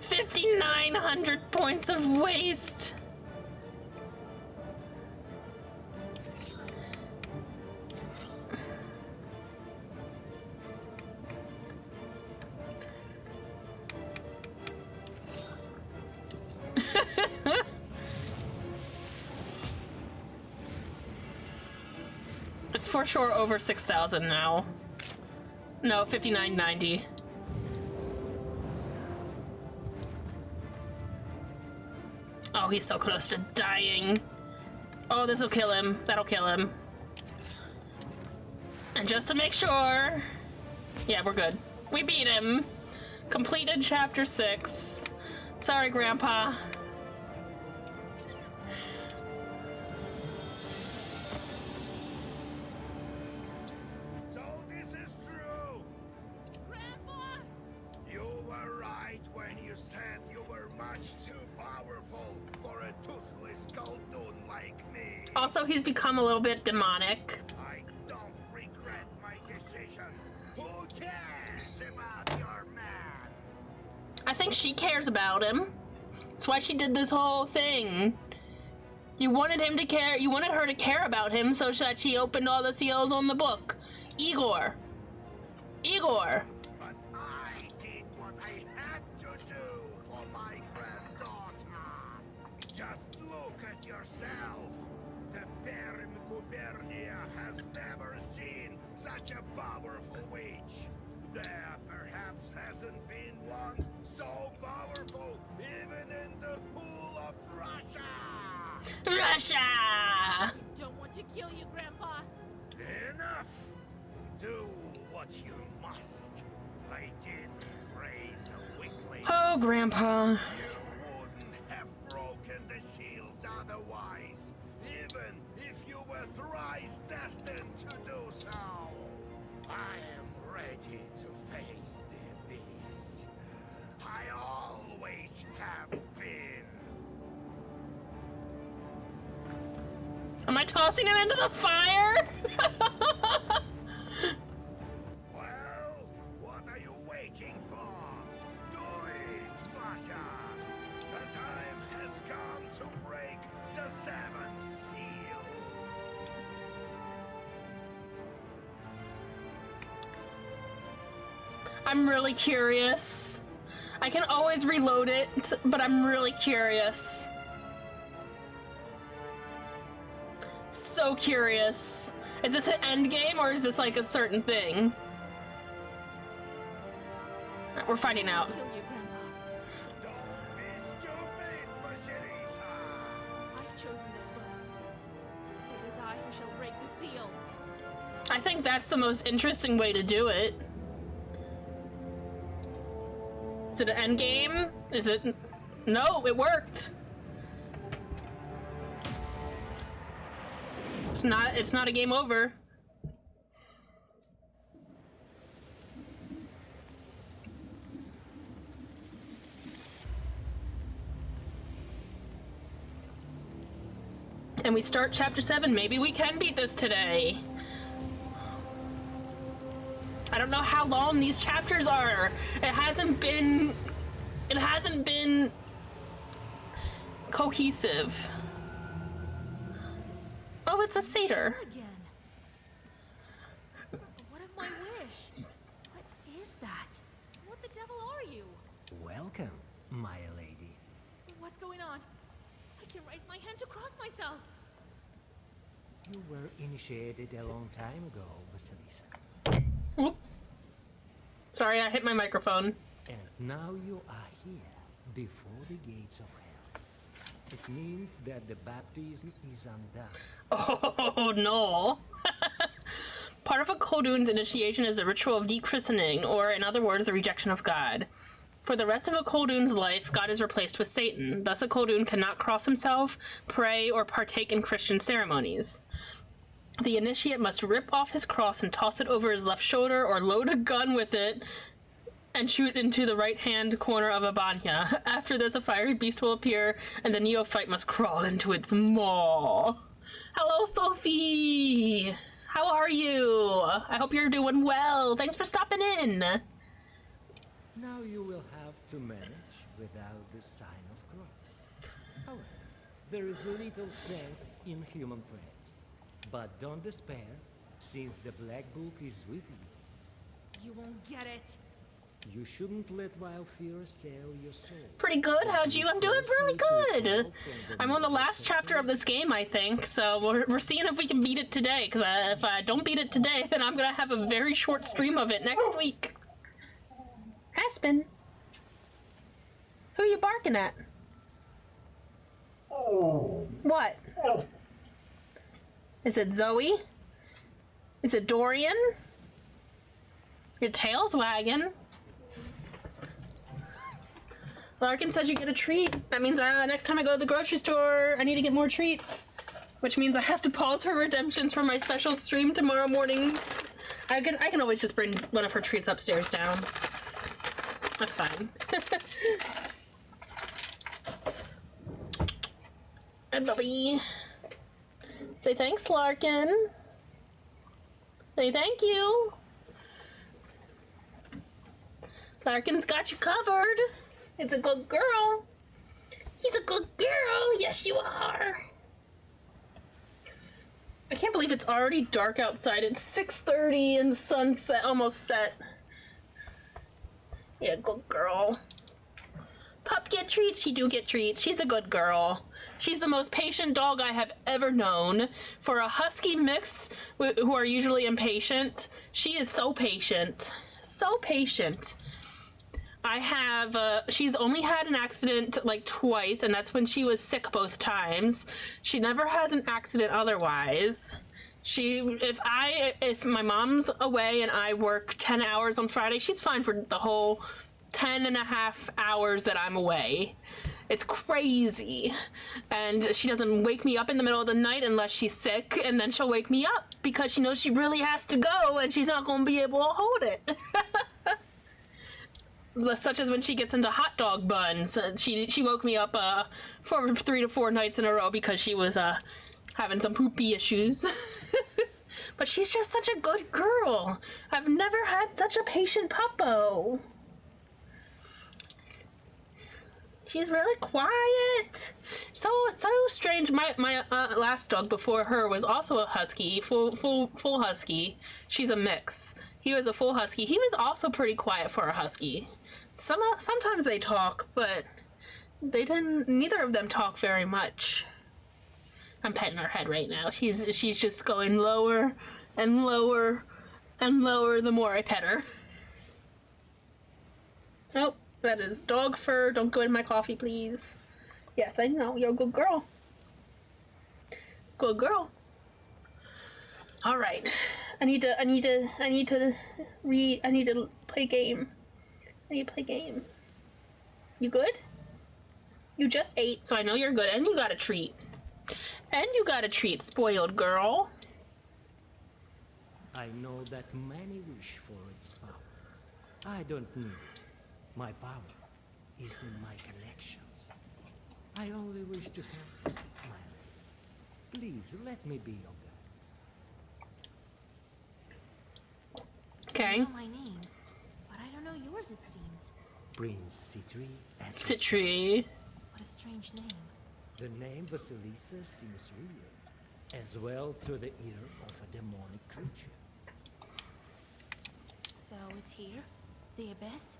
5,900 points of waste! It's for sure over 6,000 now. No, 5,990. Oh, he's so close to dying. Oh, this'll kill him. That'll kill him. And just to make sure... Yeah, we're good. We beat him. Completed chapter 6. Sorry, Grandpa. So this is true. Grandpa! You were right when you said you were much too powerful for a toothless Koldun like me. Also, he's become a little bit demonic. I don't regret my decision. Who cares about your man? I think she cares about him. That's why she did this whole thing. You wanted him to care. You wanted her to care about him so that she opened all the seals on the book. Igor. Igor. But I did what I had to do for my granddaughter. Just look at yourself. The Baron Gubernia has never seen such a powerful witch. There perhaps hasn't been one so powerful even in the whole of Russia. Russia! I don't want to kill you, Grandpa. Enough! Do what you must. I did raise a weakling. Oh, Grandpa. You wouldn't have broken the seals otherwise, even if you were thrice destined to do so. I am ready to face the abyss. I always have been. Am I tossing him into the fire? Well, what are you waiting for? Do it, Vasha! The time has come to break the seventh seal. I'm really curious. I can always reload it, but I'm really curious. So curious. Is this an end game or is this like a certain thing? We're finding out. Kill you, Grandpa. Don't be stupid, Vasilisa! I've chosen this road. So it is I who shall break the seal. I think that's the most interesting way to do it. Is it an end game? Is it? No, it worked. It's not a game over. And we start chapter 7. Maybe we can beat this today. I don't know how long these chapters are. It hasn't been cohesive. Oh, it's a satyr. Again. What of my wish? What is that? What the devil are you? Welcome, my lady. What's going on? I can raise my hand to cross myself. You were initiated a long time ago, Vasilisa. Whoop. Sorry, I hit my microphone. And now you are here, before the gates of hell. It means that the baptism is undone. Oh, no. Part of a Khulduun's initiation is a ritual of dechristening, or in other words, a rejection of God. For the rest of a Khulduun's life, God is replaced with Satan. Thus, a Khulduun cannot cross himself, pray, or partake in Christian ceremonies. The initiate must rip off his cross and toss it over his left shoulder, or load a gun with it and shoot into the right-hand corner of a banya. After this, a fiery beast will appear, and the neophyte must crawl into its maw. Hello, Sophie! How are you? I hope you're doing well. Thanks for stopping in. Now you will have to manage without the sign of cross. However, there is little strength in human prayers. But don't despair, since the Black Book is with you. You won't get it. You shouldn't let wild fear assail your soul. Pretty good. How'd you? I'm doing really good. I'm on the last chapter of this game, I think, so we're seeing if we can beat it today, because if I don't beat it today, then I'm going to have a very short stream of it next week. Aspen. Who are you barking at? What? Is it Zoe? Is it Dorian? Your tail's wagging. Larkin said you get a treat. That means next time I go to the grocery store, I need to get more treats. Which means I have to pause her redemptions for my special stream tomorrow morning. I can always just bring one of her treats upstairs down. That's fine. Hi, Bubby. Say thanks, Larkin. Say thank you. Larkin's got you covered. It's a good girl. He's a good girl. Yes, you are. I can't believe it's already dark outside. It's 6:30 and the sun's almost set. Yeah, good girl. Pup get treats. She do get treats. She's a good girl. She's the most patient dog I have ever known. For a husky mix who are usually impatient, she is so patient. So patient. She's only had an accident like twice, and that's when she was sick both times. She never has an accident otherwise. If my mom's away and I work 10 hours on Friday, she's fine for the whole 10 and a half hours that I'm away. It's crazy. And she doesn't wake me up in the middle of the night unless she's sick, and then she'll wake me up because she knows she really has to go and she's not going to be able to hold it. Such as when she gets into hot dog buns. She woke me up for 3 to 4 nights in a row because she was having some poopy issues. But she's just such a good girl. I've never had such a patient puppo. She's really quiet. So strange. My last dog before her was also a husky, full husky. She's a mix. He was a full husky. He was also pretty quiet for a husky. Sometimes they talk, but neither of them talk very much. I'm petting her head right now. She's just going lower and lower and lower the more I pet her. Nope, that is dog fur. Don't go in my coffee, please. Yes, I know. You're a good girl. Good girl. All right. I need to play game. I need to play game. You good? You just ate, so I know you're good, and you got a treat. And you got a treat, spoiled girl. I know that many wish for its power. I don't need it. My power is in my connections. I only wish to help my lady. To Please, let me be your guide. Okay. I know my name, but I don't know yours, it seems. Prince Citri. Citri. What a strange name. The name Vasilisa seems real, as well to the ear of a demonic creature. So it's here? The Abyss?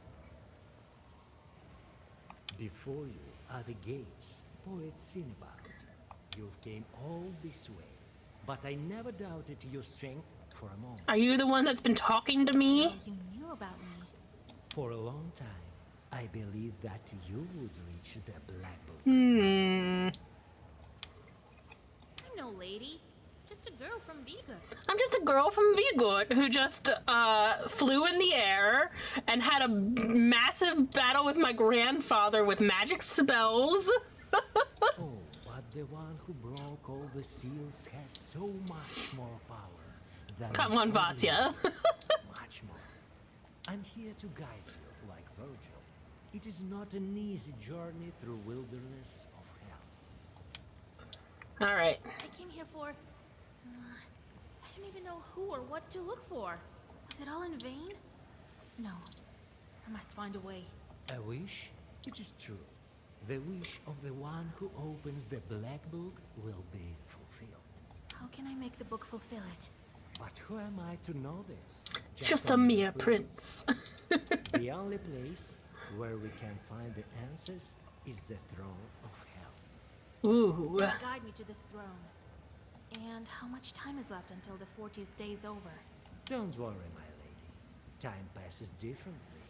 Before you are the gates poet sing about. You've came all this way, but I never doubted your strength for a moment. Are you the one that's been talking to me? So you knew about me. For a long time, I believed that you would reach the Black Book. I'm no lady. Just a girl from Vigo. I'm just a girl from Vigot who just flew in the air and had a massive battle with my grandfather with magic spells. Oh, but the one who broke all the seals has so much more power than Come on, Vasya. Much more. I'm here to guide you, like Virgil. It is not an easy journey through wilderness of hell. All right. I came here for... I don't even know who or what to look for. Was it all in vain? No. I must find a way. A wish? It is true. The wish of the one who opens the Black Book will be fulfilled. How can I make the book fulfill it? But who am I to know this? Just a mere prince. The only place where we can find the answers is the throne of hell. Ooh. Guide me to this throne. And how much time is left until the 40th day is over? Don't worry, my lady. Time passes differently.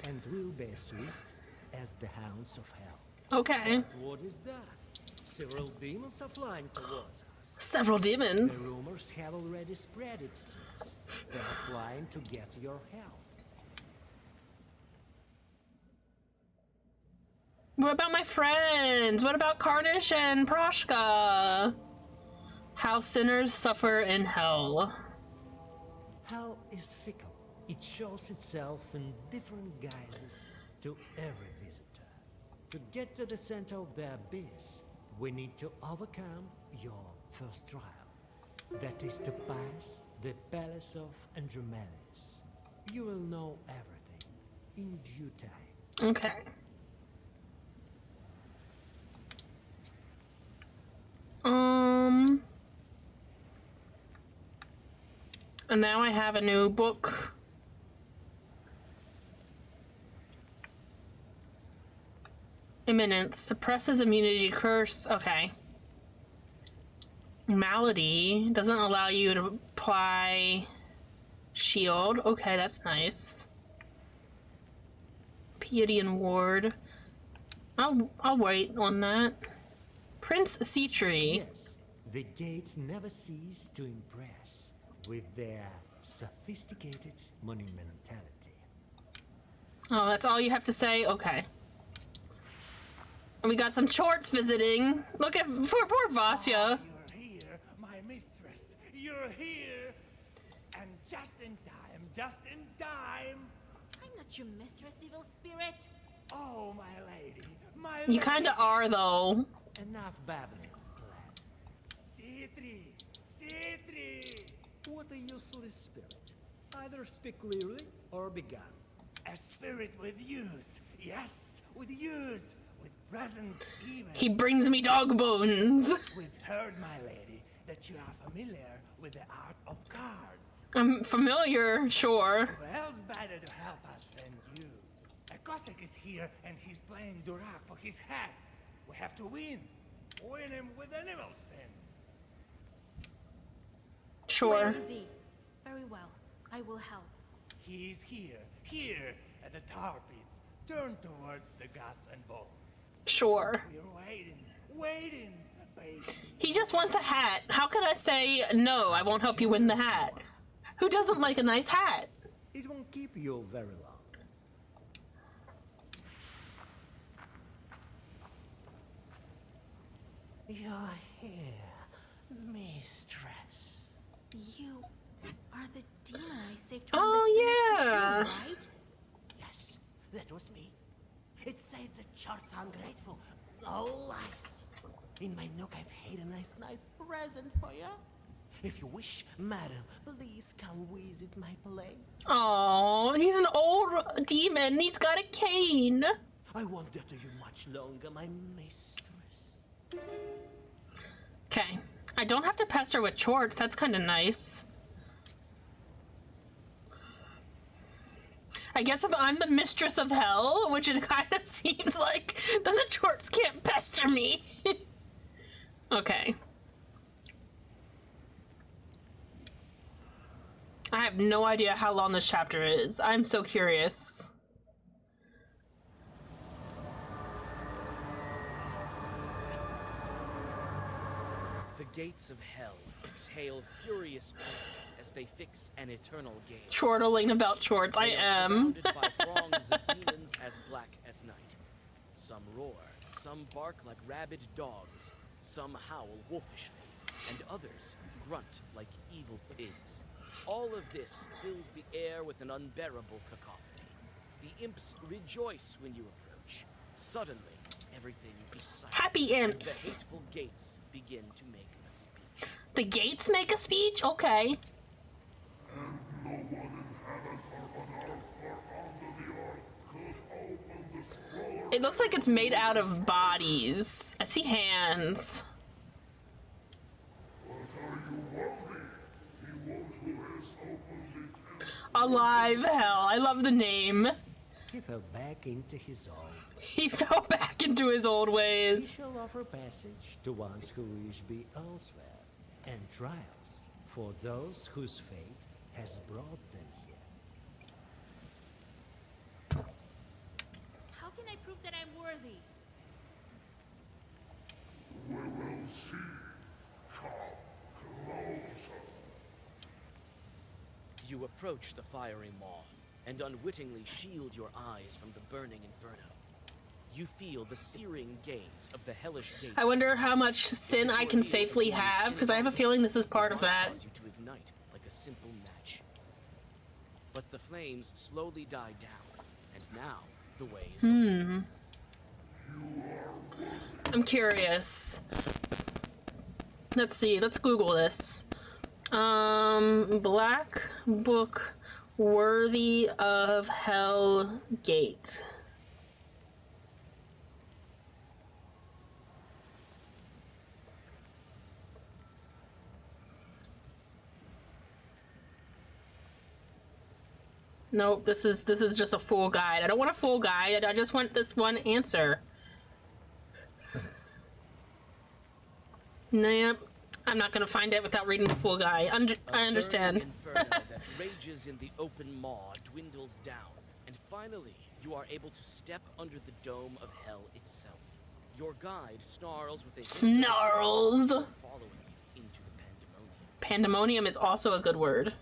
And will be swift as the hounds of hell. Okay. But what is that? Several demons are flying towards us. Several demons? The rumors have already spread, it seems. They are flying to get your help. What about my friends? What about Karnish and Proshka? How sinners suffer in hell. Hell is fickle. It shows itself in different guises to every visitor. To get to the center of the abyss, we need to overcome your first trial. That is to pass the Palace of Andromeles. You will know everything in due time. Okay. And now I have a new book. Imminence. Suppresses immunity curse. Okay. Malady. Doesn't allow you to apply shield. Okay, that's nice. Piety and ward. I'll wait on that. Prince Citri. Yes, the gates never cease to impress with their sophisticated monumentality. Oh, that's all you have to say? Okay. And we got some Chorts visiting. Look at poor Vasya. You're here, my mistress. You're here. And just in time, just in time. I'm not your mistress, evil spirit. Oh, my lady, my You kinda are, though. Enough babbling, lad. Citri, Citri. What a useless spirit. Either speak clearly or be gone. A spirit with use. Yes, with use. With presence even. He brings me dog bones. We've heard, my lady, that you are familiar with the art of cards. I'm familiar, sure. Who else better to help us than you? A Cossack is here and he's playing Durak for his hat. We have to win. Win him with an evil spin. Sure. Easy. Very well. I will help. He's here at the tar pits. Turn towards the guts and bones. Sure. We're waiting, baby. He just wants a hat. How can I say, no, I won't help you win the hat? Who doesn't like a nice hat? It won't keep you very long. You're here, mistress. You are the demon I saved from Oh, this yeah. right? Yes, that was me. It said the Chorts ungrateful. All lies. In my nook, I've hid a nice present for you. If you wish, madam, please come visit my place. Oh, he's an old demon. He's got a cane. I won't deter you much longer, my mistress. Okay. I don't have to pester with chorts. That's kind of nice. I guess if I'm the mistress of hell, which it kind of seems like, then the chorts can't pester me. Okay. I have no idea how long this chapter is. I'm so curious. The gates of hell exhale furious flames as they fix an eternal gaze. Chortling about chorts, I am. Surrounded by throngs of demons as black as night. Some roar, some bark like rabid dogs, some howl wolfishly, and others grunt like evil pigs. All of this fills the air with an unbearable cacophony. The imps rejoice when you approach. Suddenly, everything is silent. Happy imps. The hateful gates begin to make a speech. The gates make a speech? Okay. It looks like it's made out of bodies. I see hands. Alive Hell. I love the name. He fell back into his own. He fell back into his old ways. He shall offer passage to ones who wish be elsewhere, and trials for those whose fate has brought them here. How can I prove that I'm worthy? We will see. Come closer. You approach the fiery maw and unwittingly shield your eyes from the burning inferno. You feel the searing gaze of the hellish gates. I wonder how much sin I can safely have, because I have a feeling this is part of that. Cause you to ignite like a simple match. But the flames slowly die down, and now the way is open. I'm curious. Let's see, let's Google this. Black Book Worthy of Hell Gate. Nope, this is just a full guide. I don't want a full guide. I just want this one answer. Nope. I'm not gonna find it without reading the full guide. I understand. Inferno that rages in the open maw dwindles down, and finally you are able to step under the dome of hell itself. Your guide snarls with a Snarls. following you into the pandemonium. Pandemonium is also a good word.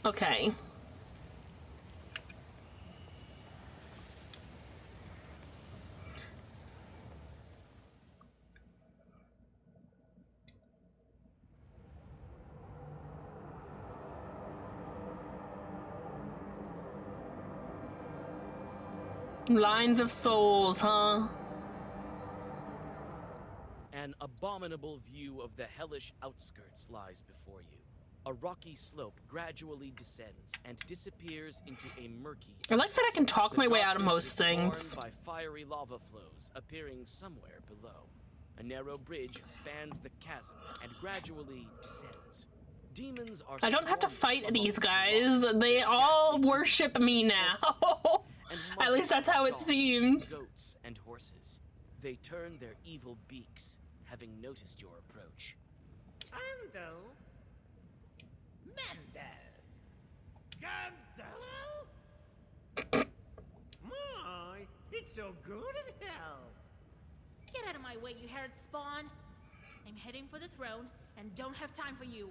Okay. Lines of souls, huh? An abominable view of the hellish outskirts lies before you. A rocky slope gradually descends and disappears into a murky I like that I can talk The my way out of darkness most is torn things. by fiery lava flows appearing somewhere below. A narrow bridge spans the chasm and gradually descends. Demons are I don't have to swarming fight among these the guys. rocks, They all ghastly worship disease, me now. corpses, and At least that's how it dogs, seems. Goats and horses. They turn their evil beaks, having noticed your approach. Andel? Mendel? Gandel? My, it's so good in hell. Get out of my way, you haired spawn. I'm heading for the throne and don't have time for you.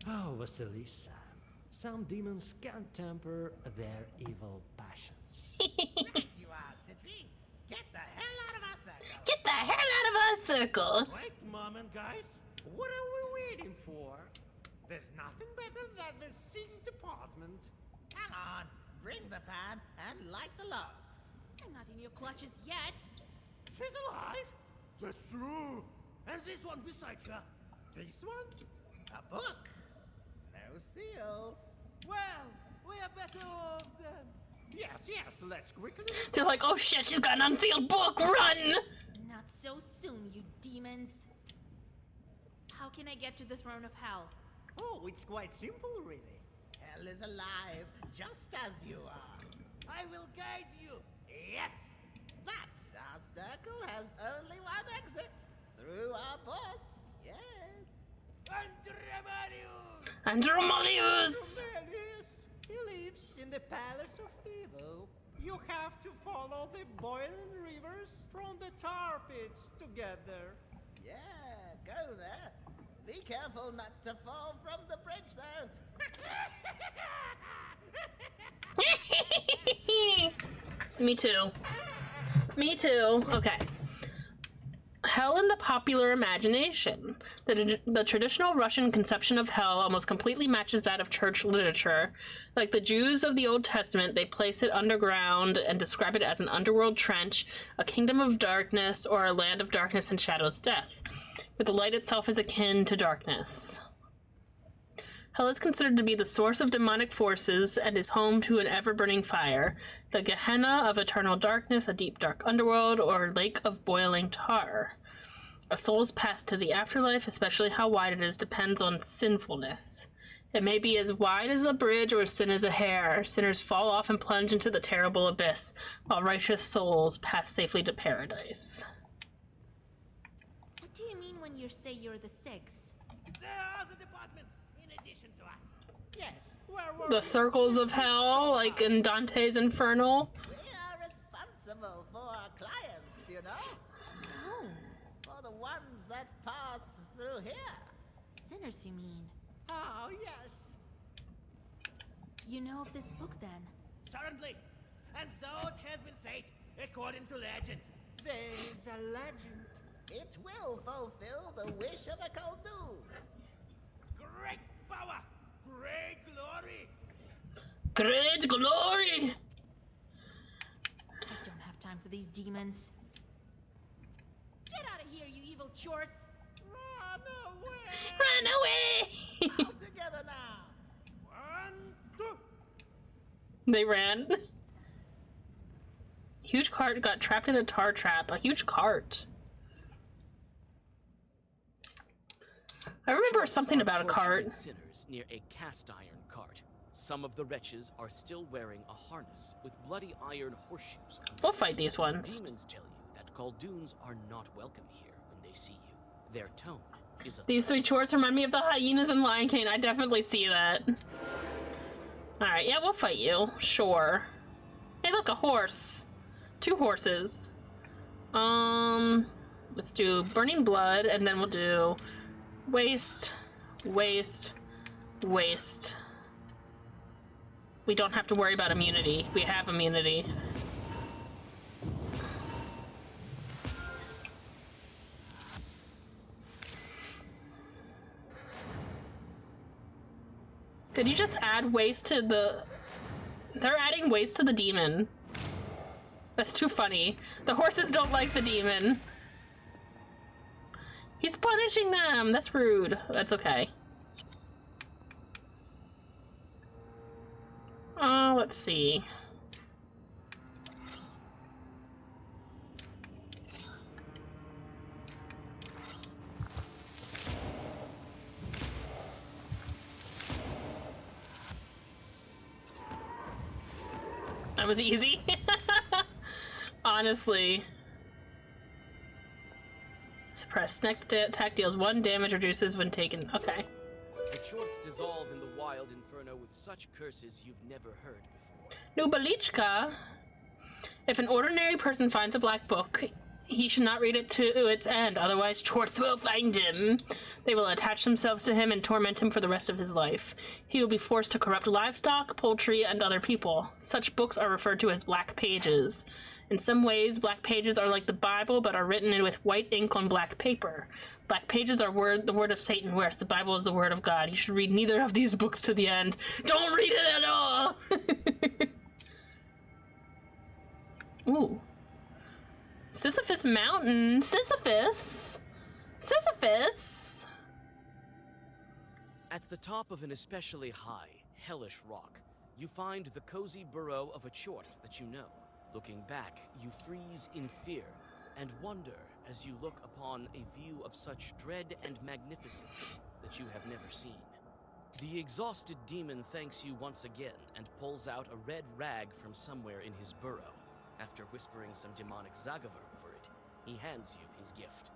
Oh, Vasilisa. Some demons can't temper their evil passions. Right you are, Citri. Get the hell out of our circle. Get the hell out of our circle. Wait a moment, guys. What are we waiting for? There's nothing better than the Sixth Department. Come on, bring the pan and light the logs. I'm not in your clutches yet. She's alive. That's true. And this one beside her. This one? A book. No seals. Well, we are better off then. Yes, let's quickly. They're like, oh shit, she's got an unsealed book, run! Not so soon, you demons. How can I get to the throne of hell? Oh, it's quite simple, really. Hell is alive, just as you are. I will guide you. Yes. But our circle has only one exit. Through our boss, yes. Andromalius! Andromalius! Cornelius, he lives in the Palace of Evil. You have to follow the boiling rivers from the tar pits to get there. Yeah, go there. Be careful not to fall from the bridge, though. Me too. Me too. Okay. Hell in the popular imagination. The traditional Russian conception of hell almost completely matches that of church literature. Like the Jews of the Old Testament, they place it underground and describe it as an underworld trench, a kingdom of darkness, or a land of darkness and shadows death, where the light itself is akin to darkness. Hell is considered to be the source of demonic forces and is home to an ever-burning fire, the Gehenna of eternal darkness, a deep dark underworld, or lake of boiling tar. A soul's path to the afterlife, especially how wide it is, depends on sinfulness. It may be as wide as a bridge or as thin as a hair. Sinners fall off and plunge into the terrible abyss, while righteous souls pass safely to paradise. What do you mean when you say you're the six? There are other departments in addition to us. Yes, where were The circles of hell, like in Dante's Inferno. We are responsible for our clients, you know? Oh, For the ones that pass through here. sinners, you mean? Oh, yes. You know of this book, then? Certainly. And so it has been said, according to legend. There is a legend. It will fulfill the wish of a Khaldun. Great power, great glory. Great glory! I don't have time for these demons. Get out of here, you evil chorts! Run away! Run away! All together now. 1, 2. They ran. Huge cart got trapped in a tar trap. A huge cart. I remember Trolls something are about a torturing cart. sinners near a cast iron cart. Some of the wretches are still wearing a harness with bloody iron horseshoes. We'll fight these ones. Demons tell you that Khalduns are not welcome here when they see you. Their tone is a These three chores remind me of the hyenas in Lion King. I definitely see that. Alright, yeah, we'll fight you. Sure. Hey, look, a horse. 2 horses. Let's do Burning Blood, and then we'll do Waste, Waste, Waste. We don't have to worry about immunity. We have immunity. Did you just add waste to the... They're adding waste to the demon. That's too funny. The horses don't like the demon. He's punishing them! That's rude. That's okay. Let's see. That was easy. Honestly. Suppressed. Next attack deals 1 damage, reduces when taken. Okay. The chorts dissolve in the wild inferno with such curses you've never heard before. Nubalichka. If an ordinary person finds a black book, he should not read it to its end, otherwise chorts will find him. They will attach themselves to him and torment him for the rest of his life. He will be forced to corrupt livestock, poultry, and other people. Such books are referred to as black pages. In some ways, black pages are like the Bible, but are written in with white ink on black paper. Black pages are the word of Satan, whereas the Bible is the word of God. You should read neither of these books to the end. Don't read it at all! Ooh. Sisyphus Mountain. Sisyphus. Sisyphus. At the top of an especially high, hellish rock, you find the cozy burrow of a chort that you know. Looking back, you freeze in fear and wonder as you look upon a view of such dread and magnificence that you have never seen. The exhausted demon thanks you once again and pulls out a red rag from somewhere in his burrow. After whispering some demonic Zagaver over it, he hands you his gift.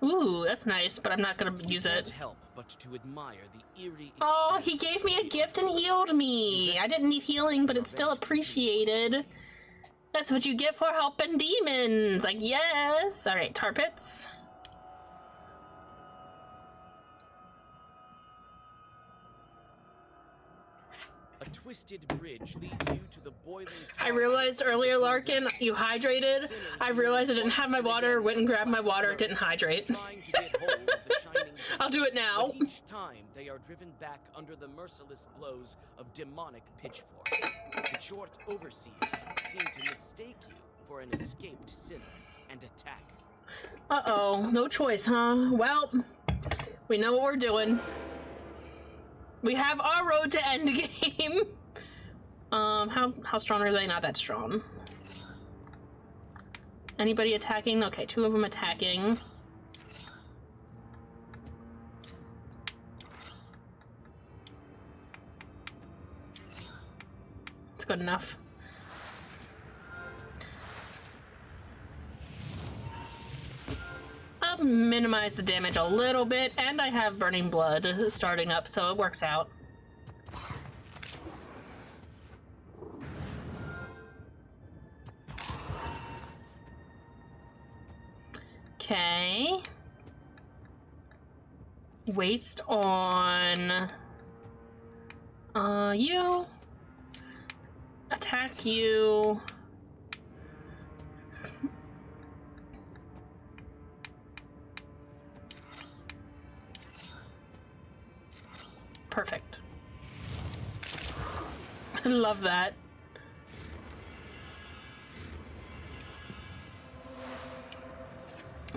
Ooh, that's nice, but I'm not gonna use You it. can't help but to admire the eerie Oh, expanse he gave of me a the gift and healed me. I didn't need healing, but it's still appreciated. That's what you get for helping demons. Like, yes. All right, tar pits. A twisted bridge leads you to the boiling I realized earlier, Larkin, you hydrated. I realized I didn't have my water, went and grabbed my water, didn't hydrate. I'll do it now. But each time they are driven back under the merciless blows of demonic pitchforks. The short overseers seem to mistake you for an escaped sinner and attack. Uh-oh, no choice, huh? Well, we know what we're doing. We have our road to endgame. How strong are they? Not that strong. Anybody attacking? Okay, 2 of them attacking. It's good enough. I'll minimize the damage a little bit, and I have Burning Blood starting up, so it works out. Okay. Waste on you. Attack you. Perfect. I love that.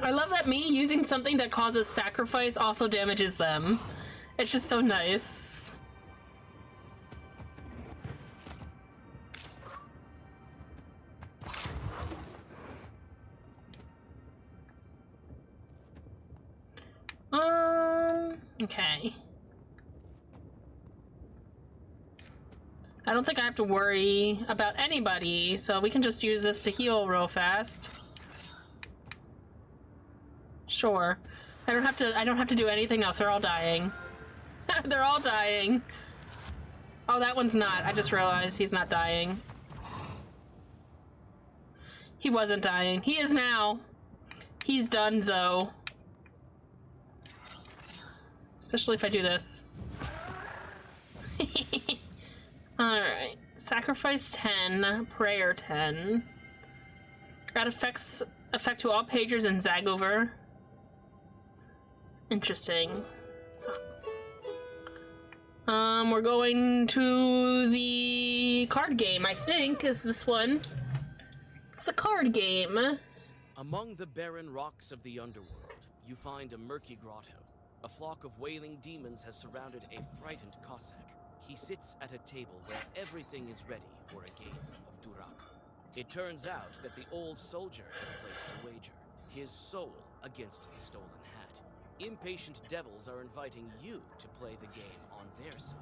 I love that me using something that causes sacrifice also damages them. It's just so nice. Okay. I don't think I have to worry about anybody, so we can just use this to heal real fast. Sure. I don't have to do anything else. They're all dying. They're all dying. Oh, that one's not. I just realized he's not dying. He wasn't dying. He is now. He's donezo. Especially if I do this. Alright. Sacrifice 10, prayer 10. That effect to all pagers in Zagover. Interesting. We're going to the card game, I think, is this one. It's the card game. Among the barren rocks of the underworld, you find a murky grotto. A flock of wailing demons has surrounded a frightened Cossack. He sits at a table where everything is ready for a game of Durak. It turns out that the old soldier has placed a wager, his soul against the stolen hat. Impatient devils are inviting you to play the game on their side.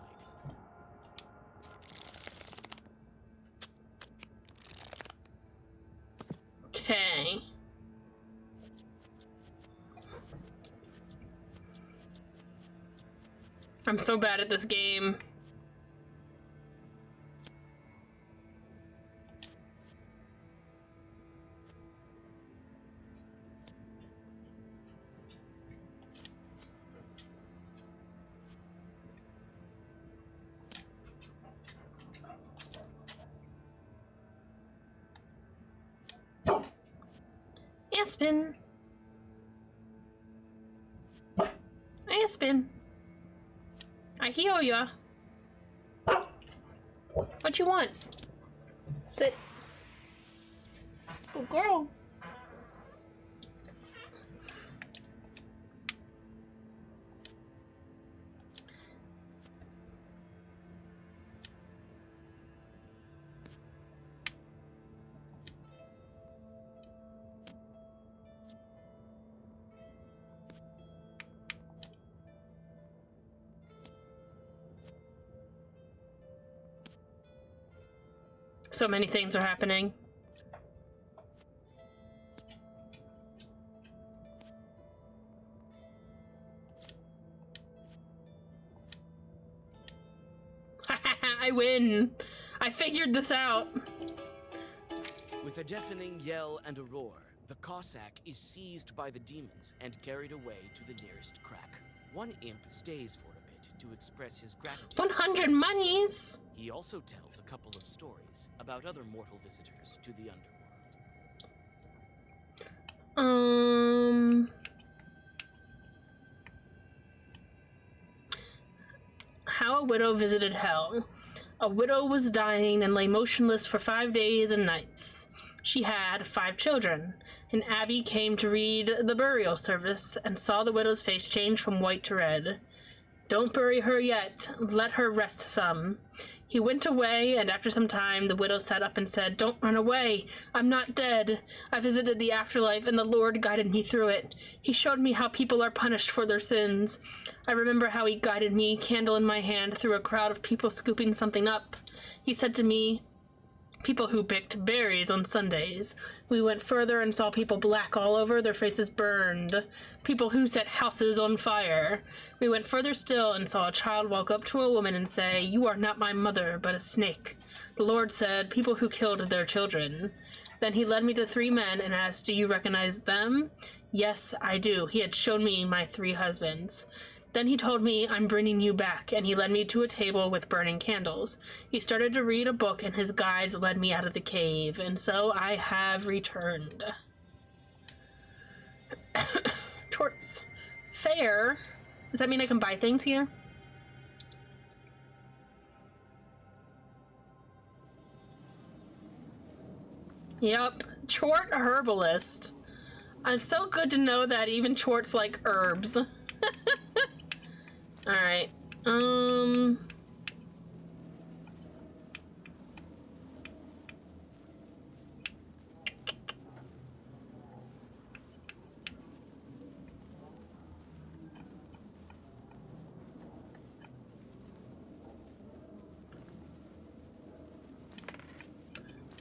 Okay. I'm so bad at this game. Aspen. Aspen. I heal ya. What you want? Sit. Good girl. So many things are happening. I win! I figured this out! With a deafening yell and a roar, the Cossack is seized by the demons and carried away to the nearest crack. One imp stays for a bit to express his gratitude. 100 monies! He also tells a couple of stories about other mortal visitors to the underworld. How a widow visited hell. A widow was dying and lay motionless for 5 days and nights. She had 5 children. An abbey came to read the burial service and saw the widow's face change from white to red. "Don't bury her yet. Let her rest some." He went away, and after some time, the widow sat up and said, "Don't run away. I'm not dead. I visited the afterlife, and the Lord guided me through it. He showed me how people are punished for their sins. I remember how he guided me, candle in my hand, through a crowd of people scooping something up. He said to me, people who picked berries on Sundays. We went further and saw people black all over, their faces burned. People who set houses on fire. We went further still and saw a child walk up to a woman and say, 'You are not my mother, but a snake.' The Lord said, 'People who killed their children.' Then he led me to 3 men and asked, 'Do you recognize them?' 'Yes, I do.' He had shown me my 3 husbands. Then he told me, 'I'm bringing you back,' and he led me to a table with burning candles. He started to read a book, and his guides led me out of the cave, and so I have returned." Torts. Fair. Does that mean I can buy things here? Yep. Chort herbalist. It's so good to know that even Chort's like herbs. Alright,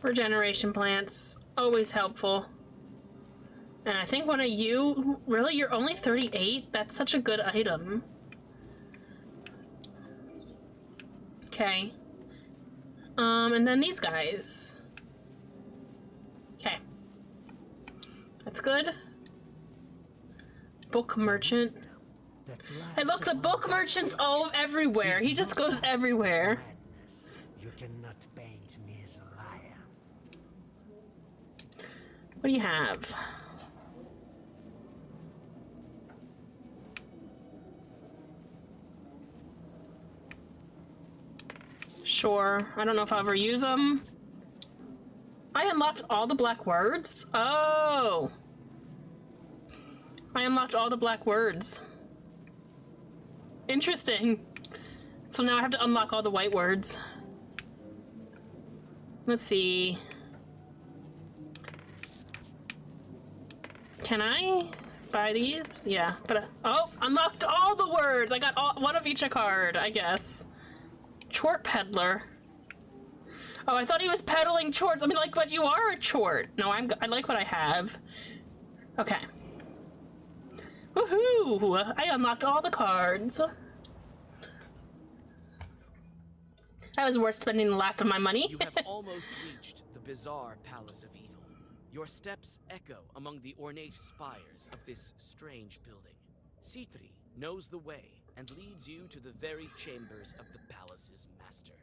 regeneration plants, always helpful. And I think one of you, really, you're only 38? That's such a good item. Okay. And then these guys. Okay. That's good. Book merchant. Hey, look, the book merchant's all everywhere. He just goes everywhere. You cannot paint me as a liar. What do you have? Sure. I don't know if I'll ever use them. I unlocked all the black words? Oh! I unlocked all the black words. Interesting. So now I have to unlock all the white words. Let's see. Can I buy these? Yeah, but oh, unlocked all the words! I got one of each a card, I guess. Chort peddler. Oh, I thought he was peddling chorts. I mean, like, but you are a chort. No, I like what I have. Okay. Woohoo! I unlocked all the cards. That was worth spending the last of my money. You have almost reached the bizarre Palace of Evil. Your steps echo among the ornate spires of this strange building. Citri knows the way and leads you to the very chambers of the palace's master.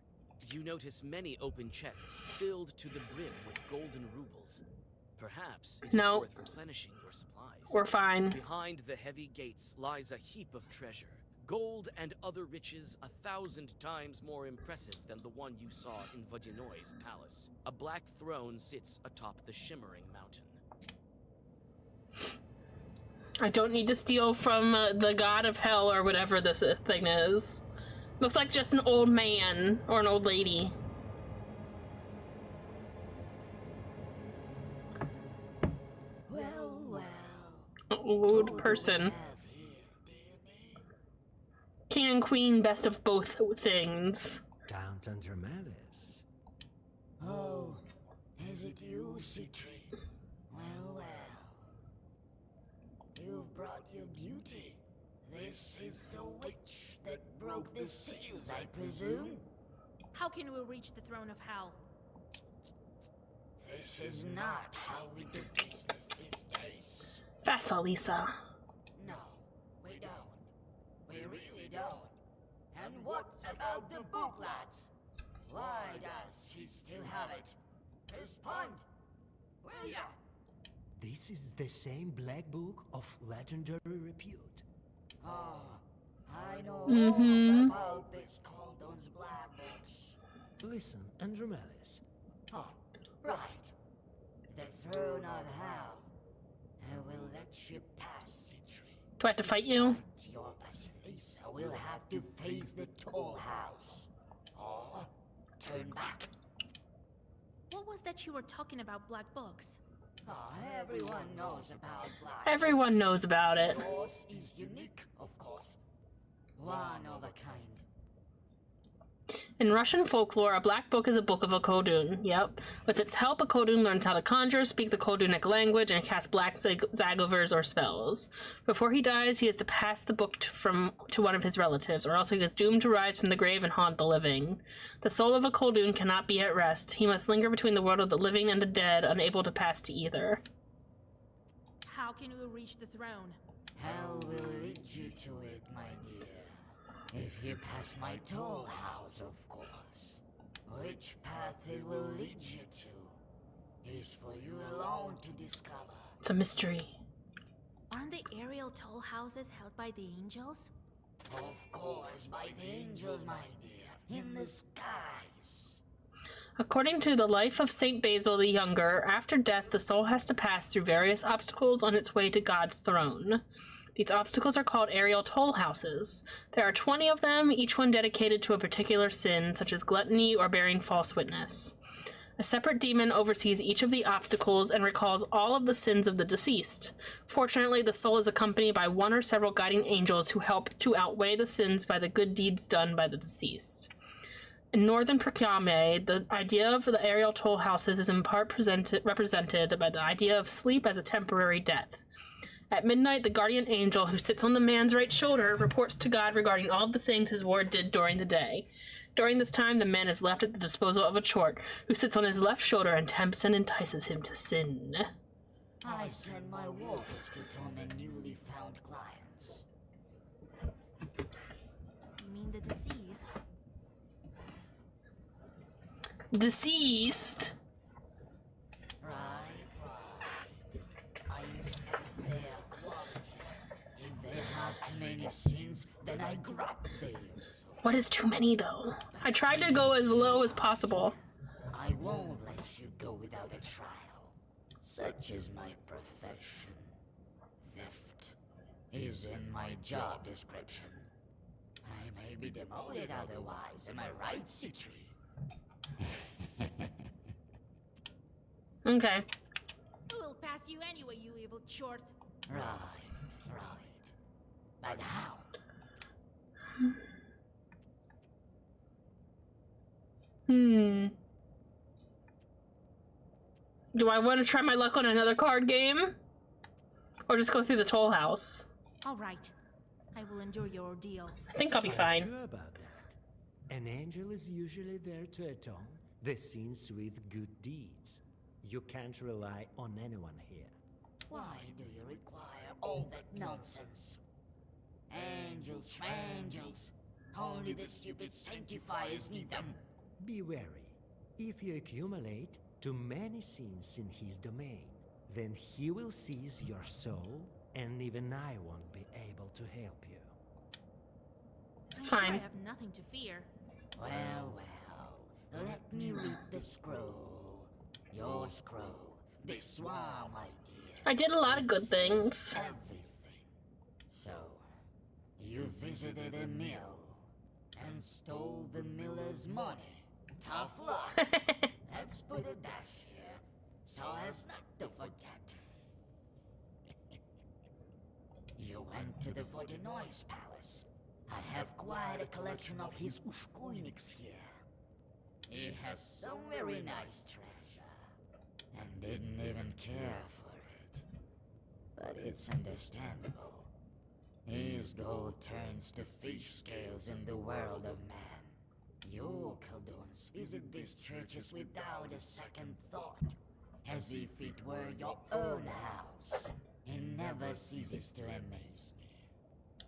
You notice many open chests filled to the brim with golden rubles. Perhaps it is worth replenishing your supplies. We're fine. Behind the heavy gates lies a heap of treasure. Gold and other riches 1,000 times more impressive than the one you saw in Vodinoy's palace. A black throne sits atop the shimmering mountain. I don't need to steal from the god of hell or whatever this thing is. Looks like just an old man or an old lady. Well, well. An old person. King and queen, best of both things. Count Andromedas. Oh, is it you, Citri? Well, well. You've brought your beauty. This is the witch that broke the seals, I presume? How can we reach the throne of hell? This is not how we do business these days. Vasilisa. No, we don't. We really don't. And what about the book, lads? Why does she still have it? Respond, will ya? This is the same black book of legendary repute. Oh, I know all about this Coldon's black books. Listen, Andromedas. Oh, right. The throne of hell. I will let you pass, Citri. Do I have to fight you? But your Vasilisa will have to face the tall house. Or turn back. What was that you were talking about, black books? Oh, everyone knows about black Everyone knows about it. Yours is unique, of course. One of a kind. In Russian folklore, a black book is a book of a Koldun. Yep. With its help, a Koldun learns how to conjure, speak the Koldunic language, and cast black zagovers or spells. Before he dies, he has to pass the book to one of his relatives, or else he is doomed to rise from the grave and haunt the living. The soul of a Koldun cannot be at rest. He must linger between the world of the living and the dead, unable to pass to either. How can we reach the throne? Hell will lead you to it, my dear. If you pass my toll house, of course. Which path it will lead you to is for you alone to discover. It's a mystery. Aren't the aerial toll houses held by the angels? Of course, by the angels, my dear, in the skies. According to the life of Saint Basil the Younger, after death, the soul has to pass through various obstacles on its way to God's throne. These obstacles are called aerial toll houses. There are 20 of them, each one dedicated to a particular sin, such as gluttony or bearing false witness. A separate demon oversees each of the obstacles and recalls all of the sins of the deceased. Fortunately, the soul is accompanied by one or several guiding angels who help to outweigh the sins by the good deeds done by the deceased. In northern Prakyame, the idea of the aerial toll houses is in part represented by the idea of sleep as a temporary death. At midnight, the guardian angel who sits on the man's right shoulder reports to God regarding all of the things his ward did during the day. During this time, the man is left at the disposal of a chort who sits on his left shoulder and tempts and entices him to sin. I send my walkers to torment newly found clients. You mean the deceased? Deceased? Right. I inspect their quality. If they have too many sins, then I grab theirs. What is too many, though? I tried to go as low as possible. I won't let you go without a trial. Such is my profession. Theft is in my job description. I may be demoted otherwise, am I right, Citri? Okay. We'll pass you anyway, you evil chort. Right. But how? Do I want to try my luck on another card game? Or just go through the toll house? All right. I will endure your ordeal. I think I'll be fine. Sure about that. An angel is usually there to atone the sins with good deeds. You can't rely on anyone here. Why do you require all that nonsense? Angels, angels. Only the stupid sanctifiers need them. Be wary. If you accumulate too many sins in his domain, then he will seize your soul, and even I won't be able to help you. It's I'm sure fine. I have nothing to fear. Well, well, let me read the scroll. Your scroll. This one, my dear. I did a lot of good things. Everything. So, you visited a mill and stole the miller's money. Tough luck. Let's put a dash here, so as not to forget. You went to the Vodinois Palace. I have quite a collection of his Ushkoiniks here. He has some very nice treasure, and didn't even care for it. But it's understandable. His gold turns to fish scales in the world of man. You, Khaldun's, visit these churches without a second thought, as if it were your own house. It never ceases to amaze me.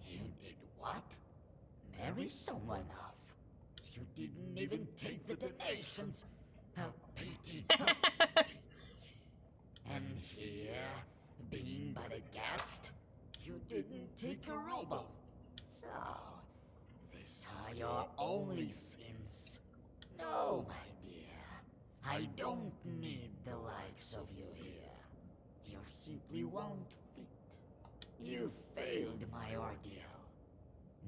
You did what? Marry someone off? You didn't even take the donations. How pity, how pity. And here, being but a guest, you didn't take a ruble. So, these are your only sins. No, my dear. I don't need the likes of you here. You simply won't fit. You failed my ordeal.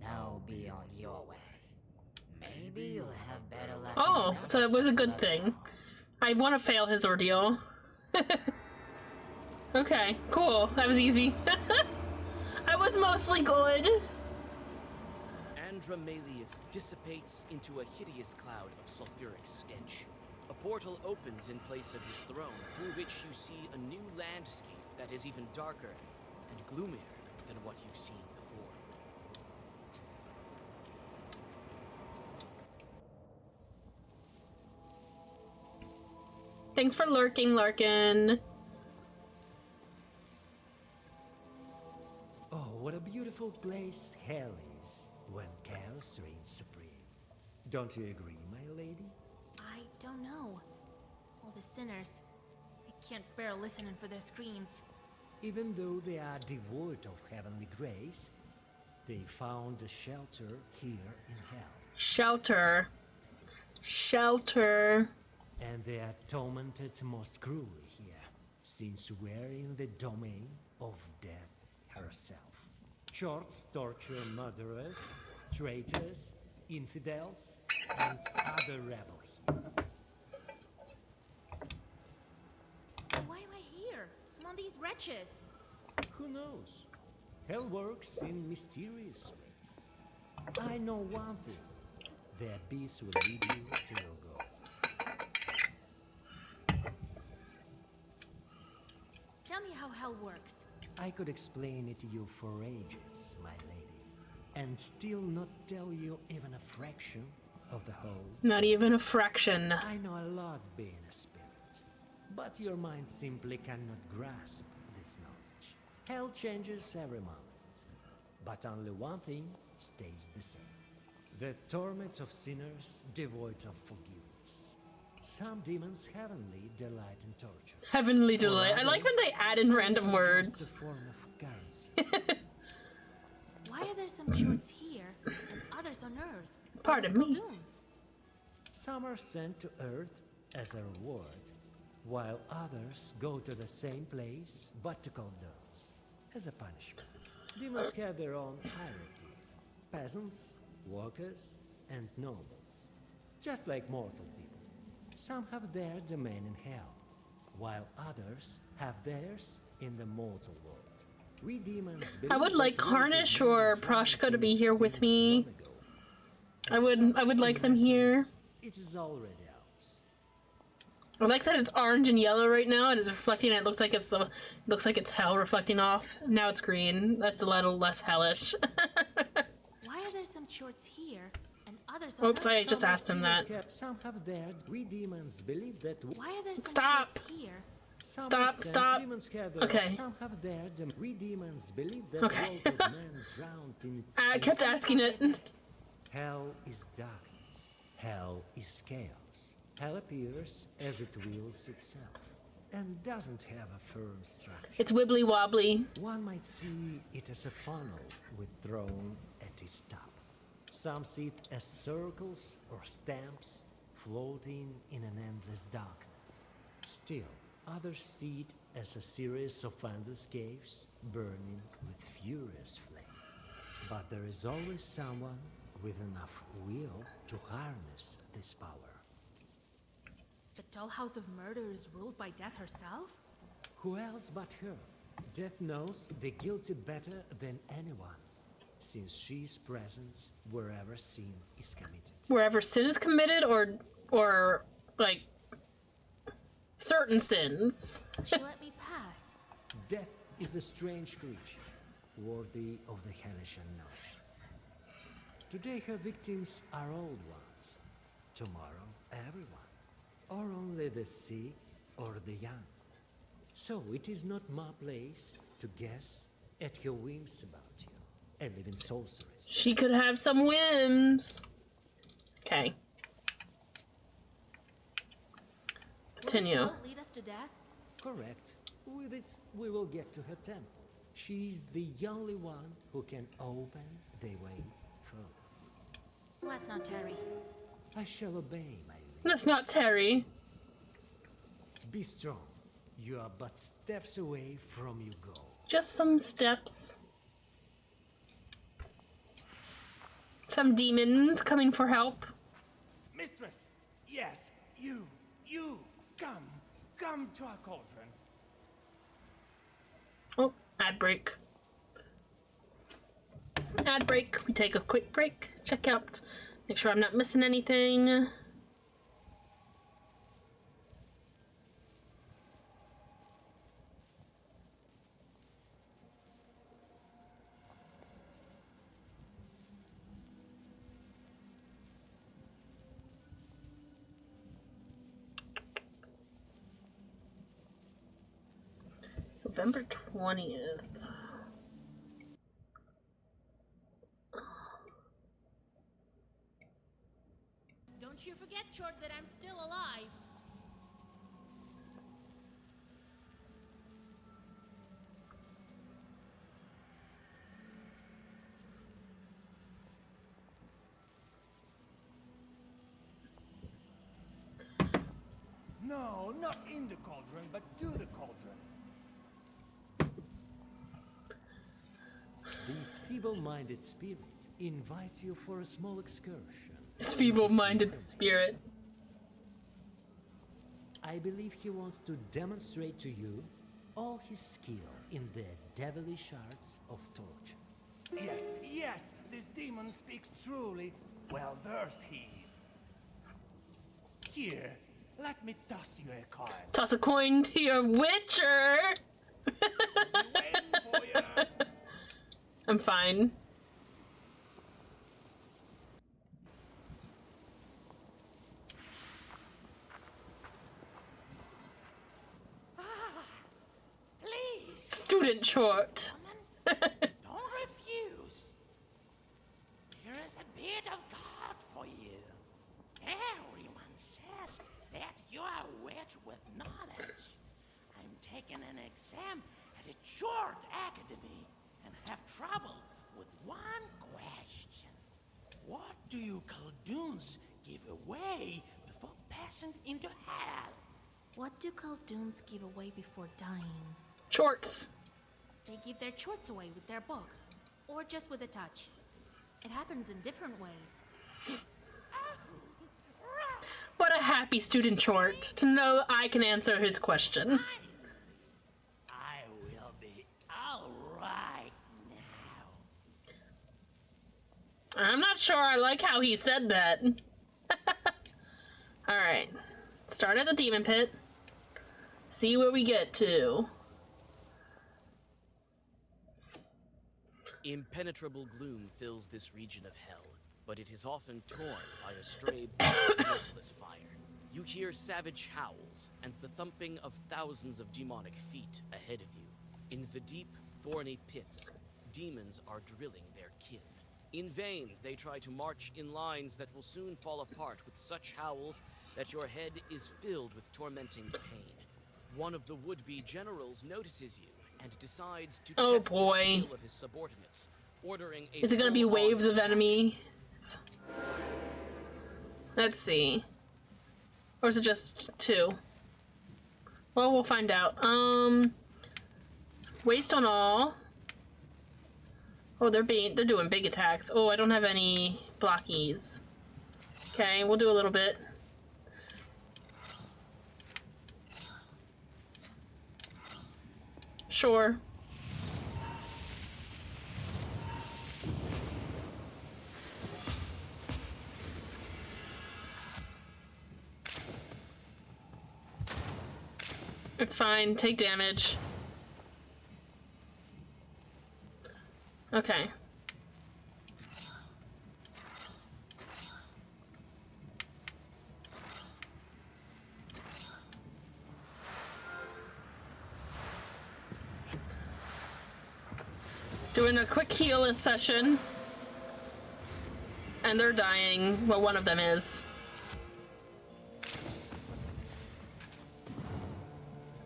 Now be on your way. Maybe you'll have better luck. Oh, so it was a good thing. I want to fail his ordeal. Okay, cool. That was easy. I was mostly good. Andromalius dissipates into a hideous cloud of sulfuric stench. A portal opens in place of his throne, through which you see a new landscape that is even darker and gloomier than what you've seen before. Thanks for lurking, Larkin. Oh, what a beautiful place hell is when chaos reigns supreme. Don't you agree, my lady? I don't know. All the sinners. I can't bear listening for their screams. Even though they are devoid of heavenly grace, they found a shelter here in hell. Shelter. Shelter. And they are tormented most cruelly here, since we're in the domain of death herself. Shorts torture murderers, traitors, infidels, and other rebels here. Why am I here? Among these wretches? Who knows? Hell works in mysterious ways. I know one thing. The abyss will lead you to your goal. Tell me how hell works. I could explain it to you for ages, my lady, and still not tell you even a fraction of the whole. Not even a fraction. I know a lot being a spirit, but your mind simply cannot grasp this knowledge. Hell changes every moment, but only one thing stays the same. The torment of sinners devoid of forgiveness. Some demons heavenly delight in torture. Heavenly delight. I like when they add in random words. Just a form of currency. Why are there some shorts here and others on Earth? Pardon me. Khaldun's? Some are sent to Earth as a reward, while others go to the same place but to Khaldun's as a punishment. Demons have their own hierarchy: peasants, workers, and nobles. Just like mortal people. Some have their domain in hell, while others have theirs in the mortal world. We demons I would like Karnish or Proshka to be here with me. I would like them here. It is already ours. I like that it's orange and yellow right now. It is reflecting. It looks like it's hell reflecting off. Now it's green. That's a little less hellish. Why are there some shorts here and others on Oops, Earth? I just asked him that. Some have theirs. We demons believe that. Why are there some Stop. shorts here? Stop. Okay. Some have theirs. We demons believe that Okay. the world of man drowned in its I kept asking it. Hell is darkness. Hell is chaos. Hell appears as it wills itself and doesn't have a firm structure. It's wibbly wobbly. One might see it as a funnel with throne at its top. Some see it as circles or stamps floating in an endless darkness. Still, others see it as a series of endless caves burning with furious flame. But there is always someone with enough will to harness this power. The Dollhouse of Murder is ruled by Death herself? Who else but her? Death knows the guilty better than anyone, since she's present wherever sin is committed. Wherever sin is committed, or like certain sins. She let me pass. Death is a strange creature, worthy of the hellish unknown. Today her victims are old ones. Tomorrow, everyone. Or only the sick or the young. So it is not my place to guess at her whims about you and live in sorceries. She could have some whims. Okay. Continue. Will this road lead us to death? Correct. With it, we will get to her temple. She's the only one who can open the way further. Let's not tarry. I shall obey, my lady. That's not Terry. Be strong. You are but steps away from your goal. Just some steps. Some demons coming for help. Mistress, yes, you, come to our cauldron. Oh, ad break. Ad break. We take a quick break. Check out. Make sure I'm not missing anything. November 20th. Don't you forget, Chort, that I'm still alive. No, not in the cauldron, but to the cauldron. This feeble-minded spirit invites you for a small excursion. This feeble-minded spirit. I believe he wants to demonstrate to you all his skill in the devilish arts of torture. Yes, this demon speaks truly. Well versed he is. Here, let me toss you a coin. Toss a coin to your witcher. I'm fine. Please. Student Chort. Don't refuse. Here is a bit of God for you. Everyone says that you are a witch with knowledge. I'm taking an exam at a Chort Academy and have trouble with one question. What do you Khaldoons give away before passing into hell? What do Khaldoons give away before dying? Chorts. They give their chorts away with their book, or just with a touch. It happens in different ways. What a happy student Chort to know I can answer his question. I will be all right now. I'm not sure I like how he said that. Alright. Start at the demon pit. See where we get to. Impenetrable gloom fills this region of hell, but it is often torn by a stray merciless fire. You hear savage howls and the thumping of thousands of demonic feet ahead of you. In the deep, thorny pits, demons are drilling their kin. In vain, they try to march in lines that will soon fall apart with such howls that your head is filled with tormenting pain. One of the would-be generals notices you and decides to test the skill of his subordinates, ordering a Is it gonna be waves of enemy Let's see. Or is it just 2? Well, we'll find out. Waste on all. Oh, they're doing big attacks. Oh, I don't have any blockies. Okay, we'll do a little bit. Sure. It's fine. Take damage. Okay. Doing a quick heal session. And they're dying. Well, one of them is.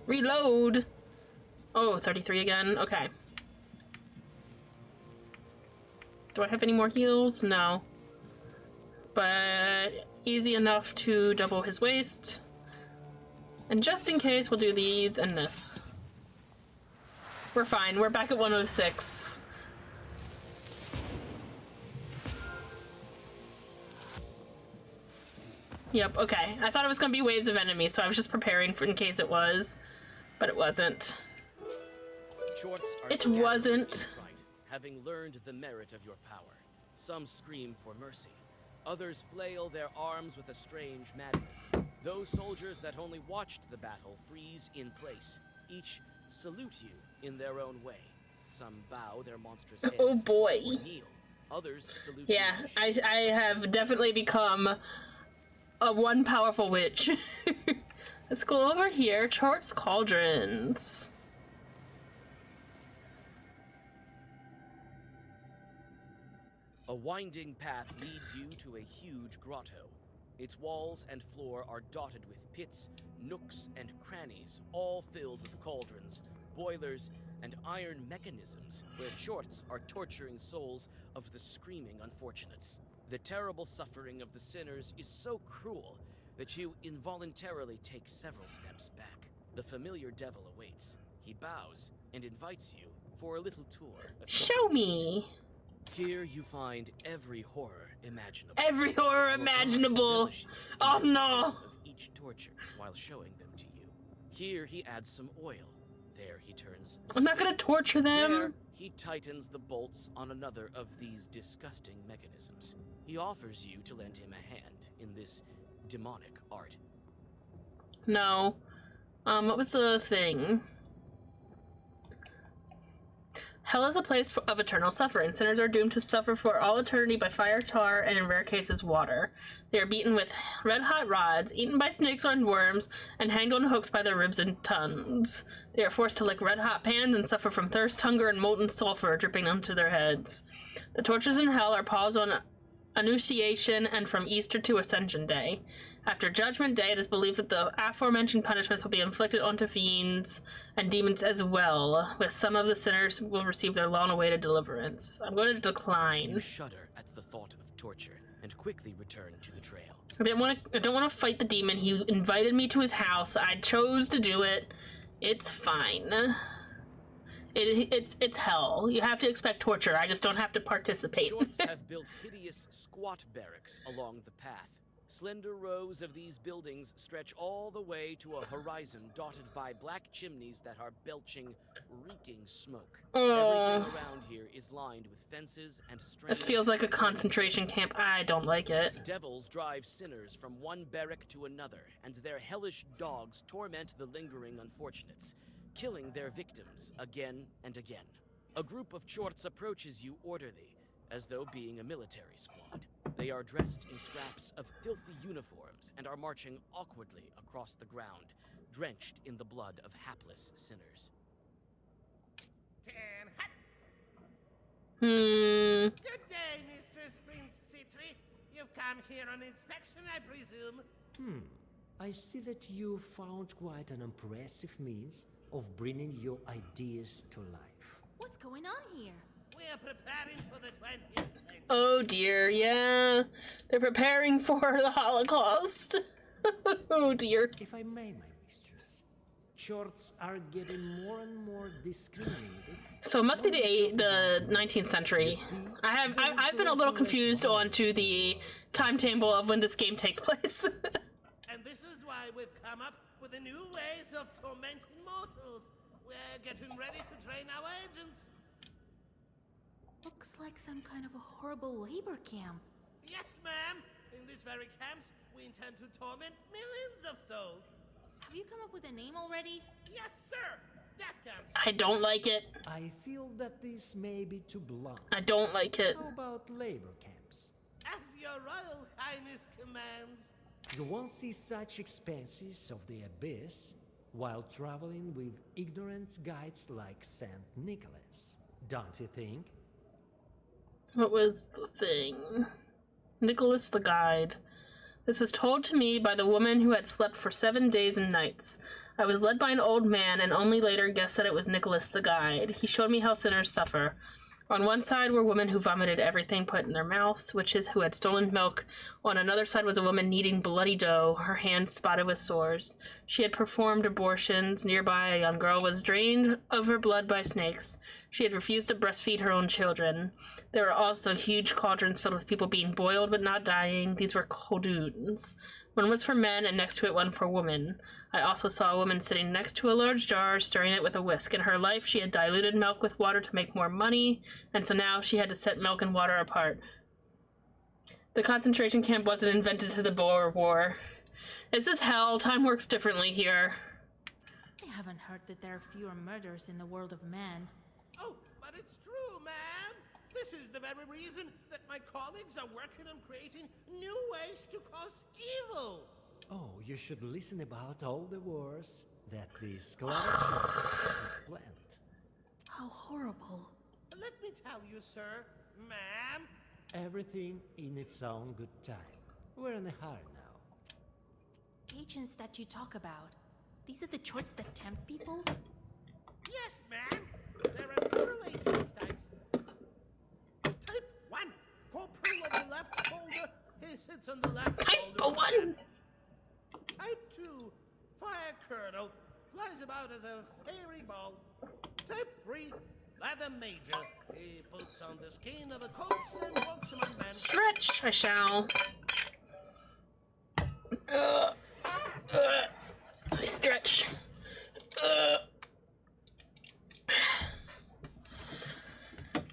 Reload! Oh, 33 again. Okay. Do I have any more heals? No. But easy enough to double his waist. And just in case, we'll do these and this. We're fine. We're back at 106. Yep, okay. I thought it was gonna be waves of enemies, so I was just preparing for in case it was. But it wasn't. It wasn't. Having learned the merit of your power. Some scream for mercy. Others flail their arms with a strange madness. Those soldiers that only watched the battle freeze in place. Each salute you in their own way. Some bow their monstrous heads. Oh boy. Or kneel. Others salute yeah, I have definitely become a one powerful witch. Let's go over here. Chort's Cauldrons. A winding path leads you to a huge grotto. Its walls and floor are dotted with pits, nooks, and crannies, all filled with cauldrons, boilers, and iron mechanisms where Chorts are torturing souls of the screaming unfortunates. The terrible suffering of the sinners is so cruel that you involuntarily take several steps back. The familiar devil awaits. He bows and invites you for a little tour of Show me! Here you find every horror imaginable. Every horror imaginable! Oh no! Of each torture while showing them to you. Here he adds some oil. There he turns. I'm not gonna torture them. There he tightens the bolts on another of these disgusting mechanisms. He offers you to lend him a hand in this demonic art. No. What was the thing? Hell is a place of eternal suffering. Sinners are doomed to suffer for all eternity by fire, tar, and in rare cases, water. They are beaten with red-hot rods, eaten by snakes and worms, and hanged on hooks by their ribs and tongues. They are forced to lick red-hot pans and suffer from thirst, hunger, and molten sulfur dripping onto their heads. The tortures in hell are paused on Annunciation and from Easter to Ascension Day. After Judgment Day, it is believed that the aforementioned punishments will be inflicted onto fiends and demons as well, with some of the sinners will receive their long-awaited deliverance. I'm going to decline. You shudder at the thought of torture and quickly return to the trail. I don't want to fight the demon. He invited me to his house. I chose to do it. It's fine. It's hell. You have to expect torture. I just don't have to participate. Chorts have built hideous squat barracks along the path. Slender rows of these buildings stretch all the way to a horizon dotted by black chimneys that are belching, reeking smoke. Everything around here is lined with fences and strange... This feels like a concentration camp. I don't like it. Devils drive sinners from one barrack to another, and their hellish dogs torment the lingering unfortunates, killing their victims again and again. A group of Chorts approaches you orderly, as though being a military squad. They are dressed in scraps of filthy uniforms and are marching awkwardly across the ground, drenched in the blood of hapless sinners. Good day, Mistress Prince Citri. You've come here on inspection, I presume? I see that you found quite an impressive means of bringing your ideas to life. What's going on here? We're preparing for the 20th century. Oh dear, yeah. They're preparing for the Holocaust. Oh dear. If I may, my mistress, shorts are getting more and more discriminated. So it must be the 19th century. I've been a little confused onto the timetable of when this game takes place. And this is why we've come up with the new ways of tormenting mortals. We're getting ready to train our agents. Looks like some kind of a horrible labor camp. Yes, ma'am. In these very camps, we intend to torment millions of souls. Have you come up with a name already? Yes, sir. Death camps. I don't like it. I feel that this may be too blunt. I don't like it. How about labor camps? As your royal highness commands. You won't see such expenses of the abyss while traveling with ignorant guides like Saint Nicholas, don't you think? What was the thing? Nicholas the Guide. This was told to me by the woman who had slept for 7 days and nights. I was led by an old man and only later guessed that it was Nicholas the Guide. He showed me how sinners suffer. On one side were women who vomited everything put in their mouths, witches who had stolen milk. On another side was a woman kneading bloody dough, her hands spotted with sores. She had performed abortions. Nearby, a young girl was drained of her blood by snakes. She had refused to breastfeed her own children. There were also huge cauldrons filled with people being boiled but not dying. These were koduns. One was for men, and next to it one for women. I also saw a woman sitting next to a large jar, stirring it with a whisk. In her life, she had diluted milk with water to make more money, and so now she had to set milk and water apart. The concentration camp wasn't invented to the Boer War. This is hell. Time works differently here. I haven't heard that there are fewer murders in the world of man. Oh, but it's true, ma'am. This is the very reason that my colleagues are working on creating new ways to cause evil. Oh, you should listen about all the wars that these clever shorts have planned. How horrible. Let me tell you, sir, ma'am. Everything in its own good time. We're in a hurry now. Agents that you talk about, these are the chorts that tempt people? Yes, ma'am. There are several agents types. Type 1, corporal of the left shoulder. He sits on the left shoulder. Type 1. Type 2, fire colonel. Flies about as a fairy ball. Type 3, ladder major. He puts on the skin of a corpse and walks among men. Stretch, I shall. I stretch.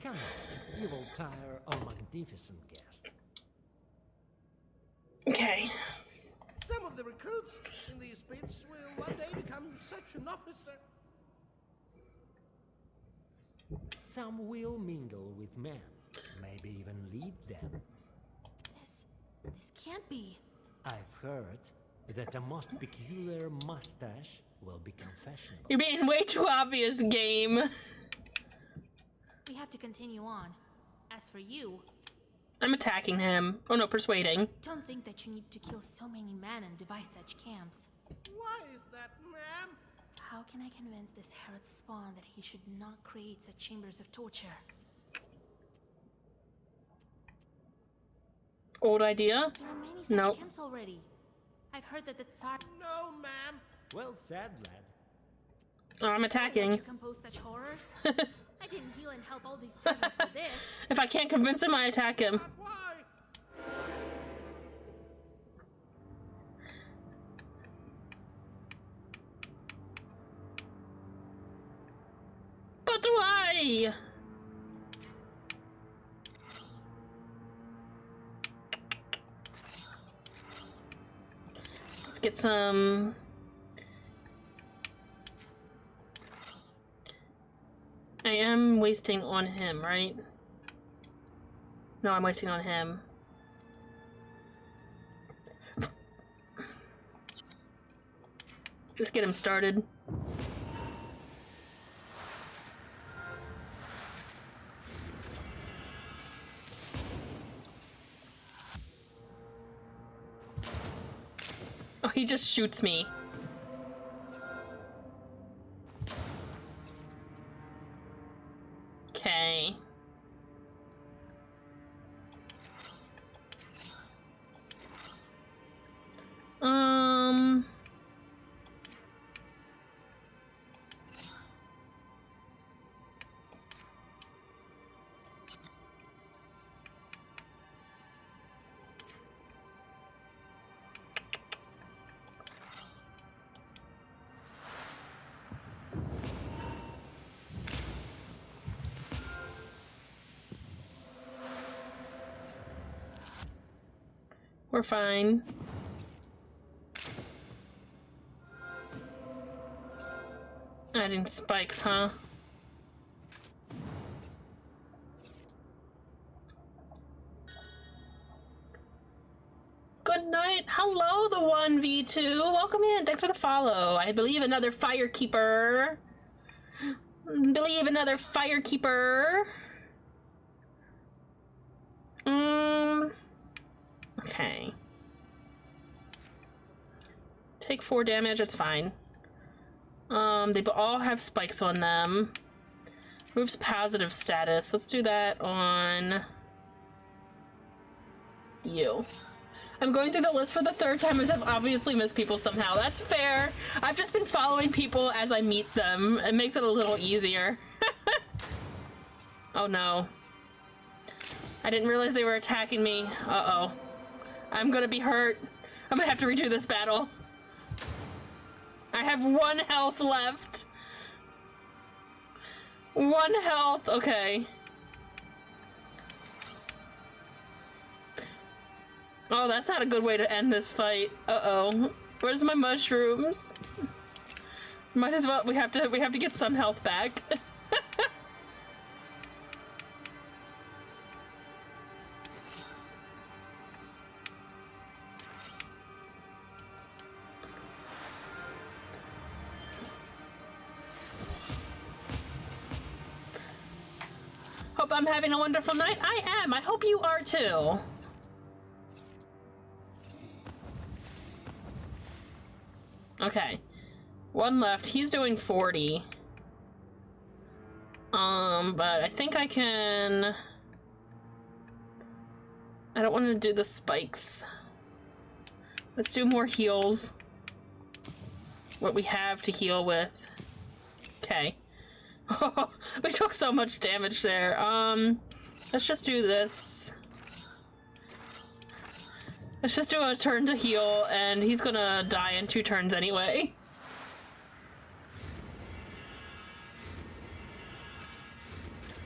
Come on, you will tire our magnificent guest. Okay. Some of the recruits in these pits will one day become such an officer. Some will mingle with men, maybe even lead them. This can't be. I've heard that a most peculiar mustache will become fashionable. You're being way too obvious, game. We have to continue on. As for you, I'm attacking him. Oh no, persuading. don't think that you need to kill so many men and devise such camps. Why is that, ma'am? How can I convince this Herod Spawn that he should not create such chambers of torture? Old idea? There are many such Nope. camps already. I've heard that the Tsar... No, ma'am. Well said, lad. Oh, I'm Why attacking. you compose such horrors? I didn't heal and help all these peasants for this. If I can't convince him, I attack him. But why? But why? Let's get some. I am wasting on him, right? No, I'm wasting on him. Just get him started. Oh, he just shoots me. Okay. We're fine. Adding spikes, huh? Good night. Hello, the 1v2. Welcome in. Thanks for the follow. I believe another Firekeeper. Okay. Take 4 damage, it's fine. They all have spikes on them. Moves positive status. Let's do that on you. I'm going through the list for the 3rd time as I've obviously missed people somehow. That's fair. I've just been following people as I meet them. It makes it a little easier. Oh no. I didn't realize they were attacking me. Uh-oh. I'm gonna be hurt. I'm gonna have to redo this battle. I have 1 health left. 1 health, okay. Oh, that's not a good way to end this fight. Uh-oh. Where's my mushrooms? Might as well, we have to get some health back. Hope I'm having a wonderful night. I am. I hope you are too. Okay. 1 left. He's doing 40. But I think I can... I don't want to do the spikes. Let's do more heals. What we have to heal with. Okay. We took so much damage there. Let's just do this. Let's just do a turn to heal, and he's gonna die in 2 turns anyway.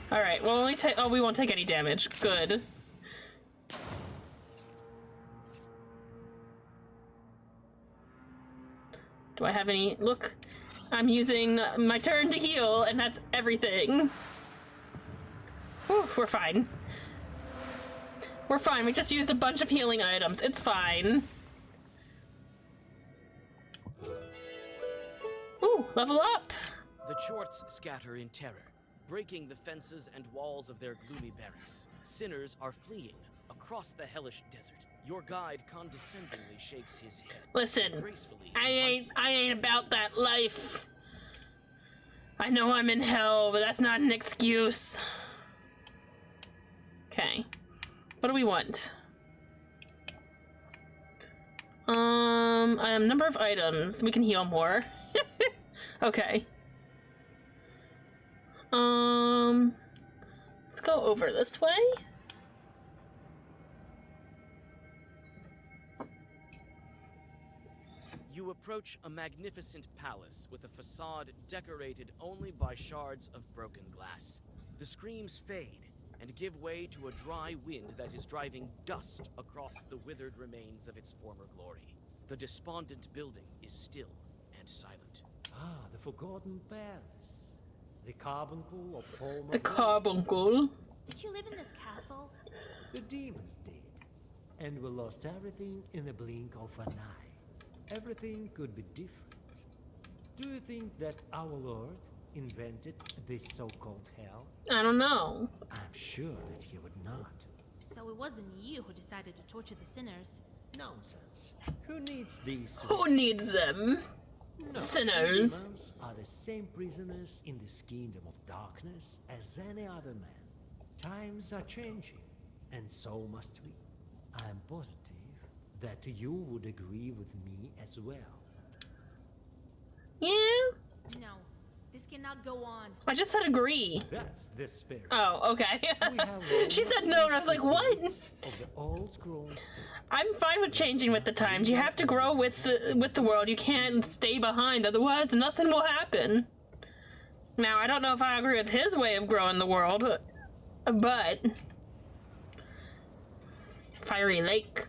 Alright, well, we won't take any damage. Good. Do I have any? Look, I'm using my turn to heal, and that's everything. Whew, we're fine. We're fine, we just used a bunch of healing items. It's fine. Ooh, level up! The Chorts scatter in terror, breaking the fences and walls of their gloomy barracks. Sinners are fleeing across the hellish desert. Your guide condescendingly shakes his head. Listen, I ain't about that life. I know I'm in hell, but that's not an excuse. Okay. What do we want? Number of items. We can heal more. Okay. Let's go over this way. You approach a magnificent palace with a facade decorated only by shards of broken glass. The screams fade and give way to a dry wind that is driving dust across the withered remains of its former glory. The despondent building is still and silent. Ah, the Forgotten Palace. The carbuncle of former... The carbuncle? Did you live in this castle? The demons did. And we lost everything in the blink of an eye. Everything could be different. Do you think that our Lord invented this so-called hell? I don't know. I'm sure that he would not. So it wasn't you who decided to torture the sinners? Nonsense. Who needs these? Who needs them? No, Sinners. Demons are the same prisoners in this kingdom of darkness as any other man. Times are changing, and so must we. I'm positive that you would agree with me as well. Yeah? No, this cannot go on. I just said agree. That's the spirit. Oh, okay. She said no, and I was like, what? Of the old scrolls. I'm fine with changing with the times. You have to grow with the world. You can't stay behind, otherwise nothing will happen. Now, I don't know if I agree with his way of growing the world, but... Fiery Lake.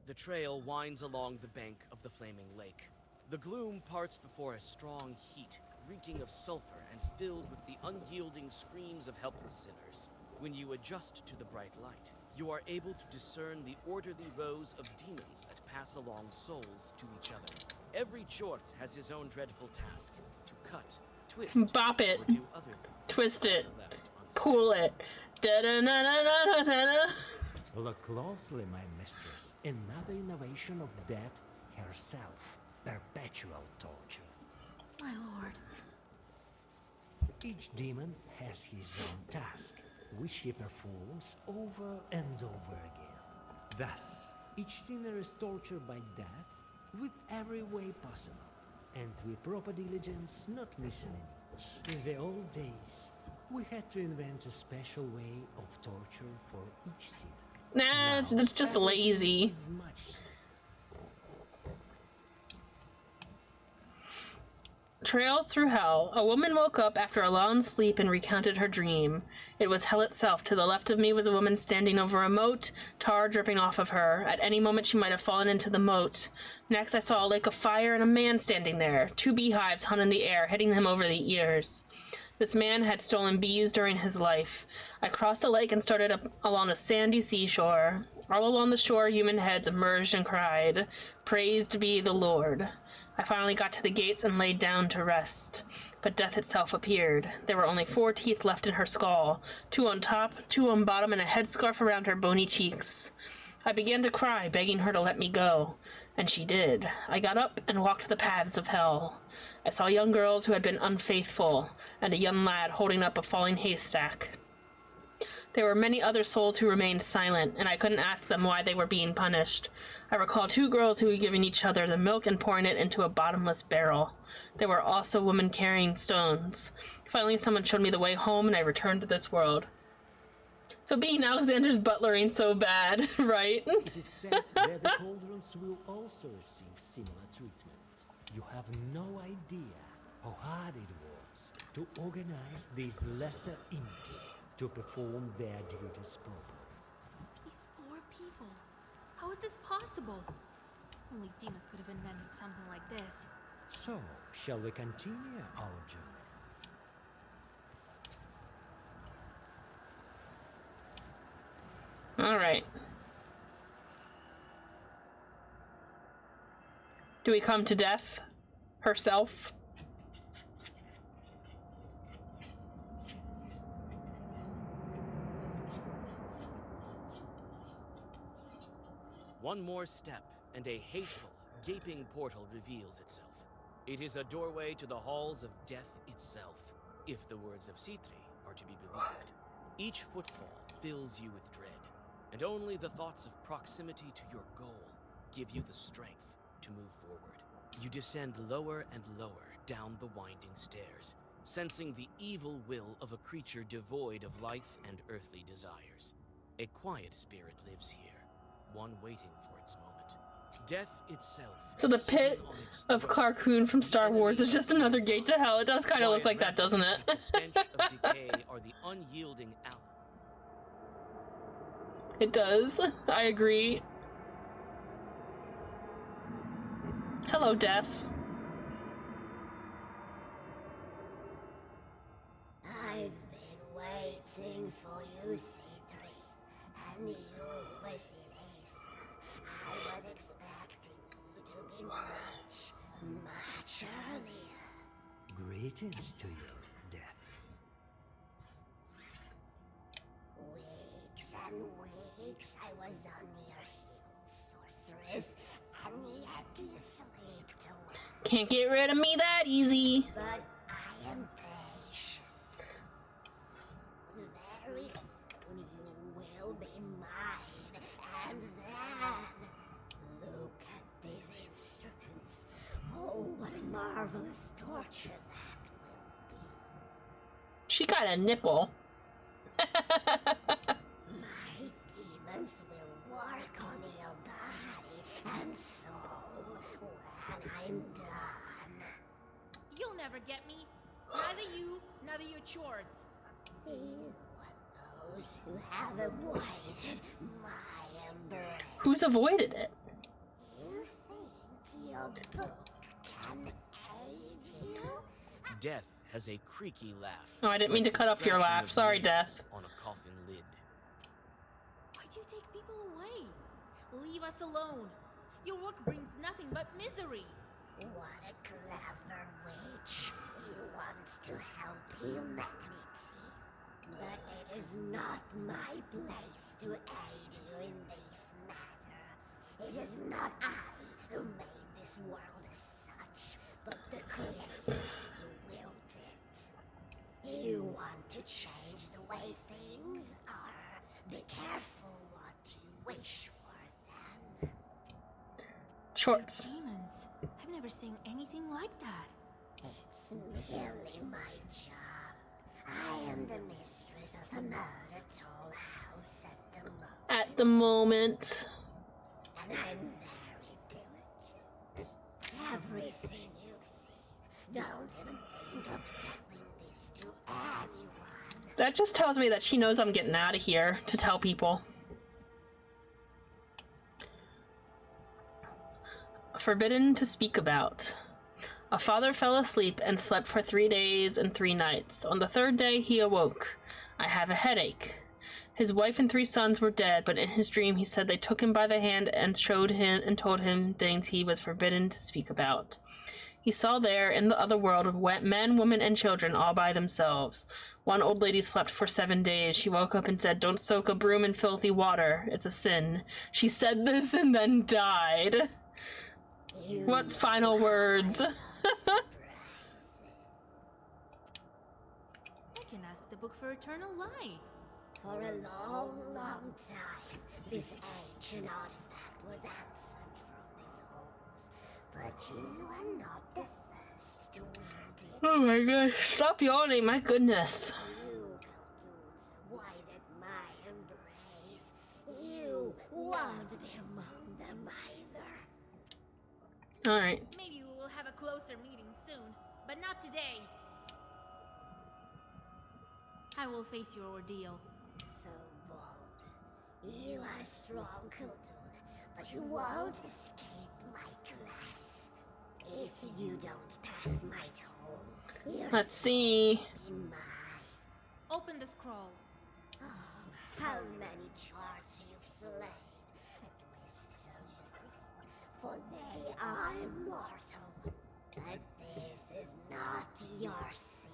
The trail winds along the bank of the flaming lake. The gloom parts before a strong heat, reeking of sulfur and filled with the unyielding screams of helpless sinners. When you adjust to the bright light, you are able to discern the orderly rows of demons that pass along souls to each other. Every Chort has his own dreadful task, to cut, twist, Bop it. or do other things. Twist it. left unsaid. Pull it. Da-da-na-na-na-na-na. Look closely, my mistress. Another innovation of death herself. Perpetual torture. My lord. Each demon has his own task, which he performs over and over again. Thus, each sinner is tortured by death with every way possible, and with proper diligence, not missing an inch. In the old days, we had to invent a special way of torture for each sinner. Nah, that's just lazy. Is much Trails through hell. A woman woke up after a long sleep and recounted her dream. It was hell itself. To the left of me was a woman standing over a moat, tar dripping off of her. At any moment she might have fallen into the moat. Next I saw a lake of fire and a man standing there. 2 beehives hung in the air, hitting him over the ears. This man had stolen bees during his life. I crossed the lake and started up along a sandy seashore. All along the shore, human heads emerged and cried, "Praised be the Lord." I finally got to the gates and laid down to rest. But death itself appeared. There were only 4 teeth left in her skull, 2 on top, 2 on bottom, and a headscarf around her bony cheeks. I began to cry, begging her to let me go. And she did. I got up and walked the paths of hell. I saw young girls who had been unfaithful, and a young lad holding up a falling haystack. There were many other souls who remained silent, and I couldn't ask them why they were being punished. I recall 2 girls who were giving each other the milk and pouring it into a bottomless barrel. There were also women carrying stones. Finally, someone showed me the way home, and I returned to this world. So being Alexander's butler ain't so bad, right? It is said that the cauldrons will also receive similar treatment. You have no idea how hard it was to organize these lesser imps to perform their duties properly. These poor people. How is this possible? Only demons could have invented something like this. So, shall we continue our journey? All right. Do we come to death herself? One more step, and a hateful, gaping portal reveals itself. It is a doorway to the halls of death itself, if the words of Citri are to be believed. Each footfall fills you with dread, and only the thoughts of proximity to your goal give you the strength to move forward. You descend lower and lower down the winding stairs, sensing the evil will of a creature devoid of life and earthly desires. A quiet spirit lives here, one waiting for its moment. Death itself. So the pit of Carcoon from Star Wars is just another gate to hell. It does kind of look like that, doesn't it? The stench of decay are the unyielding out. It does. I agree. Hello, Death. I've been waiting for you, Citri, and you, Vasilis. I was expecting you to be much earlier. Greetings to you, Death. Weeks and weeks I was on your heels, sorceress, and yet you slipped away. Can't get rid of me that easy. But I am patient. Soon, very soon, you will be mine. And then, look at these instruments. Oh, what a marvelous torture that will be. She got a nipple. My demons will work on your body and soul when I'm done. You'll never get me. Neither you, neither your Chords. Few are those who have avoided my embrace. Who's avoided it? your book can aid you? Death has a creaky laugh. Oh, I didn't mean like to the cut off your scratching laugh. of Sorry, nails Death. On a coffin lid. Why do you take people away? Leave us alone. Your work brings nothing but misery. What a clever witch. You want to help humanity. But it is not my place to aid you in this matter. It is not I who made this world as such, but the Creator who willed it. You want to change the way things are. Be careful what you wish for, then. Shorts. Demons. I've never seen anything like that. It's merely my job. I am the mistress of the Murder Toll House At the moment. and I'm very diligent. Everything you've seen, don't even think of telling this to anyone. That just tells me that she knows I'm getting out of here to tell people. Forbidden to speak about. A father fell asleep and slept for 3 days and 3 nights. On the 3rd day he awoke. I have a headache. His wife and 3 sons were dead, but in his dream he said they took him by the hand and showed him and told him things he was forbidden to speak about. He saw there, in the other world, men, women, and children all by themselves. One old lady slept for 7 days. She woke up and said, "Don't soak a broom in filthy water. It's a sin." She said this and then died. What final words? I can ask the book for eternal life. For a long, long time, this ancient artifact was absent from these halls. But you are not the first to wield it. Oh my gosh, stop yawning, my goodness. You Khaldun's wide at my embrace. You won't be among them either. Alright. Maybe we will have a closer meeting soon, but not today. I will face your ordeal. So bold. You are strong, Khaldun, but you won't escape my class. If you don't pass my toll, your Let's see. soul will be mine. Open the scroll. Oh, how many charts you've slain. At least so you think, for they are immortal. But this is not your sin.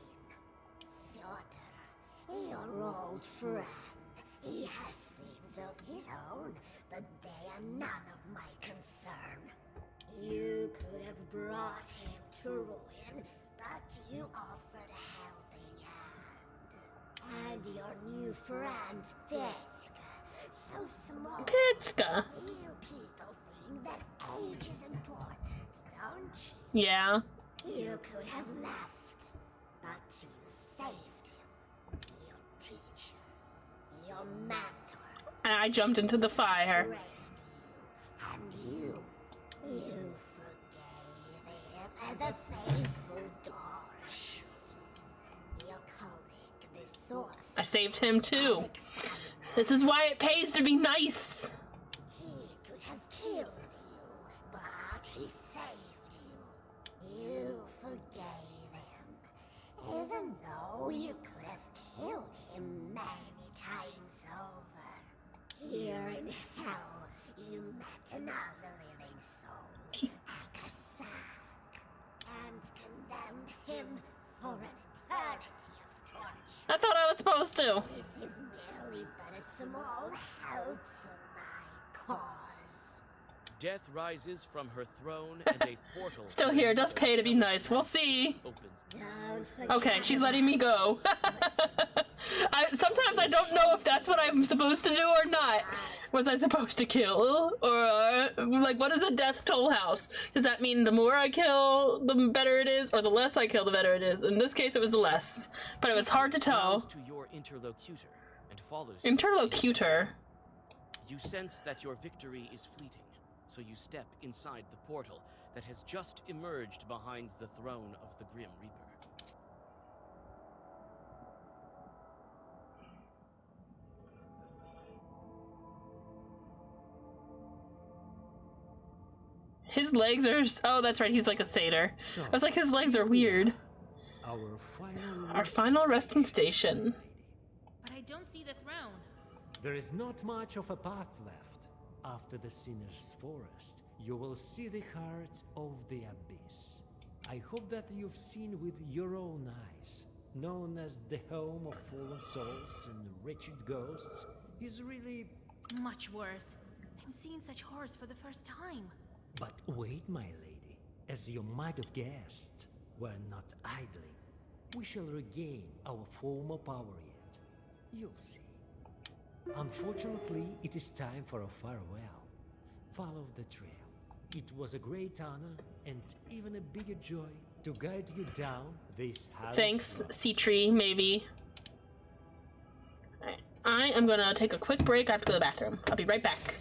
Fyodor, your old friend, he has sins of his own, but they are none of my concern. You could have brought him to ruin, but you offered a helping hand. And your new friend, Petska, so small. Petska. You people think that age is important, don't you? Yeah. You could have left, but you saved him. Your teacher, your mentor. And I jumped into the fire. Trained you, and you forgave him, and the faithful Dorish. Your colleague, the source. I saved him too. This is why it pays to be nice. He could have killed you, but he saved you. You forgave him, even though you could have killed him many times over. Here in hell, you met another living soul, Akasak, and condemned him for an eternity of torture. I thought I was supposed to. This is merely but a small help for my cause. Death rises from her throne and a portal. Still here, it does pay to be nice. We'll see. Opens. Don't forget Okay, she's letting me go. Sometimes I don't know if that's what I'm supposed to do or not. Was I supposed to kill? Or, like, what is a death toll house? Does that mean the more I kill, the better it is? Or the less I kill, the better it is? In this case, it was the less. But it was hard to tell. Bows to your interlocutor and follows. Interlocutor? You sense that your victory is fleeting, so you step inside the portal that has just emerged behind the throne of the Grim Reaper. His legs are... Oh, that's right, he's like a satyr. I was like, his legs are weird. Our final resting station. But I don't see the throne. There is not much of a path left. After the Sinner's Forest, you will see the heart of the Abyss. I hope that you've seen with your own eyes. Known as the home of fallen souls and wretched ghosts, is really... Much worse. I'm seeing such horrors for the first time. But wait, my lady. As you might have guessed, we're not idling. We shall regain our former power yet. You'll see. Unfortunately, it is time for a farewell. Follow the trail. It was a great honor and even a bigger joy to guide you down this house. Thanks, Sea-Tree, maybe. Alright, I am gonna take a quick break. I have to go to the bathroom. I'll be right back.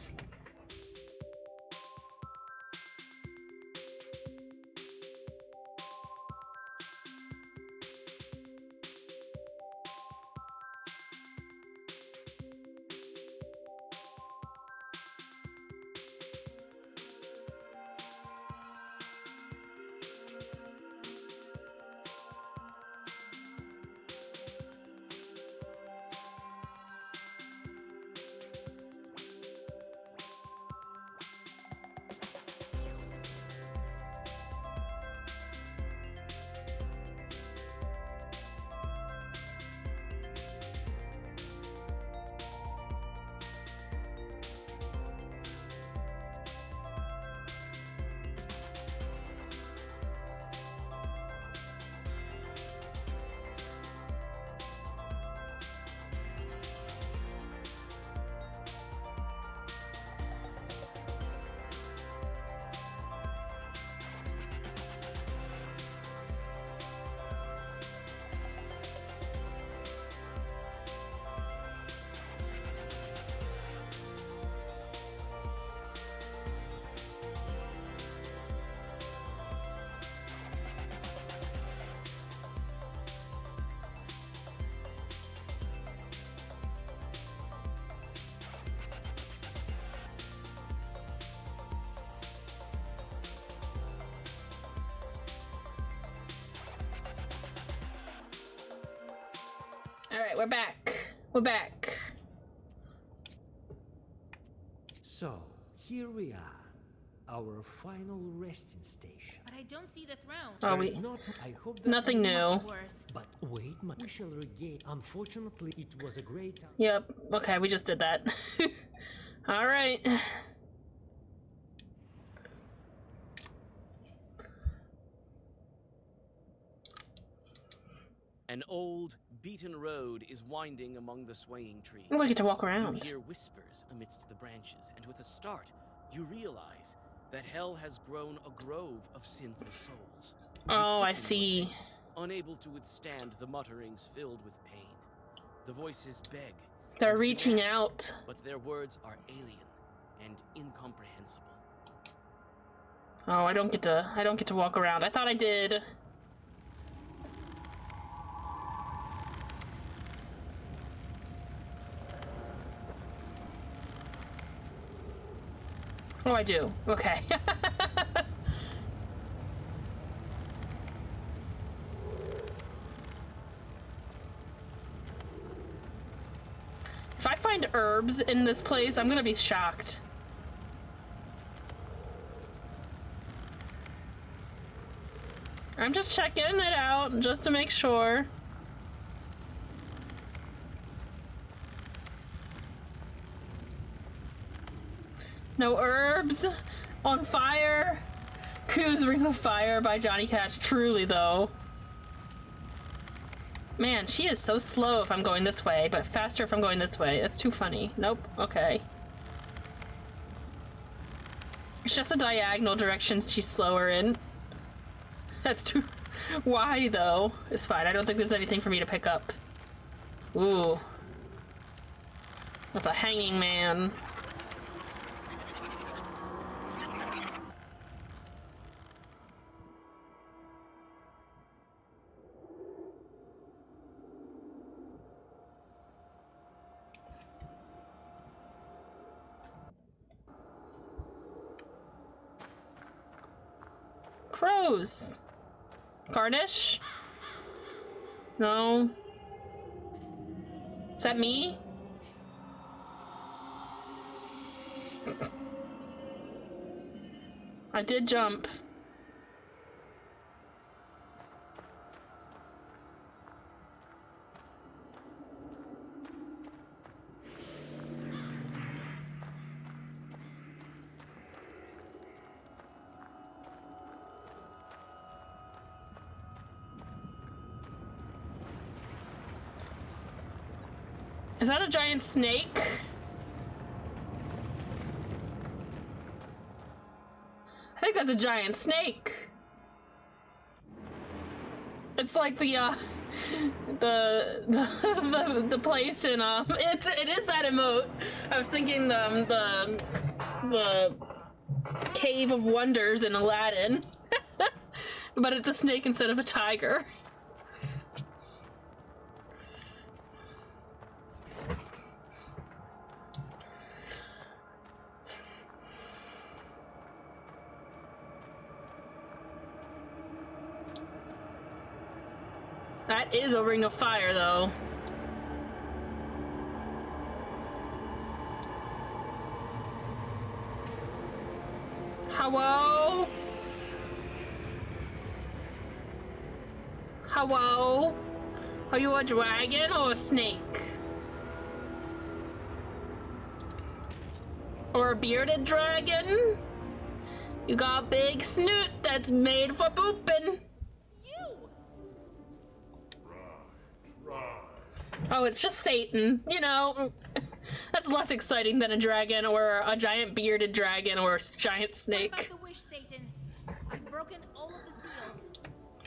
Alright, we're back. We're back. So, here we are. Our final resting station. But I don't see the throne. Oh, we... I hope that Nothing new. Much worse. But wait, we shall regain. Unfortunately, it was a great... Yep. Okay, we just did that. Alright. An old, beaten road is winding among the swaying trees. We get to walk around. You hear whispers amidst the branches, and with a start, you realize that hell has grown a grove of sinful souls. Oh, I see. Pace, unable to withstand the mutterings filled with pain. The voices beg. They're and reaching demand, out. But their words are alien and incomprehensible. Oh, I don't get to walk around. I thought I did. Oh, I do. Okay. If I find herbs in this place, I'm gonna be shocked. I'm just checking it out just to make sure. No herbs? On Fire? Ku's Ring of Fire by Johnny Cash. Truly, though. Man, she is so slow if I'm going this way, but faster if I'm going this way. That's too funny. Nope. Okay. It's just the diagonal directions she's slower in. That's too... Why, though? It's fine. I don't think there's anything for me to pick up. Ooh. That's a hanging man. knows? Garnish? No. Is that me? I did jump. Is that a giant snake? I think that's a giant snake. It's like the place in it is that emote. I was thinking the Cave of Wonders in Aladdin. But it's a snake instead of a tiger. That is a ring of fire, though. Hello? Hello? Are you a dragon or a snake? Or a bearded dragon? You got a big snoot that's made for pooping. Oh, it's just Satan. You know, that's less exciting than a dragon or a giant bearded dragon or a giant snake. What about the wish, Satan? I've broken all of the seals.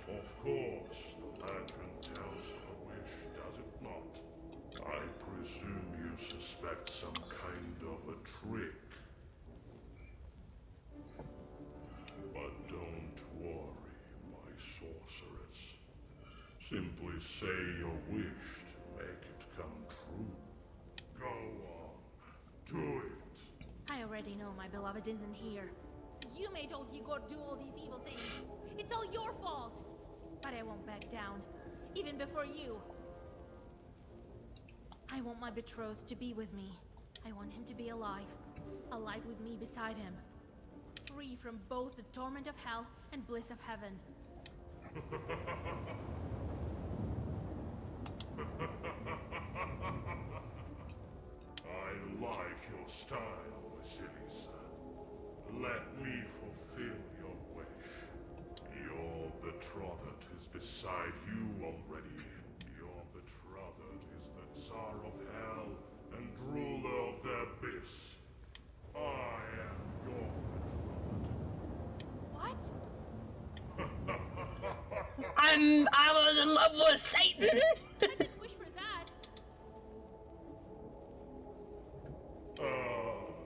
Of course, the legend tells of a wish, does it not? I presume you suspect some kind of a trick. But don't worry, my sorceress. Simply say your wish to make it come true. Go on, do it. I already know my beloved isn't here. You made old Igor do all these evil things. It's all your fault. But I won't back down, even before you. I want my betrothed to be with me. I want him to be alive. Alive with me beside him. Free from both the torment of hell and bliss of heaven. I like your style, Vasilisa. Let me fulfill your wish. Your betrothed is beside you already. Your betrothed is the Tsar of Hell and ruler of the Abyss. I am your betrothed. What? I was in love with Satan. I didn't wish for that.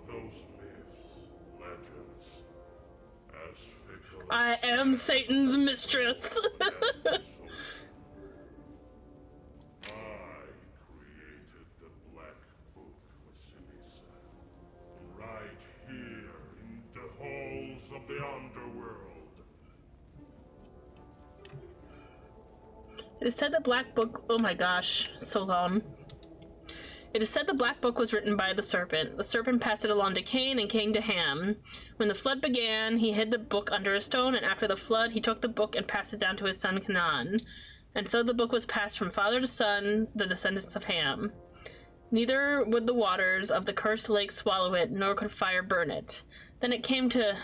Those myths, legends, as fickle as I am Satan's mistress. I created the Black Book, Vasilisa. Right here in the halls of the underworld. It is said the Black Book. Oh my gosh, so long. It is said the Black Book was written by the Serpent. The Serpent passed it along to Cain and Cain to Ham. When the flood began, he hid the book under a stone, and after the flood, he took the book and passed it down to his son Canaan. And so the book was passed from father to son, the descendants of Ham. Neither would the waters of the cursed lake swallow it, nor could fire burn it. Then it came to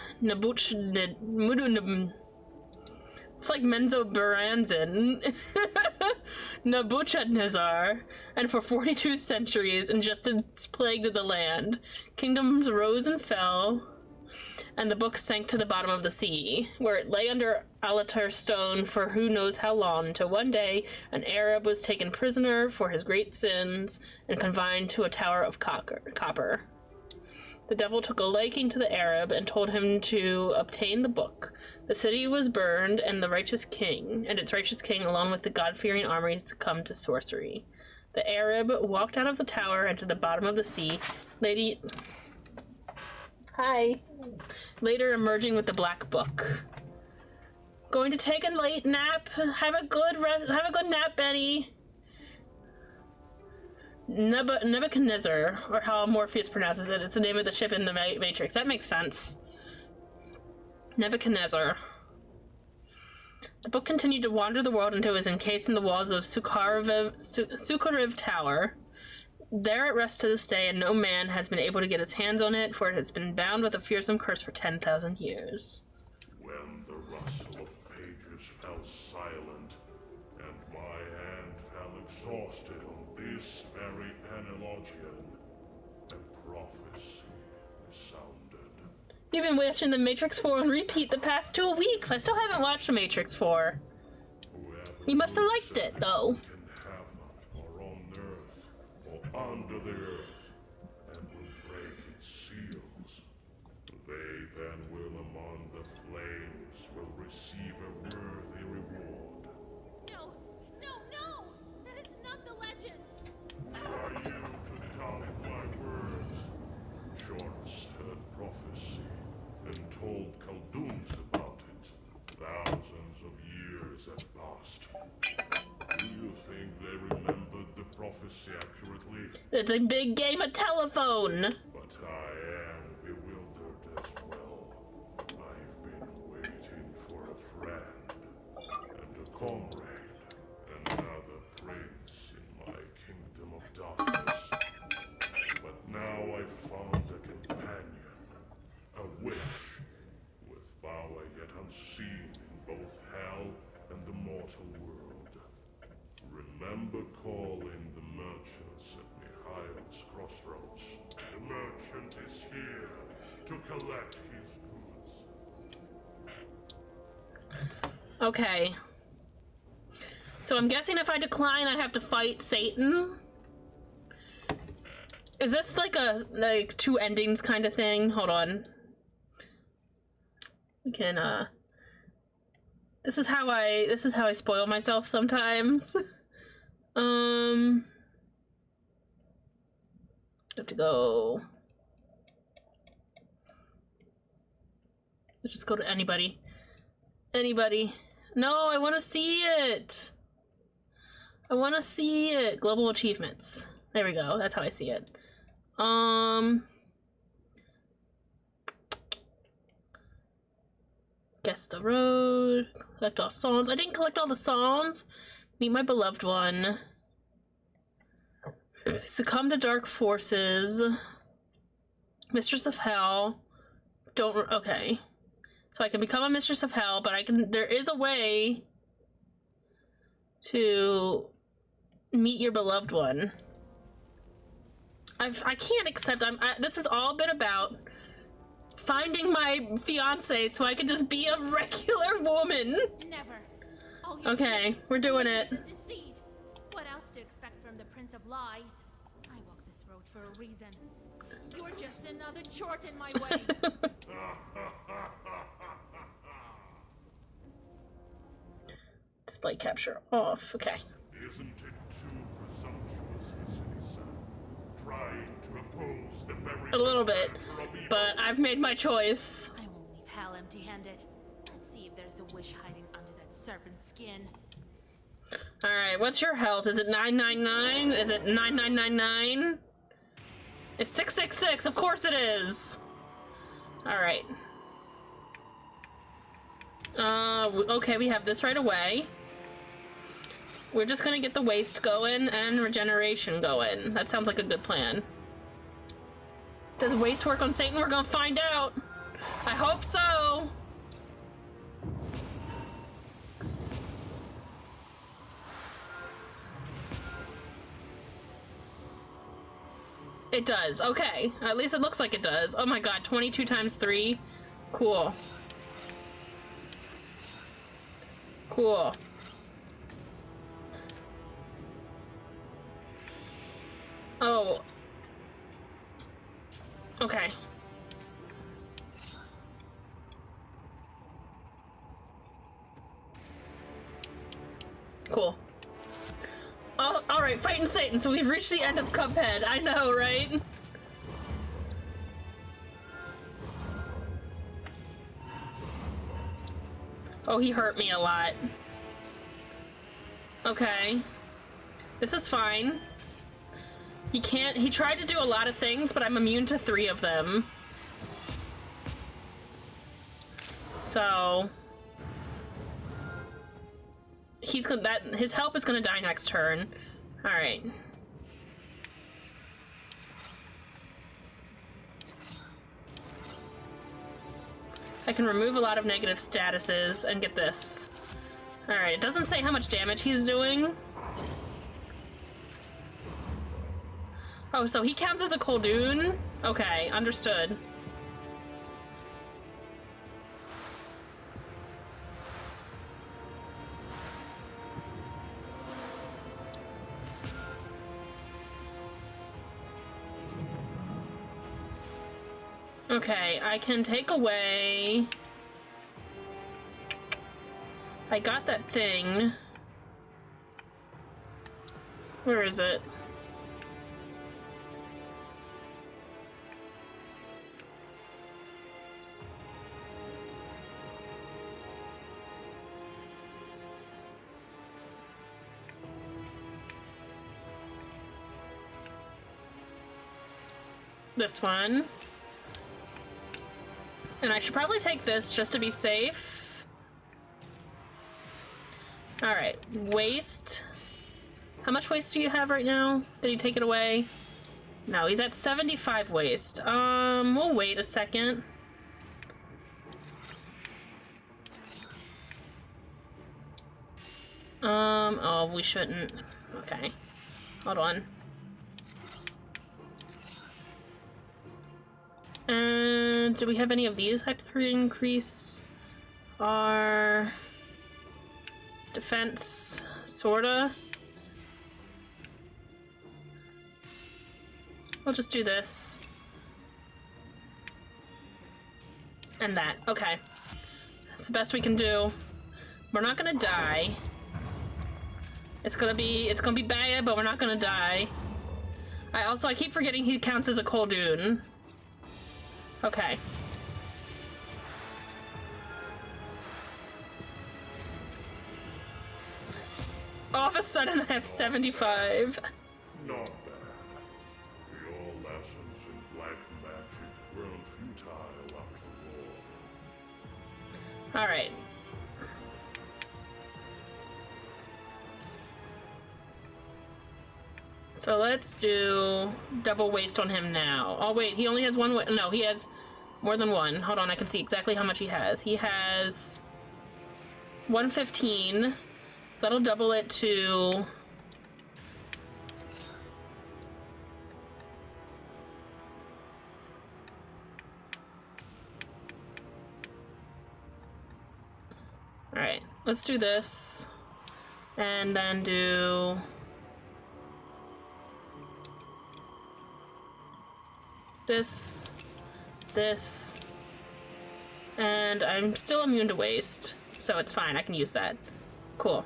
it's like Menzo Baranzin, Nebuchadnezzar, and for 42 centuries injustice plagued the land. Kingdoms rose and fell, and the book sank to the bottom of the sea, where it lay under altar stone for who knows how long, until one day an Arab was taken prisoner for his great sins and confined to a tower of copper. The devil took a liking to the Arab and told him to obtain the book. The city was burned, and its righteous king, along with the God-fearing army, succumbed to sorcery. The Arab walked out of the tower and to the bottom of the sea, later emerging with the Black Book. Going to take a late nap. Have a good rest. Have a good nap, Benny. Nebuchadnezzar, or how Morpheus pronounces it. It's the name of the ship in the Matrix. That makes sense. Nebuchadnezzar. The book continued to wander the world until it was encased in the walls of Sukariv Tower. There it rests to this day, and no man has been able to get his hands on it, for it has been bound with a fearsome curse for 10,000 years. When the rustle of pages fell silent, and my hand fell exhausted on this very analogian, a prophecy resounded. You've been watching The Matrix 4 on repeat the past 2 weeks. I still haven't watched The Matrix 4. You must have liked it, though. Under the earth, and will break its seals. They then will among the flames will receive a worthy reward. No! No, no! That is not the legend! Are you to doubt my words? Shorts heard prophecy and told Khalduns about it. Thousands of years have passed. Do you think they remembered the prophecy accurately? It's a big game of telephone. But I am bewildered as well. I've been waiting for a friend and a comrade, another prince in my kingdom of darkness. But now I've found a companion, a witch, with power yet unseen in both hell and the mortal world. Remember calling the merchants at Mikhail's crossroads. The merchant is here to collect his goods. Okay. So I'm guessing if I decline, I have to fight Satan? Is this like a, two endings kind of thing? Hold on. We can, This is how I spoil myself sometimes. Have to go. Let's just go to anybody. Anybody. No, I want to see it. I want to see it. Global achievements. There we go. That's how I see it. Guess the road. Collect all songs. I didn't collect all the songs. Meet my beloved one. Succumb to dark forces. Mistress of Hell. Okay. So I can become a Mistress of Hell, but there is a way to meet your beloved one. I can't accept, this has all been about finding my fiance so I can just be a regular woman. Never. Okay, we're doing it. Deceit. What else to expect from the Prince of Lies? I walk this road for a reason. You're just another chort in my way. Display capture off. Okay. Isn't it too presumptuous, Miss Elisa? Trying to oppose the very a little bit, but I've made my choice. I won't leave hell empty-handed. Let's see if there's a wish hiding under that serpent skin. Alright, what's your health? Is it 999? Is it 9999? It's 666, of course it is! Alright. Okay, we have this right away. We're just gonna get the waste going and regeneration going. That sounds like a good plan. Does waste work on Satan? We're gonna find out! I hope so! It does, okay. At least it looks like it does. Oh my god, 22 times 3? Cool. Cool. Oh. Okay. Cool. Oh, alright, fighting Satan, so we've reached the end of Cuphead. I know, right? Oh, he hurt me a lot. Okay. This is fine. He tried to do a lot of things, but I'm immune to 3 of them. So... his help is gonna die next turn. Alright. I can remove a lot of negative statuses and get this. Alright, it doesn't say how much damage he's doing. Oh, so he counts as a Khulduin? Okay, understood. Okay, I can take away... I got that thing. Where is it? This one. And I should probably take this just to be safe. Alright, waste. How much waste do you have right now? Did he take it away? No, he's at 75 waste. We'll wait a second. Oh, we shouldn't. Okay. Hold on. And do we have any of these that could increase our defense? Sorta. We'll just do this. And that. Okay. That's the best we can do. We're not gonna die. It's gonna be bad, but we're not gonna die. I keep forgetting he counts as a Khulduin. Okay. All of a sudden I have 75. Not bad. Your lessons in black magic weren't futile after all. Alright. So let's do double waste on him now. Oh wait, he only has one no, he has more than one. Hold on, I can see exactly how much he has. He has 115, so that'll double it to... Alright, let's do this. And then do... this, and I'm still immune to waste, so it's fine, I can use that. Cool.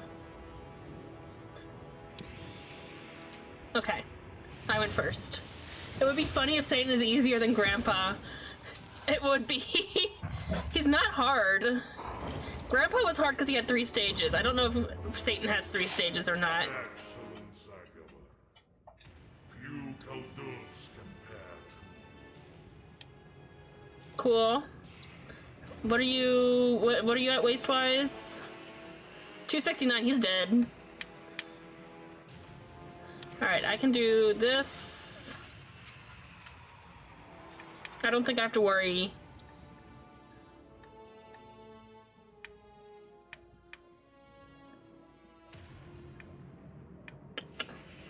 Okay, I went first. It would be funny if Satan is easier than Grandpa. It would be. He's not hard. Grandpa was hard because he had 3 stages. I don't know if Satan has 3 stages or not. Excellent, Zagola. Few Khulduins compare to Cool. What are you at waste-wise? 269, he's dead. Alright, I can do this. I don't think I have to worry.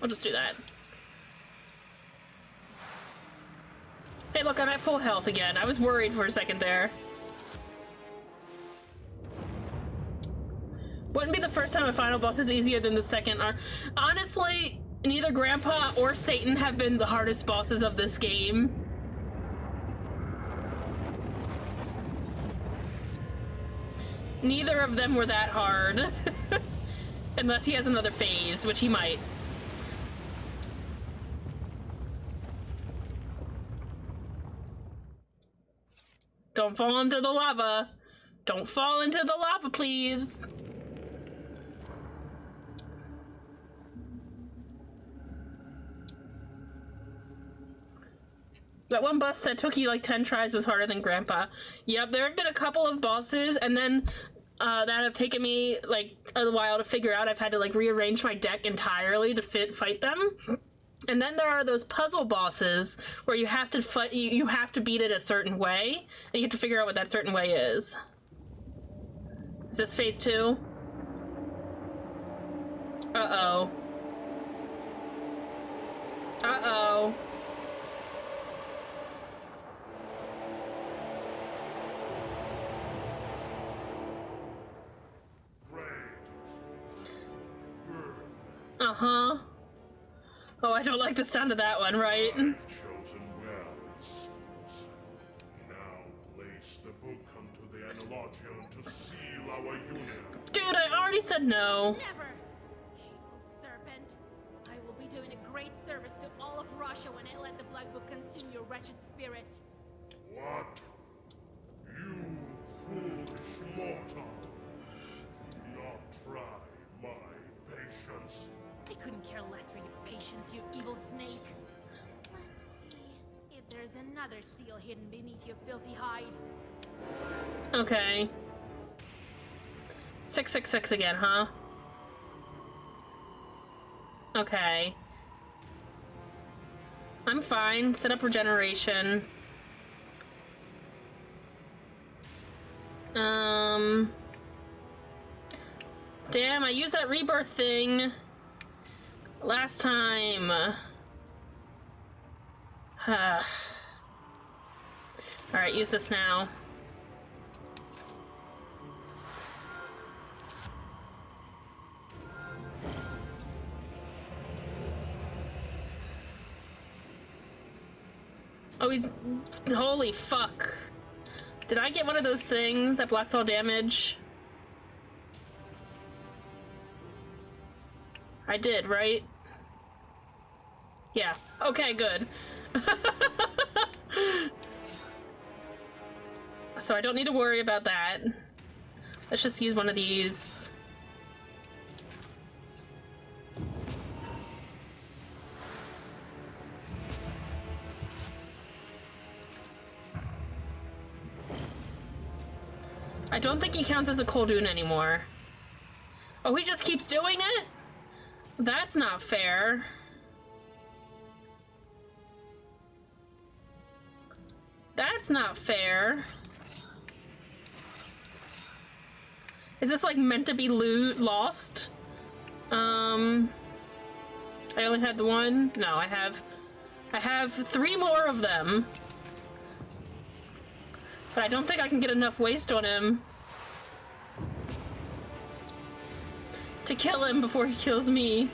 I'll just do that. Hey, look, I'm at full health again. I was worried for a second there. Wouldn't be the first time a final boss is easier than the second. Honestly, neither Grandpa or Satan have been the hardest bosses of this game. Neither of them were that hard. Unless he has another phase, which he might. Don't fall into the lava. Don't fall into the lava, please. That one boss that took you like 10 tries was harder than Grandpa. Yep, there have been a couple of bosses, and then that have taken me like a while to figure out. I've had to like rearrange my deck entirely to fight them. And then there are those puzzle bosses where you have to fight. You have to beat it a certain way, and you have to figure out what that certain way is. Is this phase 2? Uh-oh. Uh-oh. Uh-huh. Oh, I don't like the sound of that one, right? I've chosen well, it seems. Now place the book onto the Analogion to seal our union. Dude, I already said no. Never! Hateful serpent. I will be doing a great service to all of Russia when I let the Black Book consume your wretched spirit. What? You foolish mortal. Do not try my patience. I couldn't care less for your patience, you evil snake. Let's see if there's another seal hidden beneath your filthy hide. Okay. 666 again, huh? Okay. I'm fine. Set up regeneration. Damn, I used that rebirth thing last time. Alright, use this now. Oh, he's... Holy fuck. Did I get one of those things that blocks all damage? I did, right? Yeah. Okay, good. So I don't need to worry about that. Let's just use one of these. I don't think he counts as a Koldun anymore. Oh, he just keeps doing it? That's not fair. That's not fair. Is this like meant to be lost? I only had the one? No, I have 3 more of them. But I don't think I can get enough waste on him to kill him before he kills me.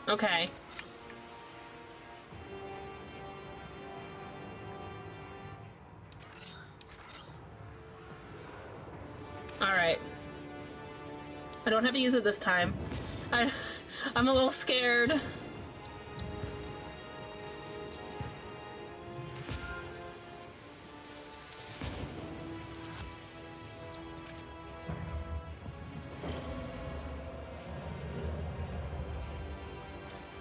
Okay. Alright. I don't have to use it this time. I'm a little scared.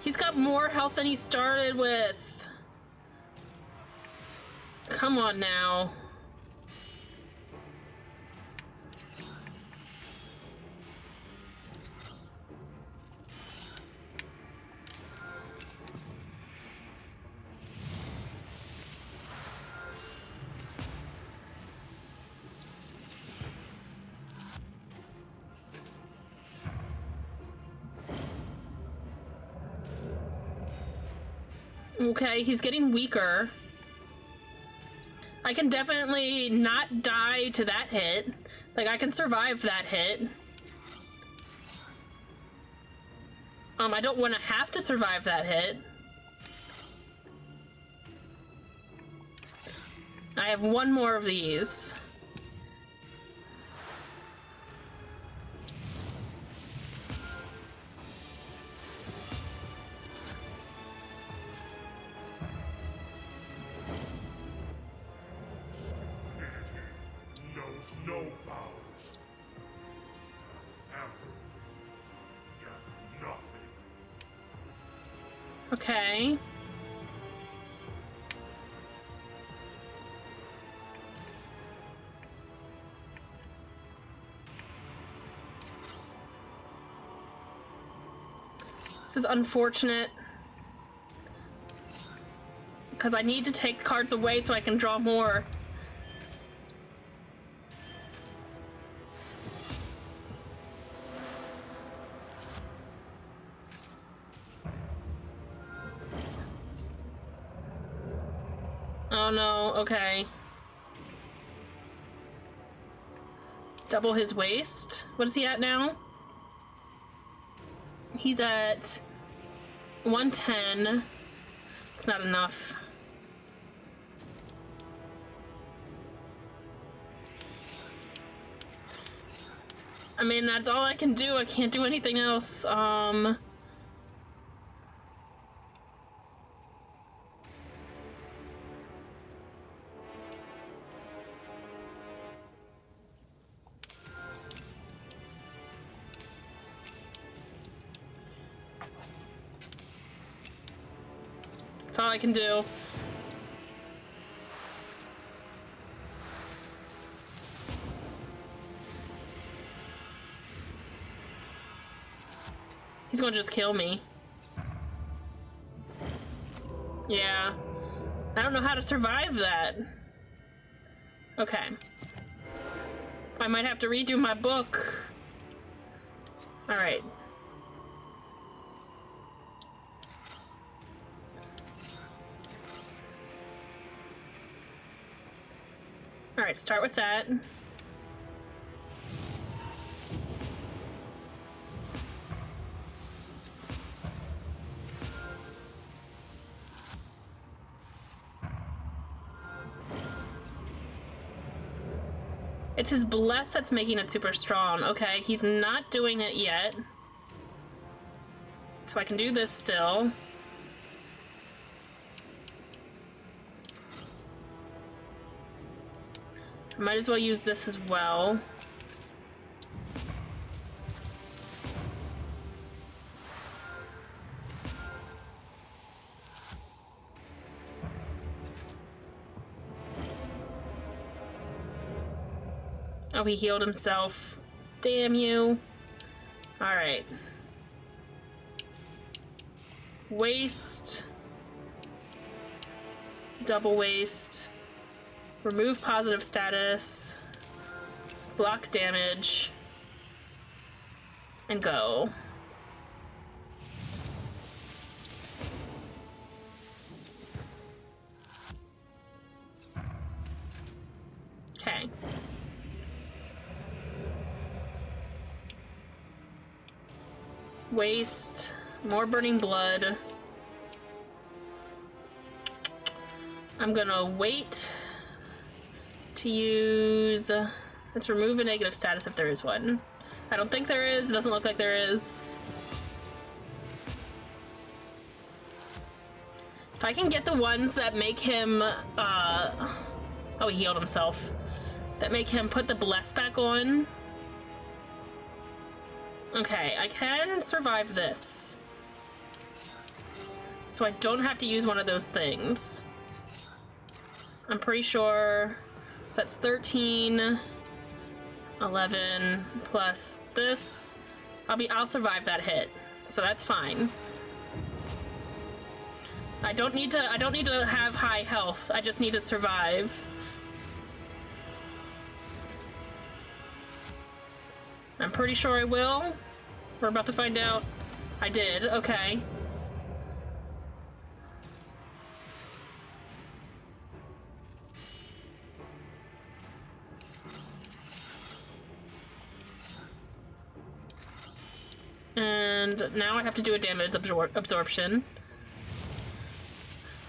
He's got more health than he started with. Come on now. Okay, he's getting weaker. I can definitely not die to that hit. Like, I can survive that hit. I don't want to have to survive that hit. I have 1 more of these. I have 1 more of these. Okay. This is unfortunate. Because I need to take cards away so I can draw more. Oh no, okay. Double his waist. What is he at now? He's at 110. It's not enough. I mean, that's all I can do. I can't do anything else. That's all I can do. He's gonna just kill me. Yeah. I don't know how to survive that. Okay. I might have to redo my book. Alright. Alright, start with that. It's his bless that's making it super strong. Okay, he's not doing it yet. So I can do this still. I might as well use this as well. Oh, he healed himself. Damn you. Alright. Waste. Double waste. Remove positive status. Block damage. And go. Okay. Waste. More burning blood. I'm gonna wait to use... let's remove a negative status if there is one. I don't think there is. It doesn't look like there is. If I can get the ones that make him, oh, he healed himself. That make him put the bless back on. Okay, I can survive this. So I don't have to use one of those things. I'm pretty sure. So that's 13, 11 plus this. I'll survive that hit. So that's fine. I don't need to have high health. I just need to survive. I'm pretty sure I will. We're about to find out. I did, okay. And now I have to do a damage absorption.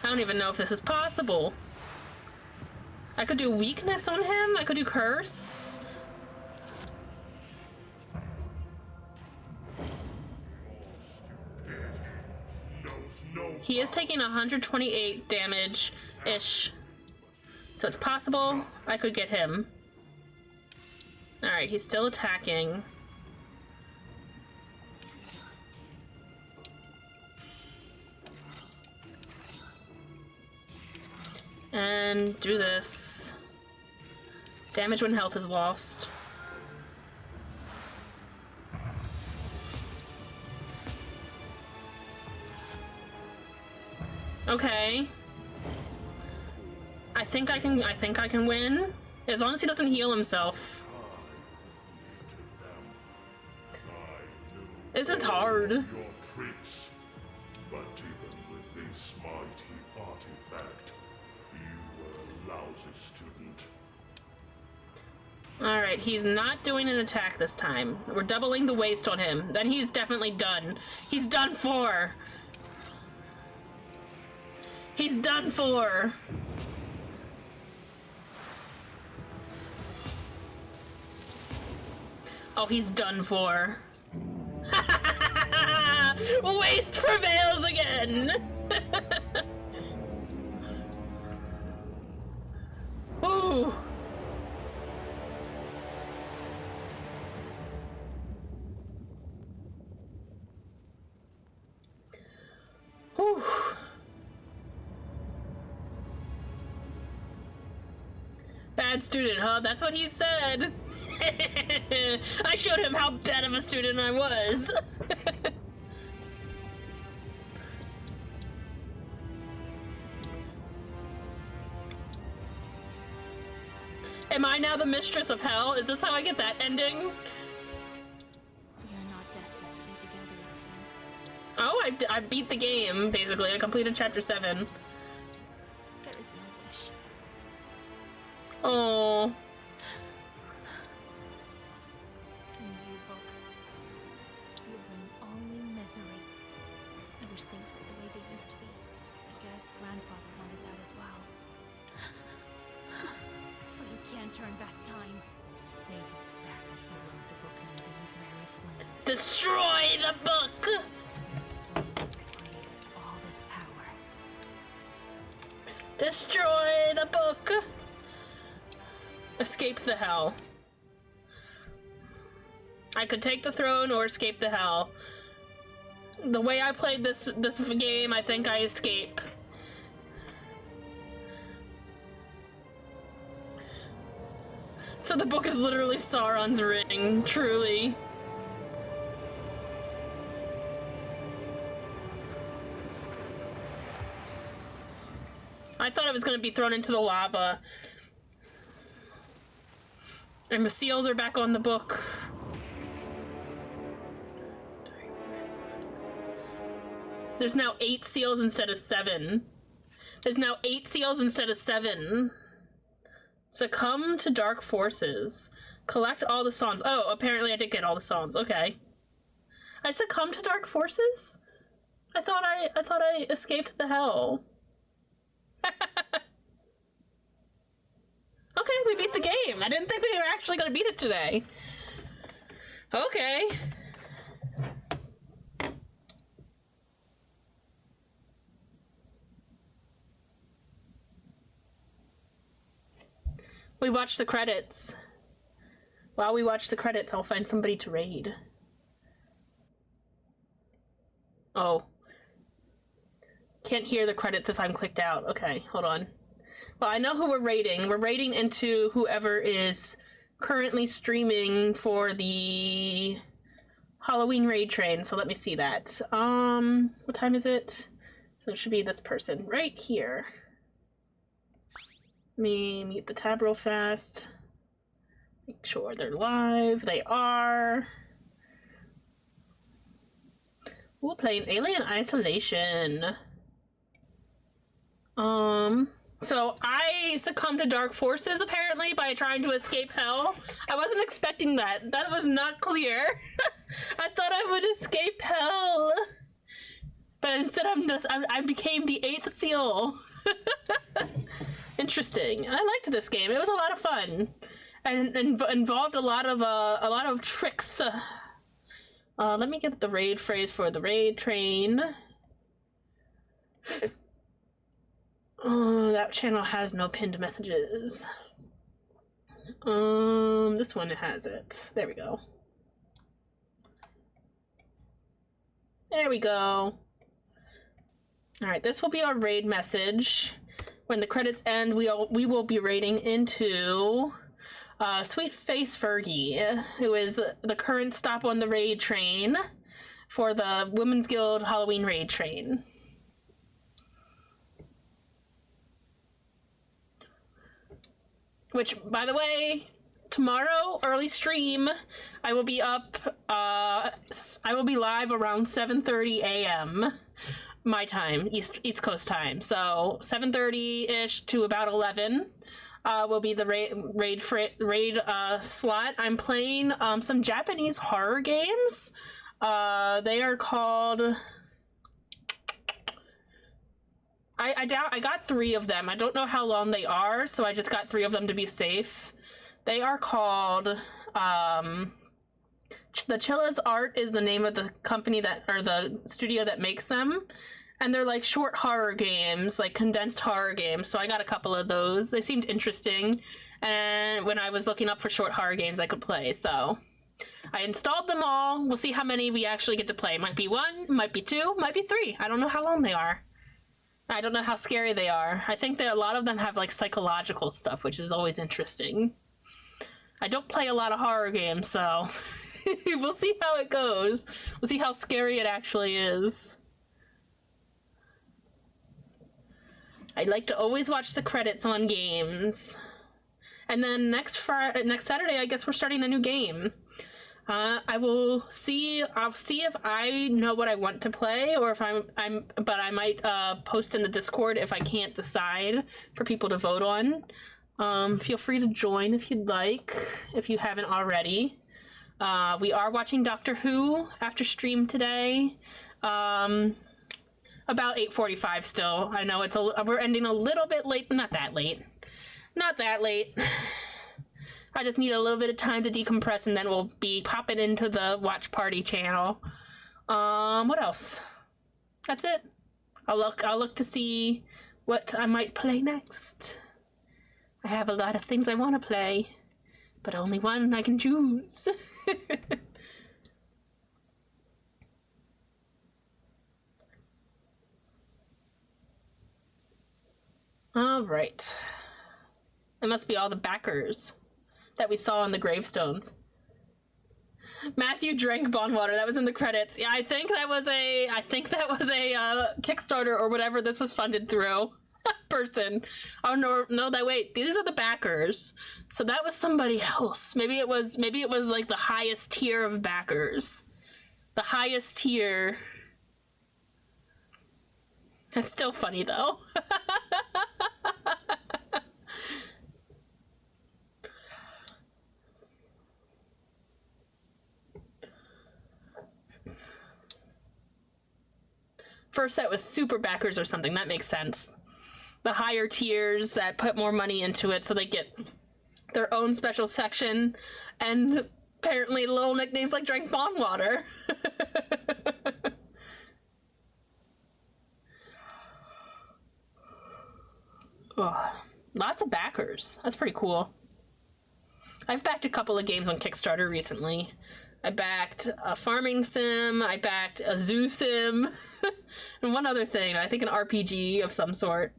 I don't even know if this is possible. I could do weakness on him. I could do curse. He is taking 128 damage-ish. So it's possible I could get him. Alright, he's still attacking. And do this. Damage when health is lost. Okay. I think I can win. As long as he doesn't heal himself. This is hard. Your tricks, but even with this mighty artifact, you were a lousy student. Alright, he's not doing an attack this time. We're doubling the waste on him. Then he's definitely done. He's done for! He's done for! Oh, he's done for. Waste prevails again! Ooh! Whew. Bad student, huh? That's what he said. I showed him how bad of a student I was. Am I now the mistress of hell? Is this how I get that ending? We are not destined to be together, it seems. Oh, I beat the game, basically. I completed chapter 7. There is no wish. Oh. In you, book, you bring only misery. I wish things were the way they used to be. I guess grandfather wanted that as well. But you can't turn back time. Satan said that he wrote the book in these very flames. Destroy the book! The flames that created all this power. Destroy the book! Escape the hell. I could take the throne or escape the hell. The way I played this game, I think I escape. So the book is literally Sauron's ring, truly. I thought it was going to be thrown into the lava. And the seals are back on the book. There's now 8 seals instead of 7. There's now 8 seals instead of 7. Succumb to dark forces. Collect all the songs. Oh, apparently I did get all the songs. Okay. I succumbed to dark forces? I thought I escaped the hell. Okay, we beat the game. I didn't think we were actually gonna beat it today. Okay. We watch the credits. While we watch the credits, I'll find somebody to raid. Oh. Can't hear the credits if I'm clicked out. Okay, hold on. Well, I know who we're raiding. We're raiding into whoever is currently streaming for the Halloween raid train, so let me see that. What time is it? So it should be this person right here. Let me mute the tab real fast. Make sure they're live. They are. We're playing Alien Isolation. So I succumbed to dark forces apparently by trying to escape hell. I wasn't expecting that. That was not clear. I thought I would escape hell. But instead I became the 8th seal. Interesting. I liked this game. It was a lot of fun. And involved a lot of tricks. Let me get the raid phrase for the raid train. Oh, that channel has no pinned messages. This one has it. There we go. There we go. Alright, this will be our raid message. when the credits end, we will be raiding into Sweet Face Fergie, who is the current stop on the raid train for the Women's Guild Halloween raid train. Which, by the way, tomorrow, early stream, I will be up, I will be live around 7:30 a.m. my time, East Coast time. So 7:30-ish to about 11 will be the raid slot. I'm playing some Japanese horror games. They are called... I got 3 of them. I don't know how long they are, so I just got 3 of them to be safe. They are called, the Chilla's Art is the name of the company or the studio that makes them. And they're like short horror games, like condensed horror games. So I got a couple of those. They seemed interesting. And when I was looking up for short horror games I could play, so I installed them all. We'll see how many we actually get to play. Might be 1, might be 2, might be 3. I don't know how long they are. I don't know how scary they are. I think that a lot of them have like psychological stuff, which is always interesting. I don't play a lot of horror games, so we'll see how it goes. We'll see how scary it actually is. I like to always watch the credits on games. And then next Saturday, I guess we're starting a new game. I'll see if I know what I want to play, or if but I might post in the Discord if I can't decide for people to vote on. Feel free to join if you'd like, if you haven't already. We are watching Doctor Who after stream today. About 8:45 still. I know we're ending a little bit late, but not that late. Not that late. I just need a little bit of time to decompress, and then we'll be popping into the watch party channel. What else? That's it. I'll look to see what I might play next. I have a lot of things I want to play, but only one I can choose. All right. It must be all the backers that we saw on the gravestones. Matthew drank bond water. That was in the credits. Yeah, I think that was a Kickstarter or whatever this was funded through. Person. Oh no, wait. These are the backers. So that was somebody else. Maybe it was like the highest tier of backers. The highest tier. That's still funny though. First set was super backers or something. That makes sense. The higher tiers that put more money into it, so they get their own special section, and apparently little nicknames like Drank Bond Water. Oh, lots of backers. That's pretty cool. I've backed a couple of games on Kickstarter recently. I backed a farming sim, I backed a zoo sim, and one other thing, I think an RPG of some sort.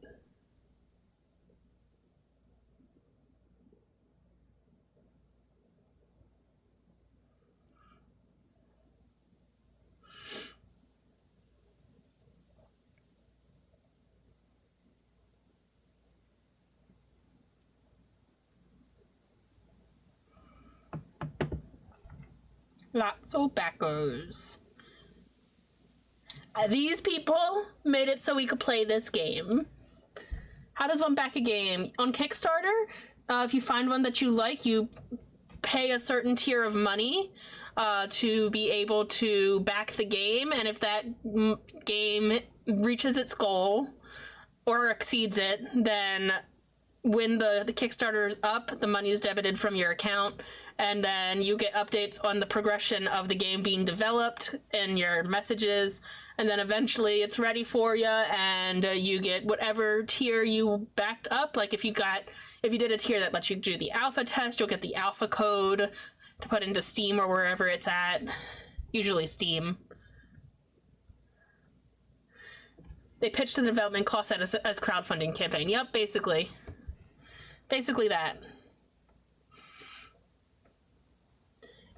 Lots of backers. These people made it so we could play this game. How does one back a game? On Kickstarter, if you find one that you like, you pay a certain tier of money to be able to back the game, and if that game reaches its goal or exceeds it, then when the Kickstarter is up, the money is debited from your account, and then you get updates on the progression of the game being developed in your messages, and then eventually it's ready for you, and you get whatever tier you backed up. Like if you did a tier that lets you do the alpha test, you'll get the alpha code to put into Steam or wherever it's at, usually Steam. They pitched the development cost out as crowdfunding campaign. Yep, basically. Basically that.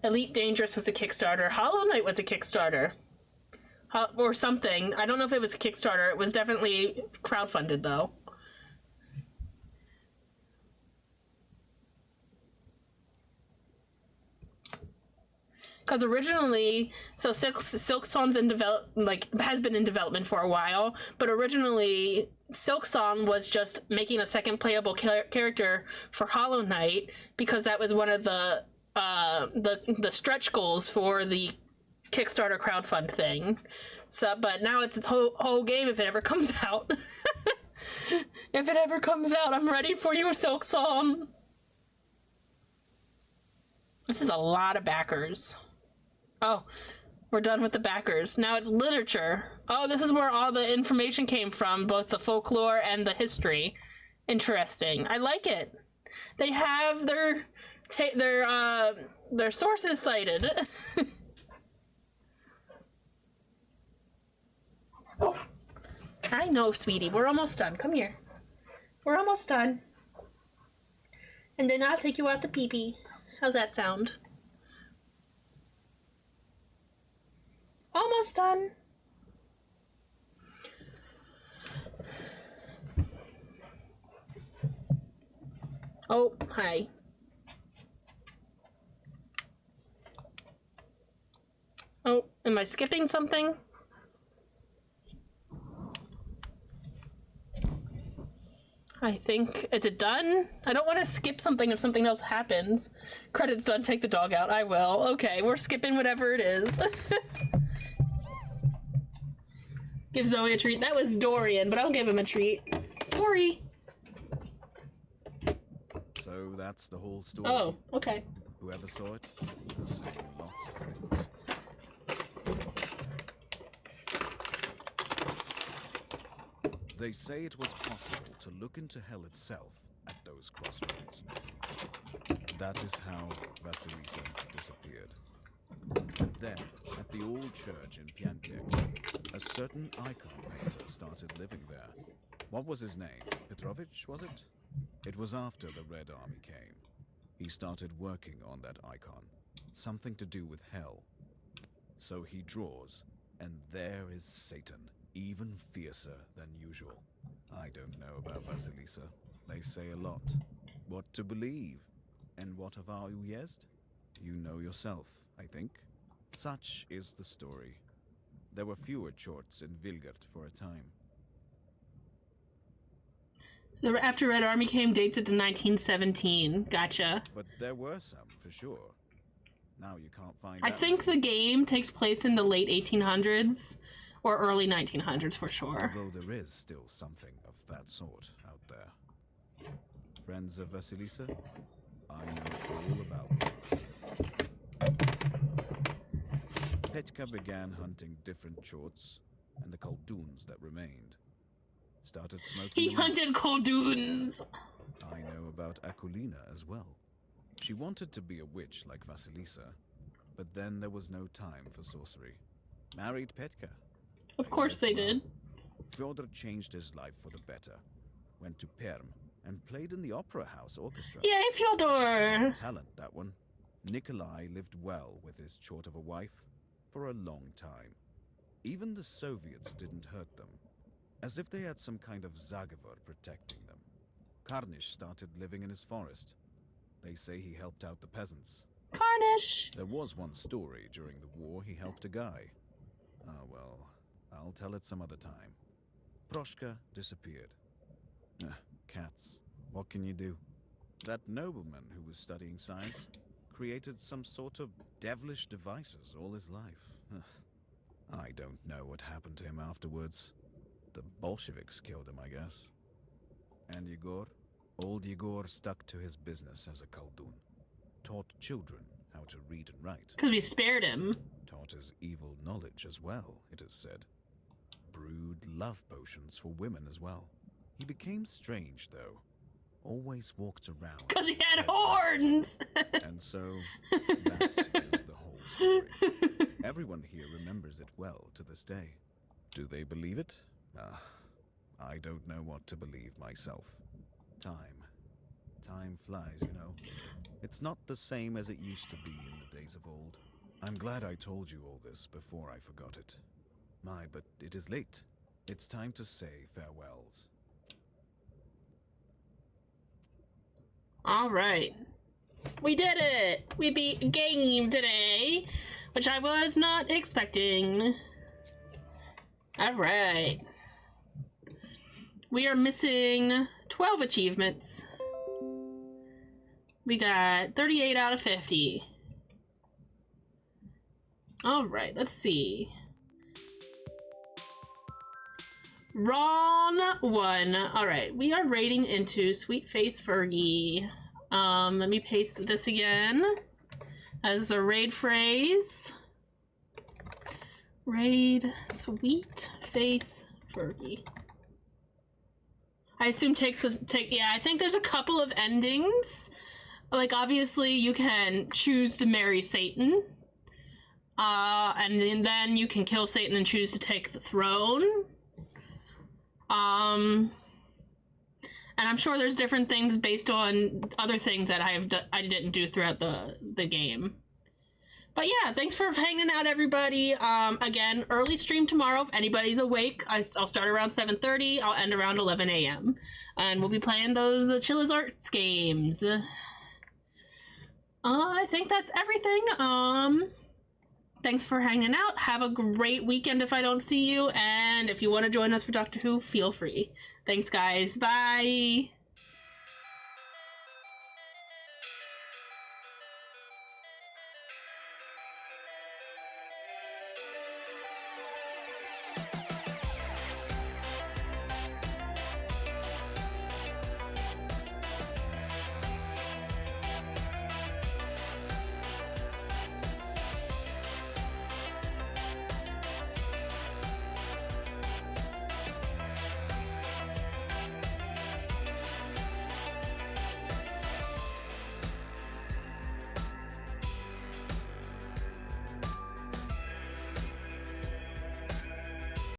Elite Dangerous was a Kickstarter. Hollow Knight was a Kickstarter. Or something. I don't know if it was a Kickstarter. It was definitely crowdfunded, though. Because originally, so Silksong's has been in development for a while, but originally Silksong was just making a second playable character for Hollow Knight because that was one of the stretch goals for the Kickstarter crowdfund thing. So, but now it's its whole game if it ever comes out. If it ever comes out, I'm ready for you, Silksong. This is a lot of backers. Oh, we're done with the backers. Now it's literature. Oh, this is where all the information came from, both the folklore and the history. Interesting. I like it. They have their sources cited. I know, sweetie. We're almost done. Come here. We're almost done. And then I'll take you out to pee-pee. How's that sound? Almost done. Oh, hi. Oh, am I skipping something? I think, is it done? I don't want to skip something if something else happens. Credits done, take the dog out. I will. Okay, we're skipping whatever it is. Give Zoe a treat. That was Dorian, but I'll give him a treat. Dory. So that's the whole story. Oh, okay. Whoever saw it was saying lots of things. They say it was possible to look into hell itself at those crossroads. That is how Vasilisa disappeared. But then, at the old church in Piantek, a certain icon painter started living there. What was his name? Petrovich, was it? It was after the Red Army came. He started working on that icon. Something to do with hell. So he draws, and there is Satan, even fiercer than usual. I don't know about Vasilisa. They say a lot. What to believe? And what of our Uyezd? You know yourself, I think. Such is the story. There were fewer Chorts in Vilgert for a time. After Red Army came, dates it to 1917. Gotcha. But there were some, for sure. Now you can't find I think the game takes place in the late 1800s or early 1900s for sure. Although there is still something of that sort out there. Friends of Vasilisa, I know all about them. Petka began hunting different Chorts and the Kolduns that remained. Started smoking. He hunted Kolduns! I know about Akulina as well. She wanted to be a witch like Vasilisa, but then there was no time for sorcery. Married Petka. Of course they did. Fyodor changed his life for the better. Went to Perm and played in the Opera House Orchestra. Yay, Fyodor! Talent, that one. Nikolai lived well with his Chort of a wife for a long time. Even the Soviets didn't hurt them, as if they had some kind of Zagavor protecting them. Karnish started living in his forest. They say he helped out the peasants. Karnish! There was one story during the war he helped a guy. Ah, well, I'll tell it some other time. Proshka disappeared. Cats. What can you do? That nobleman who was studying science created some sort of devilish devices all his life. I don't know what happened to him afterwards. The Bolsheviks killed him, I guess. And Yegor? Old Yegor stuck to his business as a Koldun. Taught children how to read and write. Because we spared him. Taught his evil knowledge as well, it is said. Brewed love potions for women as well. He became strange, though. Always walked around. Because he had horns! And so, that is the whole story. Everyone here remembers it well to this day. Do they believe it? I don't know what to believe myself. Time flies, you know. It's not the same as it used to be in the days of old. I'm glad I told you all this before I forgot it. But it is late. It's time to say farewells. All right. We did it! We beat a game today, which I was not expecting. All right. We are missing 12 achievements. We got 38 out of 50. All right, let's see. Wrong one. All right, we are raiding into Sweet Face Fergie. Let me paste this again as a raid phrase. Raid Sweet Face Fergie. I assume yeah, I think there's a couple of endings. Like, obviously you can choose to marry Satan. And then you can kill Satan and choose to take the throne. And I'm sure there's different things based on other things that I didn't do throughout the game. But yeah, thanks for hanging out, everybody. Again, early stream tomorrow. If anybody's awake, I'll start around 7:30. I'll end around 11 a.m. And we'll be playing those Chilla's Arts games. I think that's everything. Thanks for hanging out. Have a great weekend if I don't see you. And if you want to join us for Doctor Who, feel free. Thanks, guys. Bye.